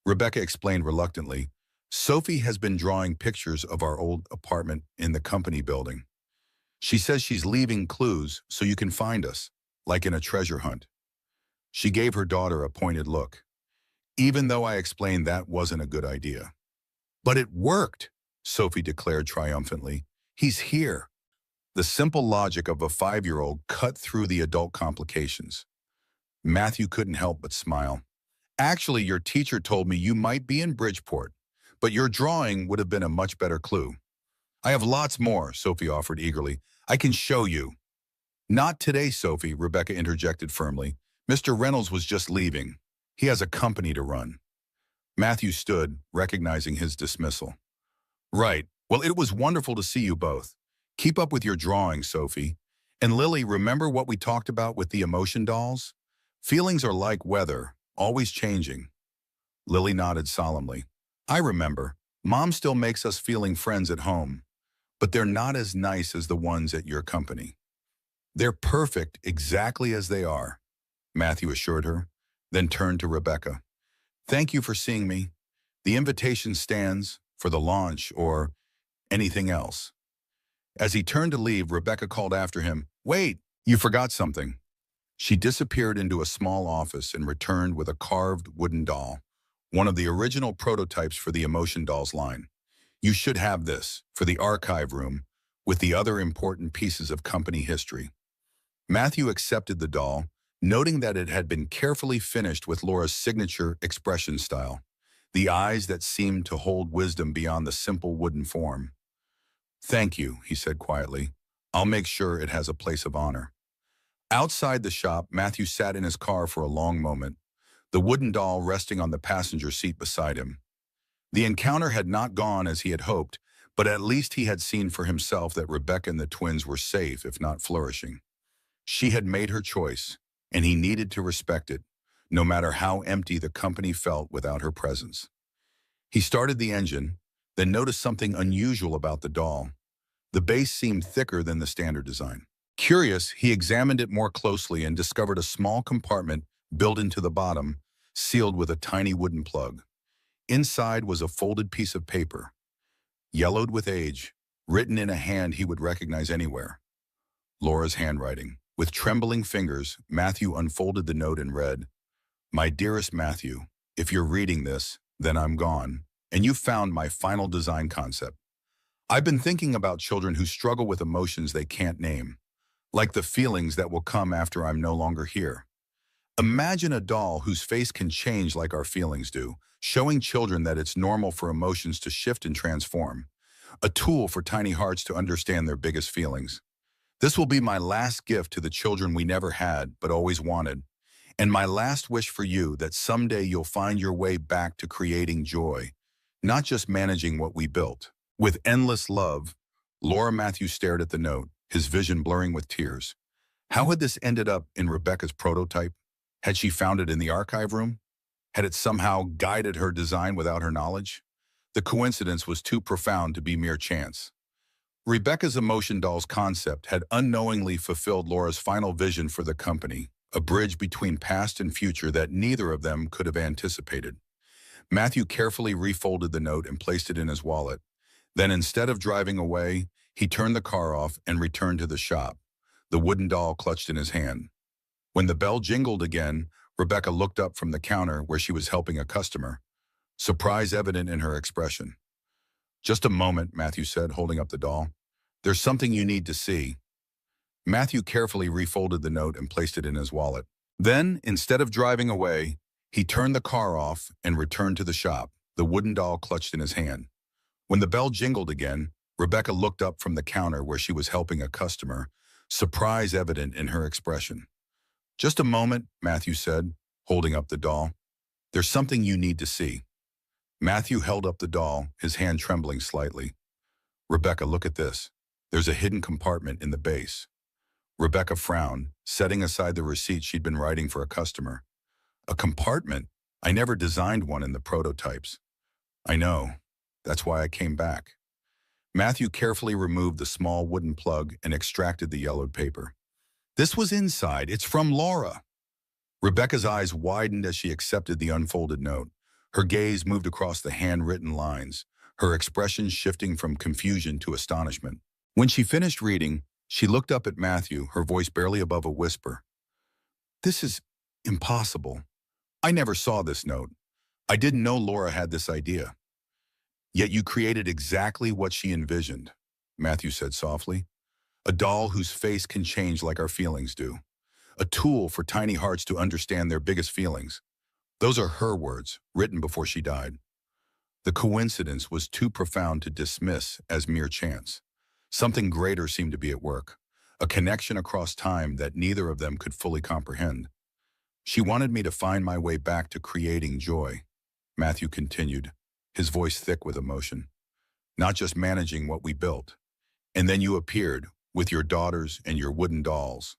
Rebecca explained reluctantly. Sophie has been drawing pictures of our old apartment in the company building. She says she's leaving clues so you can find us, like in a treasure hunt. She gave her daughter a pointed look, even though I explained that wasn't a good idea. But it worked, Sophie declared triumphantly. He's here. The simple logic of a 5-year-old cut through the adult complications. Matthew couldn't help but smile. Actually, your teacher told me you might be in Bridgeport, but your drawing would have been a much better clue. I have lots more, Sophie offered eagerly. I can show you. Not today, Sophie, Rebecca interjected firmly. Mr. Reynolds was just leaving. He has a company to run. Matthew stood, recognizing his dismissal. Right. Well, it was wonderful to see you both. Keep up with your drawing, Sophie. And Lily, remember what we talked about with the emotion dolls? Feelings are like weather, always changing. Lily nodded solemnly. I remember. Mom still makes us feeling friends at home, but they're not as nice as the ones at your company. They're perfect exactly as they are, Matthew assured her, then turned to Rebecca. Thank you for seeing me. The invitation stands for the launch or anything else. As he turned to leave, Rebecca called after him, Wait, you forgot something. She disappeared into a small office and returned with a carved wooden doll, one of the original prototypes for the Emotion Dolls line. You should have this for the archive room with the other important pieces of company history. Matthew accepted the doll, noting that it had been carefully finished with Laura's signature expression style, the eyes that seemed to hold wisdom beyond the simple wooden form. Thank you, he said quietly. I'll make sure it has a place of honor. Outside the shop, Matthew sat in his car for a long moment, the wooden doll resting on the passenger seat beside him. The encounter had not gone as he had hoped, but at least he had seen for himself that Rebecca and the twins were safe, if not flourishing. She had made her choice, and he needed to respect it, no matter how empty the company felt without her presence. He started the engine, then noticed something unusual about the doll. The base seemed thicker than the standard design. Curious, he examined it more closely and discovered a small compartment built into the bottom, sealed with a tiny wooden plug. Inside was a folded piece of paper, yellowed with age, written in a hand he would recognize anywhere. Laura's handwriting. With trembling fingers, Matthew unfolded the note and read, My dearest Matthew, if you're reading this, then I'm gone, and you've found my final design concept. I've been thinking about children who struggle with emotions they can't name, like the feelings that will come after I'm no longer here. Imagine a doll whose face can change like our feelings do, showing children that it's normal for emotions to shift and transform. A tool for tiny hearts to understand their biggest feelings. This will be my last gift to the children we never had but always wanted, and my last wish for you that someday you'll find your way back to creating joy, not just managing what we built. With endless love, Laura. Matthew stared at the note, his vision blurring with tears. How had this ended up in Rebecca's prototype? Had she found it in the archive room? Had it somehow guided her design without her knowledge? The coincidence was too profound to be mere chance. Rebecca's Emotion Dolls concept had unknowingly fulfilled Laura's final vision for the company, a bridge between past and future that neither of them could have anticipated. Matthew carefully refolded the note and placed it in his wallet. Then, instead of driving away, he turned the car off and returned to the shop, the wooden doll clutched in his hand. When the bell jingled again, Rebecca looked up from the counter where she was helping a customer, surprise evident in her expression. Just a moment, Matthew said, holding up the doll. There's something you need to see. Matthew carefully refolded the note and placed it in his wallet. Then, instead of driving away, he turned the car off and returned to the shop, the wooden doll clutched in his hand. When the bell jingled again, Rebecca looked up from the counter where she was helping a customer, surprise evident in her expression. Just a moment, Matthew said, holding up the doll. There's something you need to see. Matthew held up the doll, his hand trembling slightly. Rebecca, look at this. There's a hidden compartment in the base. Rebecca frowned, setting aside the receipt she'd been writing for a customer. A compartment? I never designed one in the prototypes. I know. That's why I came back. Matthew carefully removed the small wooden plug and extracted the yellowed paper. This was inside. It's from Laura. Rebecca's eyes widened as she accepted the unfolded note. Her gaze moved across the handwritten lines, her expression shifting from confusion to astonishment. When she finished reading, she looked up at Matthew, her voice barely above a whisper. This is impossible. I never saw this note. I didn't know Laura had this idea. Yet you created exactly what she envisioned, Matthew said softly. A doll whose face can change like our feelings do. A tool for tiny hearts to understand their biggest feelings. Those are her words, written before she died. The coincidence was too profound to dismiss as mere chance. Something greater seemed to be at work, a connection across time that neither of them could fully comprehend. She wanted me to find my way back to creating joy, Matthew continued, his voice thick with emotion. Not just managing what we built. And then you appeared, with your daughters and your wooden dolls.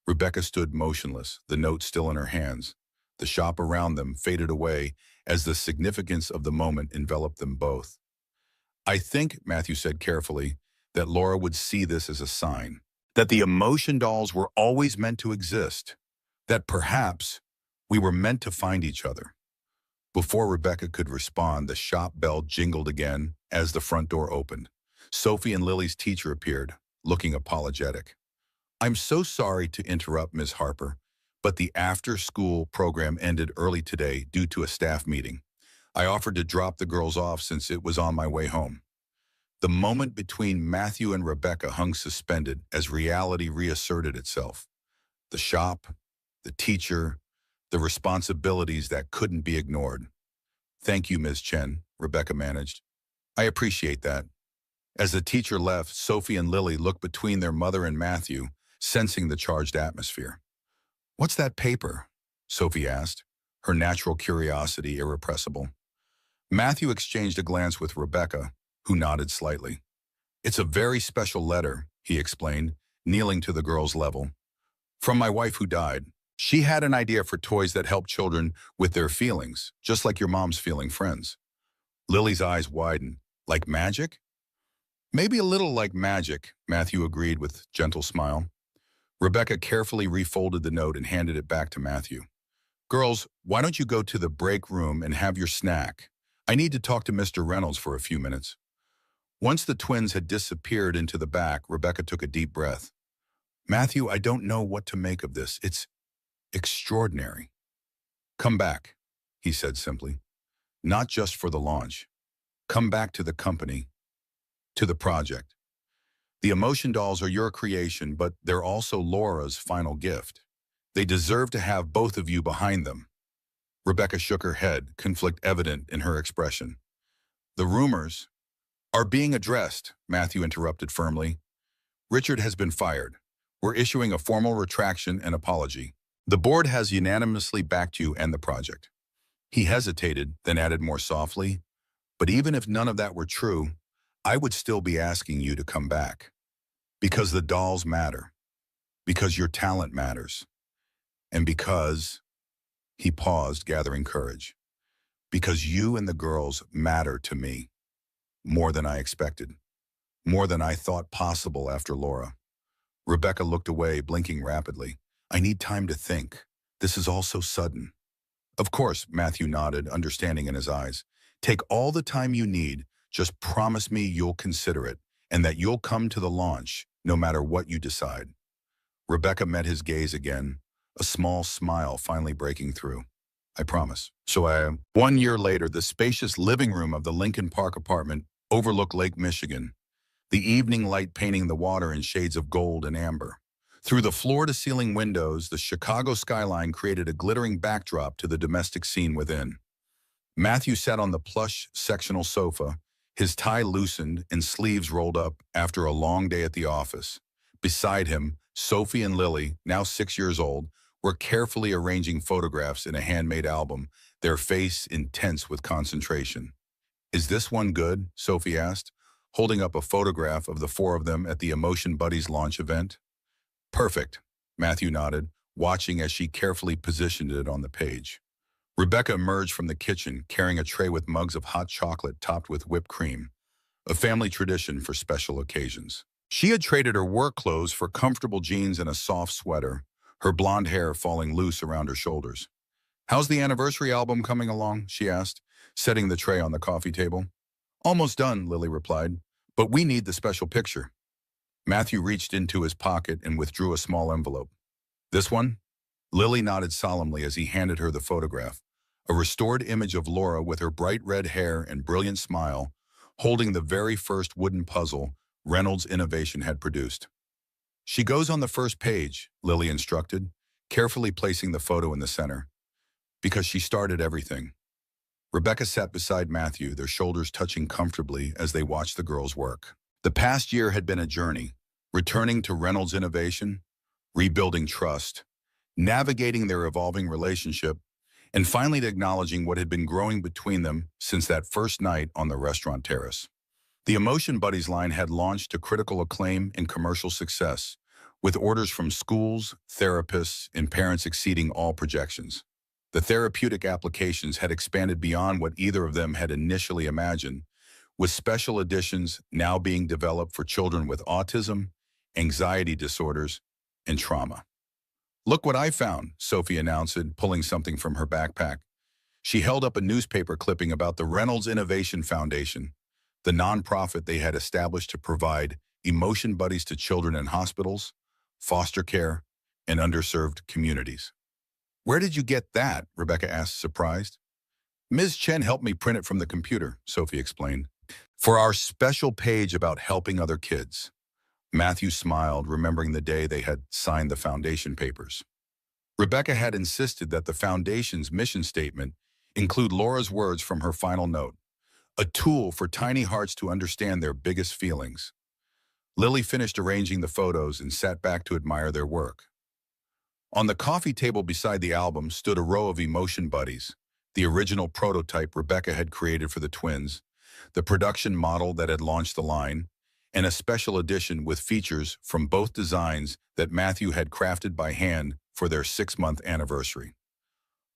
Rebecca stood motionless, the note still in her hands. The shop around them faded away as the significance of the moment enveloped them both. I think, Matthew said carefully, that Laura would see this as a sign. That the emotion dolls were always meant to exist. That perhaps we were meant to find each other. Before Rebecca could respond, the shop bell jingled again as the front door opened. Sophie and Lily's teacher appeared, looking apologetic. I'm so sorry to interrupt, Ms. Harper, but the after-school program ended early today due to a staff meeting. I offered to drop the girls off since it was on my way home. The moment between Matthew and Rebecca hung suspended as reality reasserted itself. The shop, the teacher, the responsibilities that couldn't be ignored. Thank you, Ms. Chen, Rebecca managed. I appreciate that. As the teacher left, Sophie and Lily looked between their mother and Matthew, sensing the charged atmosphere. What's that paper? Sophie asked, her natural curiosity irrepressible. Matthew exchanged a glance with Rebecca, who nodded slightly. It's a very special letter, he explained, kneeling to the girl's level. From my wife who died. She had an idea for toys that help children with their feelings, just like your mom's feeling friends. Lily's eyes widened. Like magic? Maybe a little like magic, Matthew agreed with gentle smile. Rebecca carefully refolded the note and handed it back to Matthew. Girls, why don't you go to the break room and have your snack? I need to talk to Mr. Reynolds for a few minutes. Once the twins had disappeared into the back, Rebecca took a deep breath. Matthew, I don't know what to make of this. It's extraordinary. Come back, he said simply. Not just for the launch. Come back to the company, to the project. The emotion dolls are your creation, but they're also Laura's final gift. They deserve to have both of you behind them. Rebecca shook her head, conflict evident in her expression. The rumors are being addressed, Matthew interrupted firmly. Richard has been fired. We're issuing a formal retraction and apology. The board has unanimously backed you and the project. He hesitated, then added more softly, but even if none of that were true, I would still be asking you to come back. Because the dolls matter. Because your talent matters. And because, he paused, gathering courage. Because you and the girls matter to me. More than I expected. More than I thought possible after Laura. Rebecca looked away, blinking rapidly. I need time to think. This is all so sudden. Of course, Matthew nodded, understanding in his eyes. Take all the time you need. Just promise me you'll consider it, and that you'll come to the launch, no matter what you decide. Rebecca met his gaze again, a small smile finally breaking through. I promise. So 1 year later, the spacious living room of the Lincoln Park apartment overlooked Lake Michigan, the evening light painting the water in shades of gold and amber. Through the floor-to-ceiling windows, the Chicago skyline created a glittering backdrop to the domestic scene within. Matthew sat on the plush sectional sofa, his tie loosened and sleeves rolled up after a long day at the office. Beside him, Sophie and Lily, now 6 years old, were carefully arranging photographs in a handmade album, their face intense with concentration. Is this one good? Sophie asked, holding up a photograph of the four of them at the Emotion Buddies launch event. Perfect, Matthew nodded, watching as she carefully positioned it on the page. Rebecca emerged from the kitchen, carrying a tray with mugs of hot chocolate topped with whipped cream. a family tradition for special occasions. She had traded her work clothes for comfortable jeans and a soft sweater, her blonde hair falling loose around her shoulders. "How's the anniversary album coming along?" she asked, setting the tray on the coffee table. "Almost done," Lily replied, "but we need the special picture." Matthew reached into his pocket and withdrew a small envelope. "This one?" Lily nodded solemnly as he handed her the photograph, a restored image of Laura with her bright red hair and brilliant smile, holding the very first wooden puzzle Reynolds Innovation had produced. "She goes on the first page," Lily instructed, carefully placing the photo in the center, "because she started everything." Rebecca sat beside Matthew, their shoulders touching comfortably as they watched the girls work. The past year had been a journey, returning to Reynolds Innovation, rebuilding trust, navigating their evolving relationship, and finally acknowledging what had been growing between them since that first night on the restaurant terrace. The Emotion Buddies line had launched to critical acclaim and commercial success, with orders from schools, therapists, and parents exceeding all projections. The therapeutic applications had expanded beyond what either of them had initially imagined, with special editions now being developed for children with autism, anxiety disorders, and trauma. "Look what I found," Sophie announced, pulling something from her backpack. She held up a newspaper clipping about the Reynolds Innovation Foundation, the nonprofit they had established to provide emotion buddies to children in hospitals, foster care, and underserved communities. "Where did you get that?" Rebecca asked, surprised. "Ms. Chen helped me print it from the computer," Sophie explained, "for our special page about helping other kids." Matthew smiled, remembering the day they had signed the foundation papers. Rebecca had insisted that the foundation's mission statement include Laura's words from her final note, a tool for tiny hearts to understand their biggest feelings. Lily finished arranging the photos and sat back to admire their work. On the coffee table beside the album stood a row of Emotion Buddies, the original prototype Rebecca had created for the twins, the production model that had launched the line, and a special edition with features from both designs that Matthew had crafted by hand for their 6-month anniversary.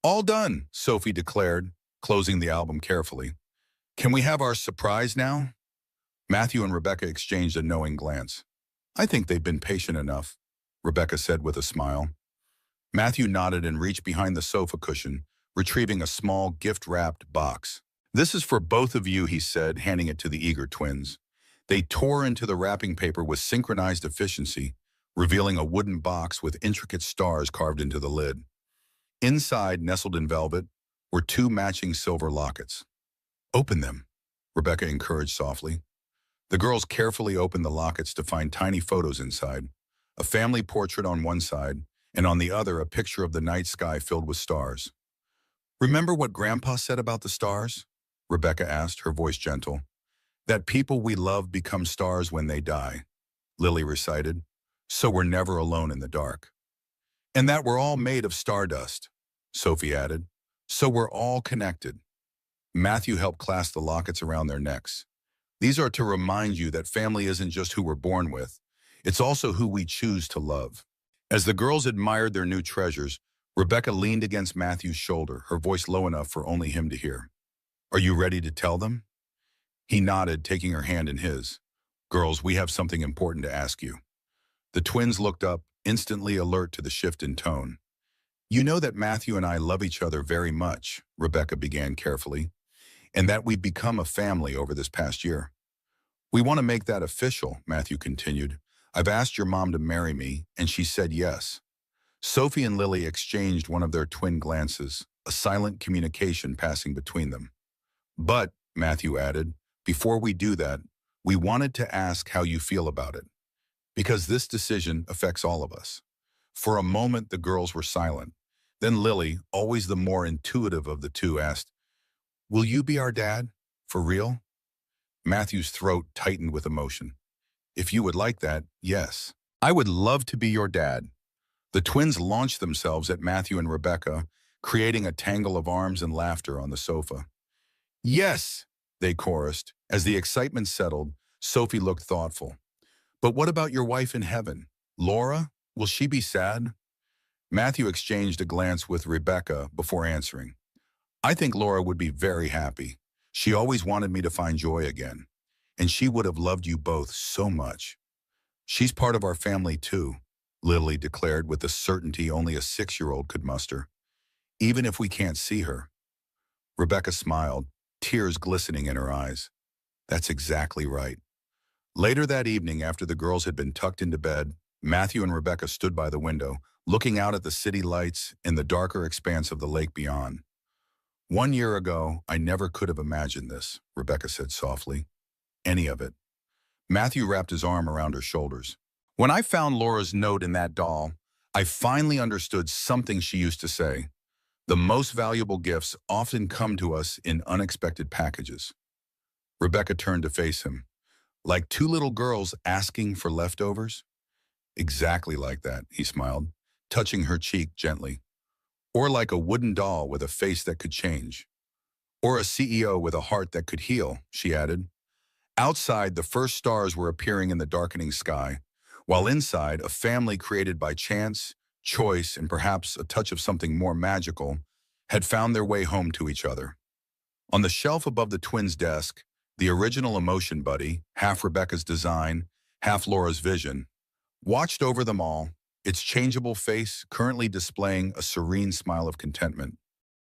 "All done," Sophie declared, closing the album carefully. "Can we have our surprise now?" Matthew and Rebecca exchanged a knowing glance. "I think they've been patient enough," Rebecca said with a smile. Matthew nodded and reached behind the sofa cushion, retrieving a small gift-wrapped box. "This is for both of you," he said, handing it to the eager twins. They tore into the wrapping paper with synchronized efficiency, revealing a wooden box with intricate stars carved into the lid. Inside, nestled in velvet, were 2 matching silver lockets. "Open them," Rebecca encouraged softly. The girls carefully opened the lockets to find tiny photos inside, a family portrait on one side, and on the other a picture of the night sky filled with stars. "Remember what Grandpa said about the stars?" Rebecca asked, her voice gentle. "That people we love become stars when they die," Lily recited, "so we're never alone in the dark. And that we're all made of stardust," Sophie added, "so we're all connected." Matthew helped clasp the lockets around their necks. "These are to remind you that family isn't just who we're born with, it's also who we choose to love." As the girls admired their new treasures, Rebecca leaned against Matthew's shoulder, her voice low enough for only him to hear. "Are you ready to tell them?" He nodded, taking her hand in his. "Girls, we have something important to ask you." The twins looked up, instantly alert to the shift in tone. "You know that Matthew and I love each other very much," Rebecca began carefully, "and that we've become a family over this past year. We want to make that official," Matthew continued. "I've asked your mom to marry me, and she said yes." Sophie and Lily exchanged one of their twin glances, a silent communication passing between them. "But," Matthew added, "before we do that, we wanted to ask how you feel about it, because this decision affects all of us." For a moment, the girls were silent. Then Lily, always the more intuitive of the two, asked, "Will you be our dad? For real?" Matthew's throat tightened with emotion. "If you would like that, yes. I would love to be your dad." The twins launched themselves at Matthew and Rebecca, creating a tangle of arms and laughter on the sofa. "Yes," they chorused. As the excitement settled, Sophie looked thoughtful. "But what about your wife in heaven? Laura? Will she be sad?" Matthew exchanged a glance with Rebecca before answering. "I think Laura would be very happy. She always wanted me to find joy again. and she would have loved you both so much. She's part of our family too, Lily declared with the certainty only a 6-year-old could muster. Even if we can't see her. Rebecca smiled, tears glistening in her eyes. That's exactly right. Later that evening, after the girls had been tucked into bed, Matthew and Rebecca stood by the window, looking out at the city lights and the darker expanse of the lake beyond. 1 year ago, I never could have imagined this, Rebecca said softly. Any of it. Matthew wrapped his arm around her shoulders. When I found Laura's note in that doll, I finally understood something she used to say. The most valuable gifts often come to us in unexpected packages. Rebecca turned to face him. Like two little girls asking for leftovers? Exactly like that, he smiled, touching her cheek gently. Or like a wooden doll with a face that could change. Or a CEO with a heart that could heal, she added. Outside, the first stars were appearing in the darkening sky, while inside, a family created by chance, choice, and perhaps a touch of something more magical, had found their way home to each other. On the shelf above the twins' desk, the original Emotion Buddy, half Rebecca's design, half Laura's vision, watched over them all, its changeable face currently displaying a serene smile of contentment.